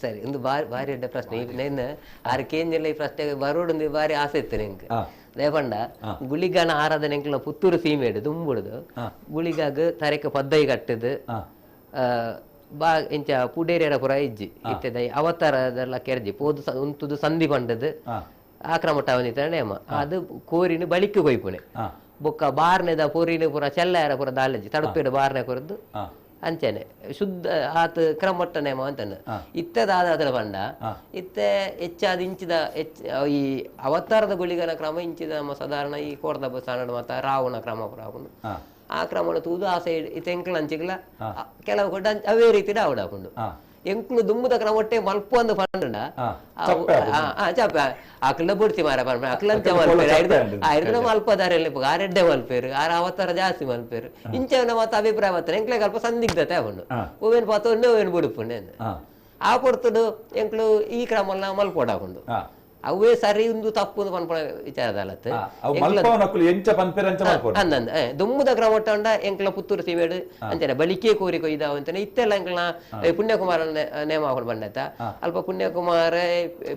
ಸರಿ ಒಂದು ಬಾರಿ ಎಡ್ಡ ಪ್ರಶ್ನೆ నేను ఆరికేంజల ఈ ప్రశ్న బరోడు బారి ఆసೆ ಇತ್ತು ನಿಂಗೆ ಲೇಪಂಡ ಗುಳಿಗಾನ ಆರಾಧನೆ ಎಂಕ್ಲ ಪುತ್ತೂರು ಸೀಮೆಡು ದುಂಬುಡುದು ಗುಳಿಗಾಗ ತರೆಕ ಪದ್ದೈ ಕಟ್ಟದು ಬಾ ಇಂಚ ಪುಡೇರಿಯರ ಪುರ ಇಜ್ಜಿ ಇತ್ತದ ಅವತಾರದೆಲ್ಲ ಕೆರ್ಜಿ ಪೋದು ಉಂತುದು ಸಂಧಿ ಪಂಡದು ಆಕ್ರಮಟ ಅವನಿತ ನೇಮ ಅದು ಕೋರಿನ ಬಳಿಕೆ ಕೊಯ್ಪುಣೆ ಬೊಕ್ಕ ಬಾರ್ನೆದ ಪೊರಿನ ಪುರ ಚೆಲ್ಲಾಯರ ಪುರ ದಾಲಜಿ ತಡುಪೇಡು ಬಾರ್ನೆ ಕೊರದ್ದು ಅಂಚನೆ ಶುದ್ಧ ಆತ ಕ್ರಮಟ್ಟ ನೇಮ ಅಂತಂದು ಇತ್ತದಾದ ಪಂಡ ಇತ್ತೆ ಹೆಚ್ಚಾದ ಇಂಚಿದ ಈ ಅವತಾರದ ಗುಳಿಗನ ಕ್ರಮ ಇಂಚಿದ ನಮ್ಮ ಸಾಧಾರಣ ಈ ಕೋರ್ದ ಬಸ್ಸಾನ ಮತ್ತ ರಾವಣ ಕ್ರಮ ಪುರಾಕೊಂಡು ಆ ಕ್ರಮಣ ತೂದು ಆ ಸೈಡ್ ಇತ್ತ ಎಂಕ್ಲ ಅಂಚಿಗ್ಲ ಕೆಲವು ಕೊಟ್ಟ ಅವೇ ರೀತಿ ಡಾವುಡ್ ಹಾಕೊಂಡು ಎಂಕ್ಲು ದುಮ್ಮದ ಕ್ರಮಟ್ಟೆ ಮಲ್ಪ ಒಂದು ಪಂಡ ಚಪ್ಪ ಅಕ್ಲ ಬುಡ್ತಿ ಮಾರ ಪಂಡ ಅಕ್ಲಂಚ ಮಲ್ಪೇರು ಆಯ್ತು ಮಲ್ಪದಾರೆಲ್ಲ ಆರೆಡ್ಡೆ ಮಲ್ಪೇರು ಆರ ಅವತಾರ ಜಾಸ್ತಿ ಮಲ್ಪೇರು ಇಂಚವನ ಮತ್ತ ಅಭಿಪ್ರಾಯ ಬರ್ತಾರೆ ಎಂಕ್ಲೆ ಸ್ವಲ್ಪ ಸಂದಿಗ್ಧತೆ ಆಗೊಂಡು ಹೂವೇನು ಪಾತ ಹೂವೇನು ಬುಡುಪುಂಡೆ ಆ ಕೊಡ್ತುಡು ಎಂಕ್ಲು ಈ ಕ್ರಮಲ್ಲ ಮಲ್ಪೋಡಾಕೊಂಡು ಅವೇ ಸರಿ ಒಂದು ತಪ್ಪು ಪನ್ಪಣ ವಿಚಾರದಲ್ಲತ್ತು ದುಮ್ಮದ ಕ್ರಮಟ್ಟ ಉಂಡ ಎಂಕ್ಲ ಪುತ್ತೂರು ಸೀಮೆಡು ಅಂಚನೆ ಬಳಿಕೆ ಕೋರಿ ಕೊಯ್ದಾವ ಅಂತಾನೆ ಇತ್ತೆಲ್ಲ ಎಂಕ್ಲ ಪುಣ್ಯಕುಮಾರ ನೇಮ ಹಾಕೊಂಡು ಬಂಡತ ಅಲ್ಪ ಪುಣ್ಯಕುಮಾರ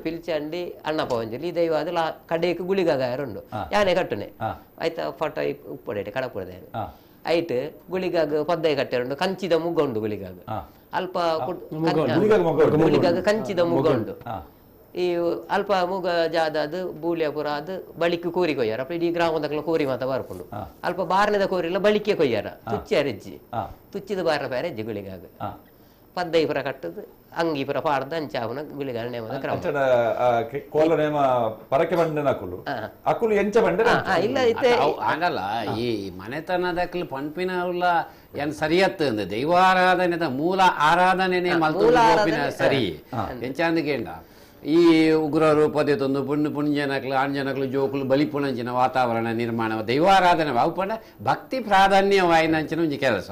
ಪಿಲ್ಚಂಡಿ ಅಣ್ಣಪ್ಪ ಒಂಜಲಿ ದೈವಾದ ಕಡೆಗೆ ಗುಳಿಗಾಗಾರುಂಡು ಯಾನೆ ಕಟ್ಟುನೆ ಆಯ್ತಾ ಫೋಟೋ ಉಪ್ಪಡೇಟೆ ಕಡಪುಡದೆ ಐಟ್ ಗುಳಿಗಾಗ ಪದ್ದೈ ಕಟ್ಟೆರುಂಡು ಕಂಚಿದ ಮುಗ್ಗ ಉಂಡು ಗುಳಿಗಾಗ ಅಲ್ಪ ಗುಳಿಗಾಗ ಕಂಚಿದ ಮುಗ್ಗ ಉಂಡು ಈ ಅಲ್ಪ ಮುಗ ಜಾದ ಬೂಲಿಯಾಪುರ ಅದು ಬಳಿಕೆ ಕೋರಿ ಕೊಯ್ಯಾರ ಅಪ್ಪ ಇಡೀ ಗ್ರಾಮದ ಕೋರಿ ಮಾತ ಬರ್ಕೊಂಡು ಅಲ್ಪ ಬಾರ್ನದ ಕೋರಿಲ್ಲ ಬಳಿಕೆ ಕೊಯ್ಯಾರ ತುಚ್ಚಾರೆಜ್ಜಿ ತುಚ್ಚಿದ ಬಾರ್ನ ಬೇರೆ ಹೆಜ್ಜಿ ಗುಳಿಗಾಗ ಪದ್ದೈ ಪುರ ಕಟ್ಟದು ಅಂಗಿ ಪುರ ಪಾಡ್ದ ಅಂಚಾವನ ಗುಳಿಗಾಲ ನೇಮದ ಕ್ರಮ ಇಲ್ಲ ಇತ್ತೆ ಆಗಲ್ಲ ಈ ಮನೆತನದಕ್ಲು ಪಂಪಿನ ಏನ್ ಸರಿಯತ್ತು ದೈವಾರಾಧನೆದ ಮೂಲ ಆರಾಧನೆ ಮಲ್ಪಿನ ಸರಿ ಎಂಚಾಂದಿಗೇಂಡ ಈ ಉಗ್ರರು ಪದ್ಯತೊಂದು ಪುಣ್ಯನಕ್ಲು ಆಂಜನಕ್ಲು ಜೋಕುಲು ಬಲಿಪುಣಂಚಿನ ವಾತಾವರಣ ನಿರ್ಮಾಣ ದೈವಾರಾಧನೆ ಅವು ಪಂಡ ಭಕ್ತಿ ಪ್ರಾಧಾನ್ಯವಾಯಿನಂಚಿನ ಒಂಜಿ ಕೆಲಸ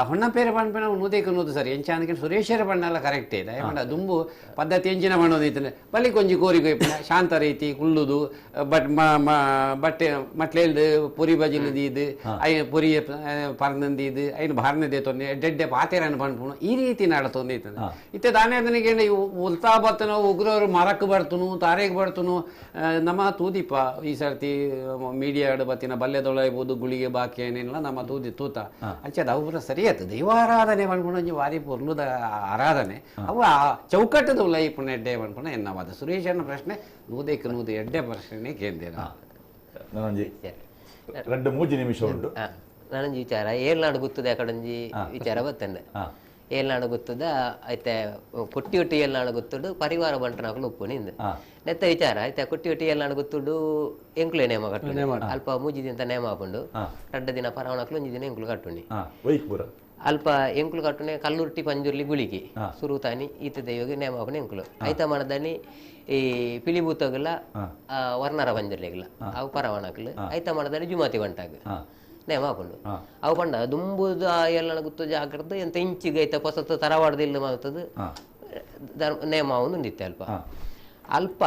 ಹೊಣ್ಣ ಪೇರೆ ಪಂಪಿನ ನೂದೇಕನ್ನೋದು ಸರಿ ಎಂಚಾಂದಕ್ಕೆ ಸುರೇಶರ ಬಣ್ಣೆಲ್ಲ ಕರೆಕ್ಟ್ ಇದೆ ಪಂಡ ದುಂಬು ಪದ್ಧತಿ ಎಂಚಿನ ಬಣ್ಣೋದೈತನೆ ಬಲಿ ಕೊಂಜಿ ಕೋರಿಕೆ ಶಾಂತ ರೀತಿ ಕುಳ್ಳುದು ಬಟ್ಟೆ ಮಟ್ಲೇಲ್ದು ಪುರಿ ಬಜಿಲದು ಇದು ಐ ಪುರಿ ಪರ್ನಂದಿ ಇದು ಐನು ಬಾರ್ನದೆ ತೊಂದೆ ಡೆಡ್ಡೆ ಪಾತೆರನ್ನು ಪಂಪುಣು ಈ ರೀತಿ ನಡತೊಂದೈತದೆ ಇತ್ತೆ ದಾನೇದನಿಗೆ ಉಲ್ತಾ ಬರ್ತನೋ ಉಗ್ರವರು ಮರಕ್ಕೆ ಬರ್ತನು ತಾರೆಗೆ ಬರ್ತನು ನಮ್ಮ ತೂದಿಪ್ಪ ಈ ಸರ್ತಿ ಮೀಡಿಯಾ ಬತ್ತಿನ ಬಲ್ಲೆದೊಳಬಹುದು ಗುಳಿಗೆ ಬಾಕಿ ಏನಿಲ್ಲ ನಮ್ಮ ತೂತ ಅಂಚೆ ಅವ್ರ ಸರಿ ದೈವಾರಾಧನೆ ಮಾಡ್ಕೊಂಡು ವಾರಿ ಪೊರ್ಲುದ ಆರಾಧನೆ ಅವು ಆ ಚೌಕಟ್ಟದ ಲೈಫ್ ಎಡ್ಡೆ ಮಾಡ್ಕೊಂಡು ಎನ್ನವಾದ ಸುರೇಶನ ಪ್ರಶ್ನೆ ನೂದು ಎಡ್ಡೆ ಪ್ರಶ್ನೆ ಕೇಂದ್ರ ನಿಮಿಷ ಉಂಟು ನನಂಜಿ ವಿಚಾರ ಏಳ್ನಾಡು ಗುತ್ತದ ಕಡಂಜಿ ವಿಚಾರ ಬತ್ತಂಡೆ ಏಳ್ನಾಡು ಗುತ್ತದ ಐತೆ ಕೊಟ್ಟಿ ಒಟ್ಟಿ ಏಳ್ನಾಡು ಗುತ್ತುಡು ಪರಿವಾರ ಬಂಟನಾಕಲು ಉಪ್ಪು ನಿಂದು ನೆತ್ತ ವಿಚಾರ ಐತೆ ಕೊಟ್ಟಿ ಒಟ್ಟಿ ಏಳ್ನಾಡು ಗುತ್ತುಡು ಎಂಕ್ಲು ನೇಮ ಕಟ್ಟು ಅಲ್ಪ ಮೂಜಿ ದಿನ ನೇಮ ಹಾಕೊಂಡು 2 ದಿನ ಪರವಣಕ್ಲು 1 ದಿನ ಎಂಕ್ಲು ಕಟ್ಟುನಿ ಅಲ್ಪ ಎಂಕ್ಲು ಕಟ್ಟುನೆ ಕಲ್ಲುರ್ಟಿ ಪಂಜುರ್ಲಿ ಗುಳಿಗೆ ಸುರುತಾನಿ ಈತ ದೈವಗೆ ನೇಮ ಹಾಕೊಂಡು ಎಂಕ್ಲು ಐತ ಮಾಡದಾನಿ ಈ ಪಿಲಿಭೂತಗಲ ವರ್ಣರ ಪಂಜರ್ಲಿಗಲ ಅವು ಪರವಣಕ್ಲು ಐತ ಮಾಡದಾನಿ ಜುಮಾತಿ ಬಂಟಾಗ ನೇಮ ಹಾಕೊಂಡು ಅವು ಪಂಡ ದುಂಬುದ ಎಲ್ಲ ಗುತ್ತು ಜಾಗ್ರತೆ ಎಂತ ಇಂಚಿಗೆ ಐತ ಹೊಸತು ತರವಾಡ್ದಿಲ್ಲ ಮಾಡ್ತದೆ ನೇಮ ಒಂದಿತ್ತೆ ಅಲ್ಪ ಅಲ್ಪ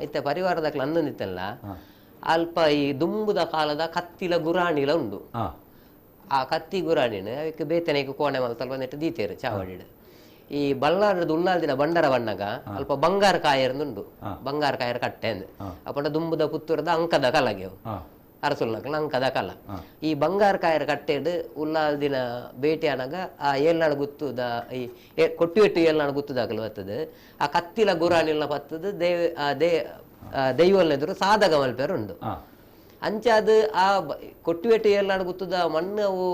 ಐತೆ ಪರಿವಾರದಕ್ಲ ಅಂದೊಂದಿತ್ತಲ್ಲ ಅಲ್ಪ ಈ ದುಂಬುದ ಕಾಲದ ಕತ್ತಿಲ ಗುರಾಣಿಲ ಉಂಡು ಆ ಕತ್ತಿ ಗುರಾಣಿನ ಅದಕ್ಕೆ ಬೇತನೆಗೆ ಕೋಣೆ ಮಲ್ತಲ್ ಬಂದಿಟ್ಟು ದೀತೇರು ಚಾವಡಿಡು ಈ ಬಲ್ಲಾರದ ಉಳ್ಳಾಲ್ದಿನ ಬಂಡರ ಬಣ್ಣಗ ಅಲ್ಪ ಬಂಗಾರ ಕಾಯರ್ನುಂಡು ಬಂಗಾರ ಕಾಯರ್ ಕಟ್ಟೆ ಅಂದ್ ಅಪ್ಪಂಡ ದುಂಬುದ ಪುತ್ತೂರದ ಅಂಕದ ಕಲಗೆ ಅರಸುಲ್ನಕ್ಲ ಅಂಕದ ಕಲ ಈ ಬಂಗಾರ ಕಾಯರ್ ಕಟ್ಟೆಡ್ ಉಳ್ಳಾಲ್ದಿನ ಭೇಟಿ ಅನಗ ಆ ಏಳ್ನಾಡು ಗುತ್ತುದ ಈ ಕೊಟ್ಟಿವೆಟ್ಟು ಏಳ್ನಾಡು ಗುತ್ತದಾಗಲು ಬರ್ತದೆ ಆ ಕತ್ತಿಲ ಗುರಾಣಿಲ ಬರ್ತದೆ ದೈವಲ್ನೆದುರು ಸಾಧಕ ಮಲ್ಪೇರುಂಡು ಅಂಚಾದ ಆ ಕೊಟ್ಟಿವೆಟ್ಟು ಏಳ್ನಾಡು ಗುತ್ತದ ಮಣ್ಣು ಅವು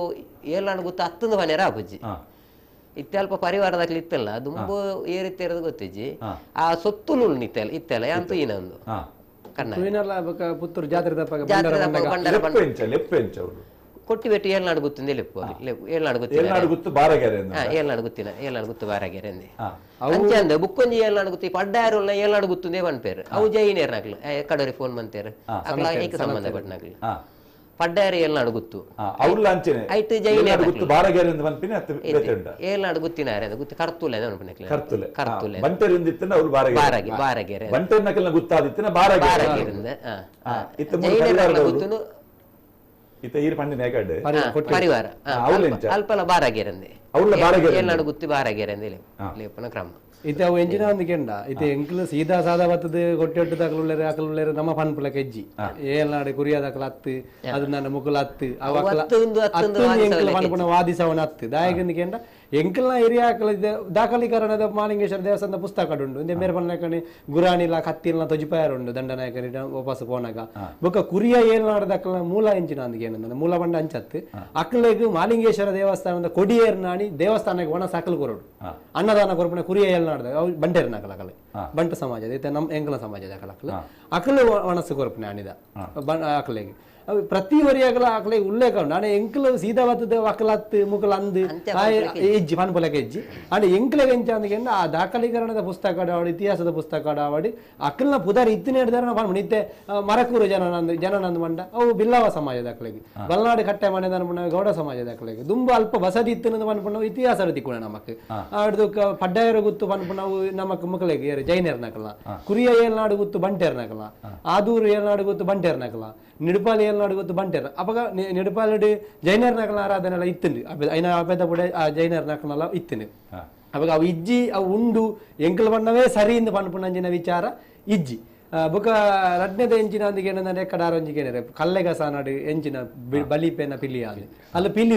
ಏಳ್ನಾಡು ಗುತ್ತ ಹತ್ತೊಂದು ಮನೆಯರ ಆಪುಜಿ ಇತ್ತೆ ಅಲ್ಪ ಪರಿವಾರದಾಗ್ಲಿ ಇತ್ತಲ್ಲ ದುಂಬು ಏರಿತ್ತೆ ಇರೋದು ಗೊತ್ತಿಜ್ಜಿ ಆ ಸೊತ್ತುಲು ಇತ್ತಲ್ಲ ಯಾಂತು ಇನ್ನೊಂದು ಕನ್ನ ಪುತ್ತೂರು ಜಾತ್ರೆ ಕೊಟ್ಟಿ ಬೆಟ್ಟು ಏಳ್ನಾಡು ಗೊತ್ತಿಂದ ಏಳ್ನಾಡು ಗುತ್ತು ಬಾರಗೆರೆ ಏಳ್ನಾಡು ಗುತ್ತು ಬಾರಗೆರೆ ಅಂದೆ ಅಂಚೆ ಅಂದ ಬುಕ್ಕೊಂಜಿ ಏಳ್ನಾಡು ಗುತ್ತಿ ಪಡ್ಡಾರು ಏಳ್ನಾಡು ಗುತ್ತುಂದೇ ಪನ್ಪೇರು ಅವು ಜೈನೇರ್ನಾಗ್ಲು ಕಡೋರಿ ಫೋನ್ ಮಂತೇರು ಅಕ್ಲ ಏಕ ಸಂಬಂಧಪಟ್ಟನಾಗ್ಲು ಪಡ್ಡಾರು ಏಳ್ನಾಡು ಗುತ್ತು ಐಟ್ ಜೈನೇರ್ ಗುತ್ತು ಬಾರಗೆರೆ ಅಂತ ಪನ್ಪಿನ ಏಳ್ನಾಡು ಗುತ್ತಿನಾರೆ ಗುತ್ತಿ ಕರ್ತುಲೆ ಪನ್ಪನೆ ಕರ್ತುಲೆ ಬಾರಗೆರೆ ಗುತ್ತಾದಿತ್ತಿನ ಬಾರಗೆರೆ ಗುತ್ತುನು ಪರಿವಾರ ಅಲ್ಪಲ ಬಾರಗೆರಂದೆ ಏಳ್ನಾಡು ಗುತ್ತಿ ಬಾರಗೆರಂದೆ ಲೇಪನ ಕ್ರಮ ಇದು ಅವು ಎಂಜಿನ ಒಂದು ಕೆಂಡ ಇದು ಎಂಕ್ಲು ಸೀದಾ ಸಾದಾ ಬತ್ತದು ಕೊಟ್ಟೆಟ್ಟು ತಕಲುಳ್ಳೇರು ಆಕಲುಳ್ಳೇರು ನಮ್ಮ ಪನ್ಪುಲ ಕೆಜ್ಜಿ ಏಳ್ನಾಡು ಕುರಿಯಾದಕಲ ಹತ್ತು ಅದು ನನ್ನ ಮುಕುಲ ಹತ್ತು ಪನ್ಪುಣ ವಾದಿಸವನ ಹತ್ತು ದಾಯಕಂದು ಕೆಂಡ ಎಂಕಲ್ನ ಏರಿಯಾ ದಾಖಲೀಕರಣದ ಮಾಲಿಂಗೇಶ್ವರ ದೇವಸ್ಥಾನದ ಪುಸ್ತಕ ಉಂಡು ಇಂದೆ ಮೇರೆ ಪನ್ನಕಣಿ ಗುರಾಣಿಲ ಕತ್ತಿಲ್ನ ತೊಜಿಪಾಯರು ಉಂಡು ದಂಡನಾಯಕರಿ ವಾಪಸ್ ಪೋನಾಗ ಬೊಕ್ಕ ಕುರಿಯ ಏಳ್ನಾಡದಕ್ಕಲ ಮೂಲ ಎಂಚಿನ ಅಂದಿಗೆ ಏನಂದ ಮೂಲ ಬಂಡ ಅಂಚತ್ತು ಅಕ್ಕಲೆಗ್ ಮಾಲಿಂಗೇಶ್ವರ ದೇವಸ್ಥಾನದ ಕೊಡಿಯೇರ್ನಾಣಿ ದೇವಸ್ಥಾನಕ್ಕೆ ಒಣ ಸಾಕಲ್ ಕೊರೋಡು ಅನ್ನದಾನ ಕೊರಪಣ ಕುರಿಯ ಏಳ್ನಾಡ್ದ ಬಂಟೇರ್ನಾಕಲ ಕಲೆ ಬಂಟ ಸಮಾಜದ ಇತ್ತೆ ನಮ್ಮ ಎಂಕಲ ಸಮಾಜದ ಅಕಲಕ್ಕಲು ಅಕಲು ಒಣಸು ಕೊರಪಣೆ ಅಣಿದ ಅಕಲೆಗೆ ಪ್ರತಿ ವರಿಯಾಗಲ ಆಕಲೆ ಉಲ್ಲೇಖ ಉಂಡು ಆನೆ ಎಂಕ್ಲು ಸೀದಾ ಬತ್ತದ ವಕಲತ್ತು ಮುಕಲ ಅಂದು ಎಜ್ಜಿ ಪನ್ಪೊಲಕ್ಕೆ ಎಜ್ಜಿ ಆನೆ ಎಂಕ್ಲೆಗೆ ಎಂಚ ಅಂದಿಗೆ ಆ ದಾಖಲೀಕರಣದ ಪುಸ್ತಕ ಆವಡಿ ಇತಿಹಾಸದ ಪುಸ್ತಕ ಆವಡಿ ಅಕ್ಕಲ್ನ ಪುದಾರ್ ಇತ್ತಿನ ಹಿಡಿದಾರ ಪನ್ಪುಣ ಇತ್ತೆ ಮರಕೂರು ಜನನಂದು ಮಂಡ ಅವು ಬಿಲ್ಲವ ಸಮಾಜದ ಅಕ್ಕಲೆಗೆ ಬಲ್ನಾಡು ಕಟ್ಟೆ ಮನೆ ಪುಣ ಗೌಡ ಸಮಾಜದ ಅಕ್ಕಲೆಗೆ ತುಂಬ ಅಲ್ಪ ಬಸದಿ ಇತ್ತಿನ ಪನ್ಪುಣ ಇತಿಹಾಸ ತಿಕ್ಕುಣ ನಮಕ್ ಆಡ್ದು ಪಡ್ಡಾಯರ ಗುತ್ತು ಪನ್ಪುಣವು ನಮಕ್ ಮುಕಲೆಗೆ ಜೈನೇರ್ನಕಲ್ಲ ಕುರಿಯ ಏಳ್ನಾಡು ಗುತ್ತು ಬಂಟೇರ್ನಕಲ್ಲ ಆದೂರು ಏಳ್ನಾಡು ಗುತ್ತು ಬಂಟೇರ್ನಕಲ್ಲ ನಿಡುಪಾಲಿ ಏಳ್ನಾಡು ಗೊತ್ತು ಬಂಟೇರ ಅವಾಗ ನಿಡುಪಾಲಡಿ ಜೈನರ್ ನಕಲ ಆರಾಧನೆ ಎಲ್ಲ ಇತ್ತಿಂದು ಐನ ಅಪೇದ ಕೂಡ ಆ ಜೈನರ್ ನಕಲೆಲ್ಲ ಇತ್ತಿನಿ ಅವಾಗ ಅವು ಇಜ್ಜಿ ಅವು ಉಂಡು ಎಂಕಲ್ ಬಣ್ಣವೇ ಸರಿ ಇಂದು ಪನ್ಪುಣಂಜಿನ ವಿಚಾರ ಇಜ್ಜಿ ಬೊಕ ರಡ್ನೆದ ಎಂಚಿನ ಅಂದಿಗೆ ಏನಂದ್ರೆ ಎಕ್ಕಡಾರ ಒಂಜಿಗೆ ಕಲ್ಲೆಗ ಸಾನಾಡು ಎಂಚಿನ ಬಲಿಪೇನ ಪಿಲಿಯ ಅಲ್ಲಿ ಅಲ್ಲಿ ಪಿಲಿ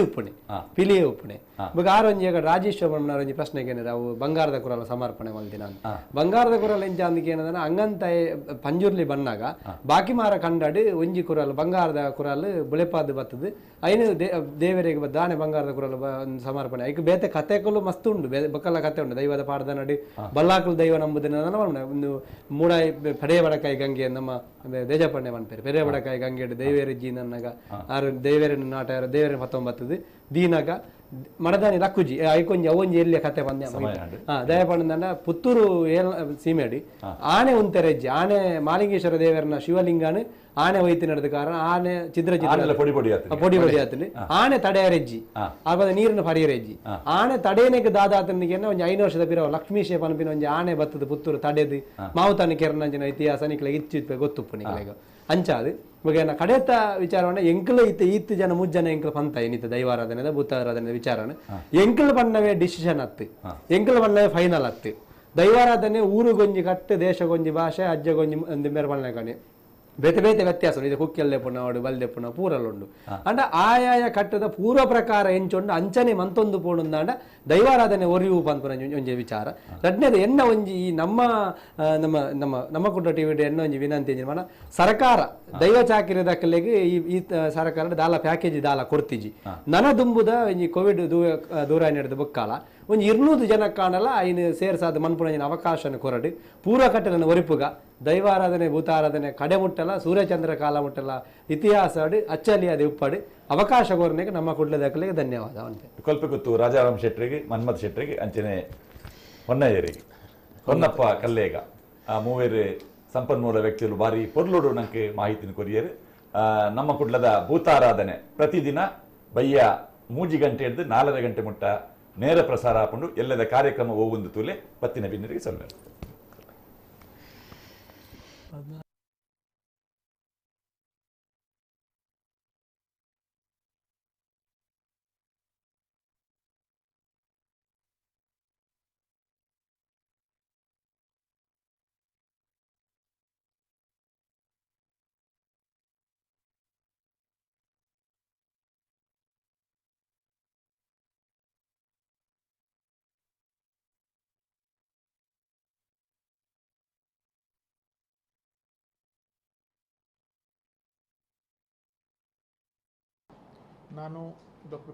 ಉಪ್ಪುಣೆ ಬೊಕ ಆರೊಂಜಿ ರಾಜೇಶ್ವರ ಒಂಜಿ ಪ್ರಶ್ನೆಗೆ ಏನಾರೆ ಅವು ಬಂಗಾರದ ಕುರಲ ಸಮರ್ಪಣೆ ಮಲ್ದಿನ ಬಂಗಾರದ ಕುರಲ್ ಎಂಚ ಅಂದಿಗೆ ಏನಂದ್ರೆ ಅಂಗಂತ ಪಂಜುರ್ಲಿ ಬನ್ನಾಗ ಬಾಕಿ ಮಾರ ಕಂಡಾಡು ಒಂಜಿ ಕುರಲ್ ಬಂಗಾರದ ಕುರಲ್ ಬುಳೆಪಾದು ಬತ್ತದು ಐನು ದೇವರಿಗೆ ದಾನೆ ಬಂಗಾರದ ಕುರಲ್ ಸಮರ್ಪಣೆ ಐಕ್ ಬೇತೆ ಕಥೆಗಳು ಮಸ್ತ್ ಉಂಡು ಬೊಕ್ಕಲ್ಲ ಕತೆ ಉಂಡು ದೈವದ ಪಾಡದ ನಡು ಬಲ್ಲಾಕುಲು ದೈವ ನಂಬುದಿನ ಒಂದು ಮೂಡ ಪಡೆಯ ಬಡಕಾಯಿ ಗಂಗೆ ನಮ್ಮ ದೇಜಪಣ್ಣೆ ಮನ್ಪೇರು ಪೆರೆ ಬಡಕಾಯಿ ಗಂಗೆ ದೈವೇರಿಜ್ಜಿ ನನ್ನಗ ಆರು ದೈವೇರಿನ ನಾಟ ದೇವೇರಿನ 19 ದೀನಗ ಮಡದಾನಿ ಲಕ್ಕುಜಿ ಐಕೊಂಜಿ ಅವೊಂಜಿ ಎಲ್ಲಿಯ ಕತೆ ಬಂದ ದಯಪಣ್ಣನ ಪುತ್ತೂರು ಸೀಮೆಡಿ ಆನೆ ಉಂತೆರೆಜ್ಜಿ ಆನೆ ಮಾಲಿಂಗೇಶ್ವರ ದೇವರನ ಶಿವಲಿಂಗನು ಆನೆ ಒಯ್ತಿ ನಡೆದ ಕಾರಣ ಆನೆ ಪೊಡಿ ಪೊಡಿ ಆತಲಿ ಆನೆ ತಡೆಯರೆಜ್ಜಿ ಆಗ ನೀರಿನ ಪರಿಯರೆಜ್ಜಿ ಆನೆ ತಡೆಯನೆಗೆ ದಾದಾತನಿಗೆ ಒಂಜಿ 5 ವರ್ಷದ ಪಿರವ ಲಕ್ಷ್ಮೀಶೇ ಪನ್ಪಿನ ಒಂಜಿ ಆನೆ ಬತ್ತದ ಪುತ್ತೂರು ತಡೆದು ಮಾವುತಾನಿ ಕೆರನಂಜಿನ ಇತಿಹಾಸ ನಿಕ್ಲೆ ಇಚ್ಚಿತ್ಪೆ ಗೊತ್ತುಪ್ಪು ನಿಕ್ಲೆಗ ಅಂಚಾದು ಇವಾಗ ಕಡೆತ ವಿಚಾರವನ್ನ ಎಂಕಲ ಈತ್ ಜನ 3 ಜನ ಎಂಕಲ ಪಂತ ಏನಿತ್ತು ದೈವಾರಾಧನೆ ಭೂತಾರಾಧನೆ ವಿಚಾರನ ಎಂಕಲ ಬಣ್ಣವೇ ಡಿಸಿಷನ್ ಹತ್ತು ಎಂಕಲ ಬಣ್ಣವೇ ಫೈನಲ್ ಹತ್ತು ದೈವಾರಾಧನೆ ಊರುಗೊಂಜಿ ಕಟ್ಟು ದೇಶಗೊಂಜಿ ಭಾಷೆ ಅಜ್ಜಗೊಂಜಿ ಮೇರೆ ಬಣ್ಣ ಕಣಿ ಬೇತೆ ಬೇತೆ ವ್ಯತ್ಯಾಸ ಇದು ಕುಕ್ಕೆಲ್ಲೆ ಪುನವಡು ಬಲ್ದೆ ಪುನ ಪೂರಲ್ಲುಂಡು ಅಂಡ ಆಯಾಯ ಕಟ್ಟದ ಪೂರ್ವ ಪ್ರಕಾರ ಎಂಚೊಂಡು ಅಂಚನೆ ಮಂತೊಂದು ಪೋಣುಂದಾಂಡ ದೈವಾರಾಧನೆ ಒರಿವು ಪಂಪುನ ಒಂಜಿ ವಿಚಾರ ರಡ್ನೆದ ಎನ್ನ ಒಂಜಿ ಈ ನಮ್ಮ ನಮ್ಮ ನಮ್ಮ ನಮ್ಮ ಕುಟ್ಟ ಟಿವಿ ಎನ್ನ ಒಂಜಿ ವಿನಂತಿ ಎಂಜಿನ ಸರ್ಕಾರ ದೈವ ಚಾಕಿರದ ಕಲೆಗೆ ಈ ಸರ್ಕಾರ ದಾಲ ಪ್ಯಾಕೇಜ್ ದಾಲ ಕೊಡ್ತಿಜಿ ನನ ದುಂಬುದ ಒಂಜಿ ಕೋವಿಡ್ ದೂರಾಣಿ ಹಿಡಿದ ಬುಕ್ಕಾಲ ಒಂಜಿ 200 ಜನ ಕಾಣಲ್ಲ ಐನು ಸೇರ್ಸಾದ ಮನ್ಪುಣಂಜಿನ ಅವಕಾಶನ ಕೊರಡು ಪೂರ್ವ ಕಟ್ಟನ ಒರಿಪುಗ ದೈವಾರಾಧನೆ ಭೂತಾರಾಧನೆ ಕಡೆ ಮುಟ್ಟಲ್ಲ ಸೂರ್ಯಚಂದ್ರ ಕಾಲ ಮುಟ್ಟಲ್ಲ ಇತಿಹಾಸ ಅಚ್ಚಲಿ ಅದು ಉಪ್ಪಡು ಅವಕಾಶ ಕೋರನೆಗೆ ನಮ್ಮ ಕುಡ್ಲದಕ್ಕಲಿಗೆ ಧನ್ಯವಾದ ಅಂತೆ ಕೊಲ್ಪೆಗುತ್ತು ರಾಜಾರಾಮ್ ಶೆಟ್ರಿಗೆ ಮನ್ಮಥ್ ಶೆಟ್ರಿಗೆ ಅಂಚನೆ ಹೊನ್ನಯ್ಯರಿಗೆ ಹೊನ್ನಪ್ಪ ಕಲ್ಲೇಗ ಆ ಮೂವೇರು ಸಂಪನ್ಮೂಲ ವ್ಯಕ್ತಿಗಳು ಬಾರಿ ಪೊರ್ಲುಡು ನಂಗೆ ಮಾಹಿತಿನ ಕೊರಿಯರು ನಮ್ಮ ಕುಡ್ಲದ ಭೂತಾರಾಧನೆ ಪ್ರತಿದಿನ ಬಯ್ಯ 3 ಗಂಟೆ ಹಿಡಿದು 4 ಗಂಟೆ ಮುಟ್ಟ ನೇರ ಪ್ರಸಾರ ಹಾಕೊಂಡು ಎಲ್ಲದ ಕಾರ್ಯಕ್ರಮ ಹೋಗುಂದು ತೂಲೆ ಪತ್ತಿನ ಬಿನ್ನರಿಗೆ ಸೊಲ್ಲೆ ನಾನು ಡಾಕ್ಟರ್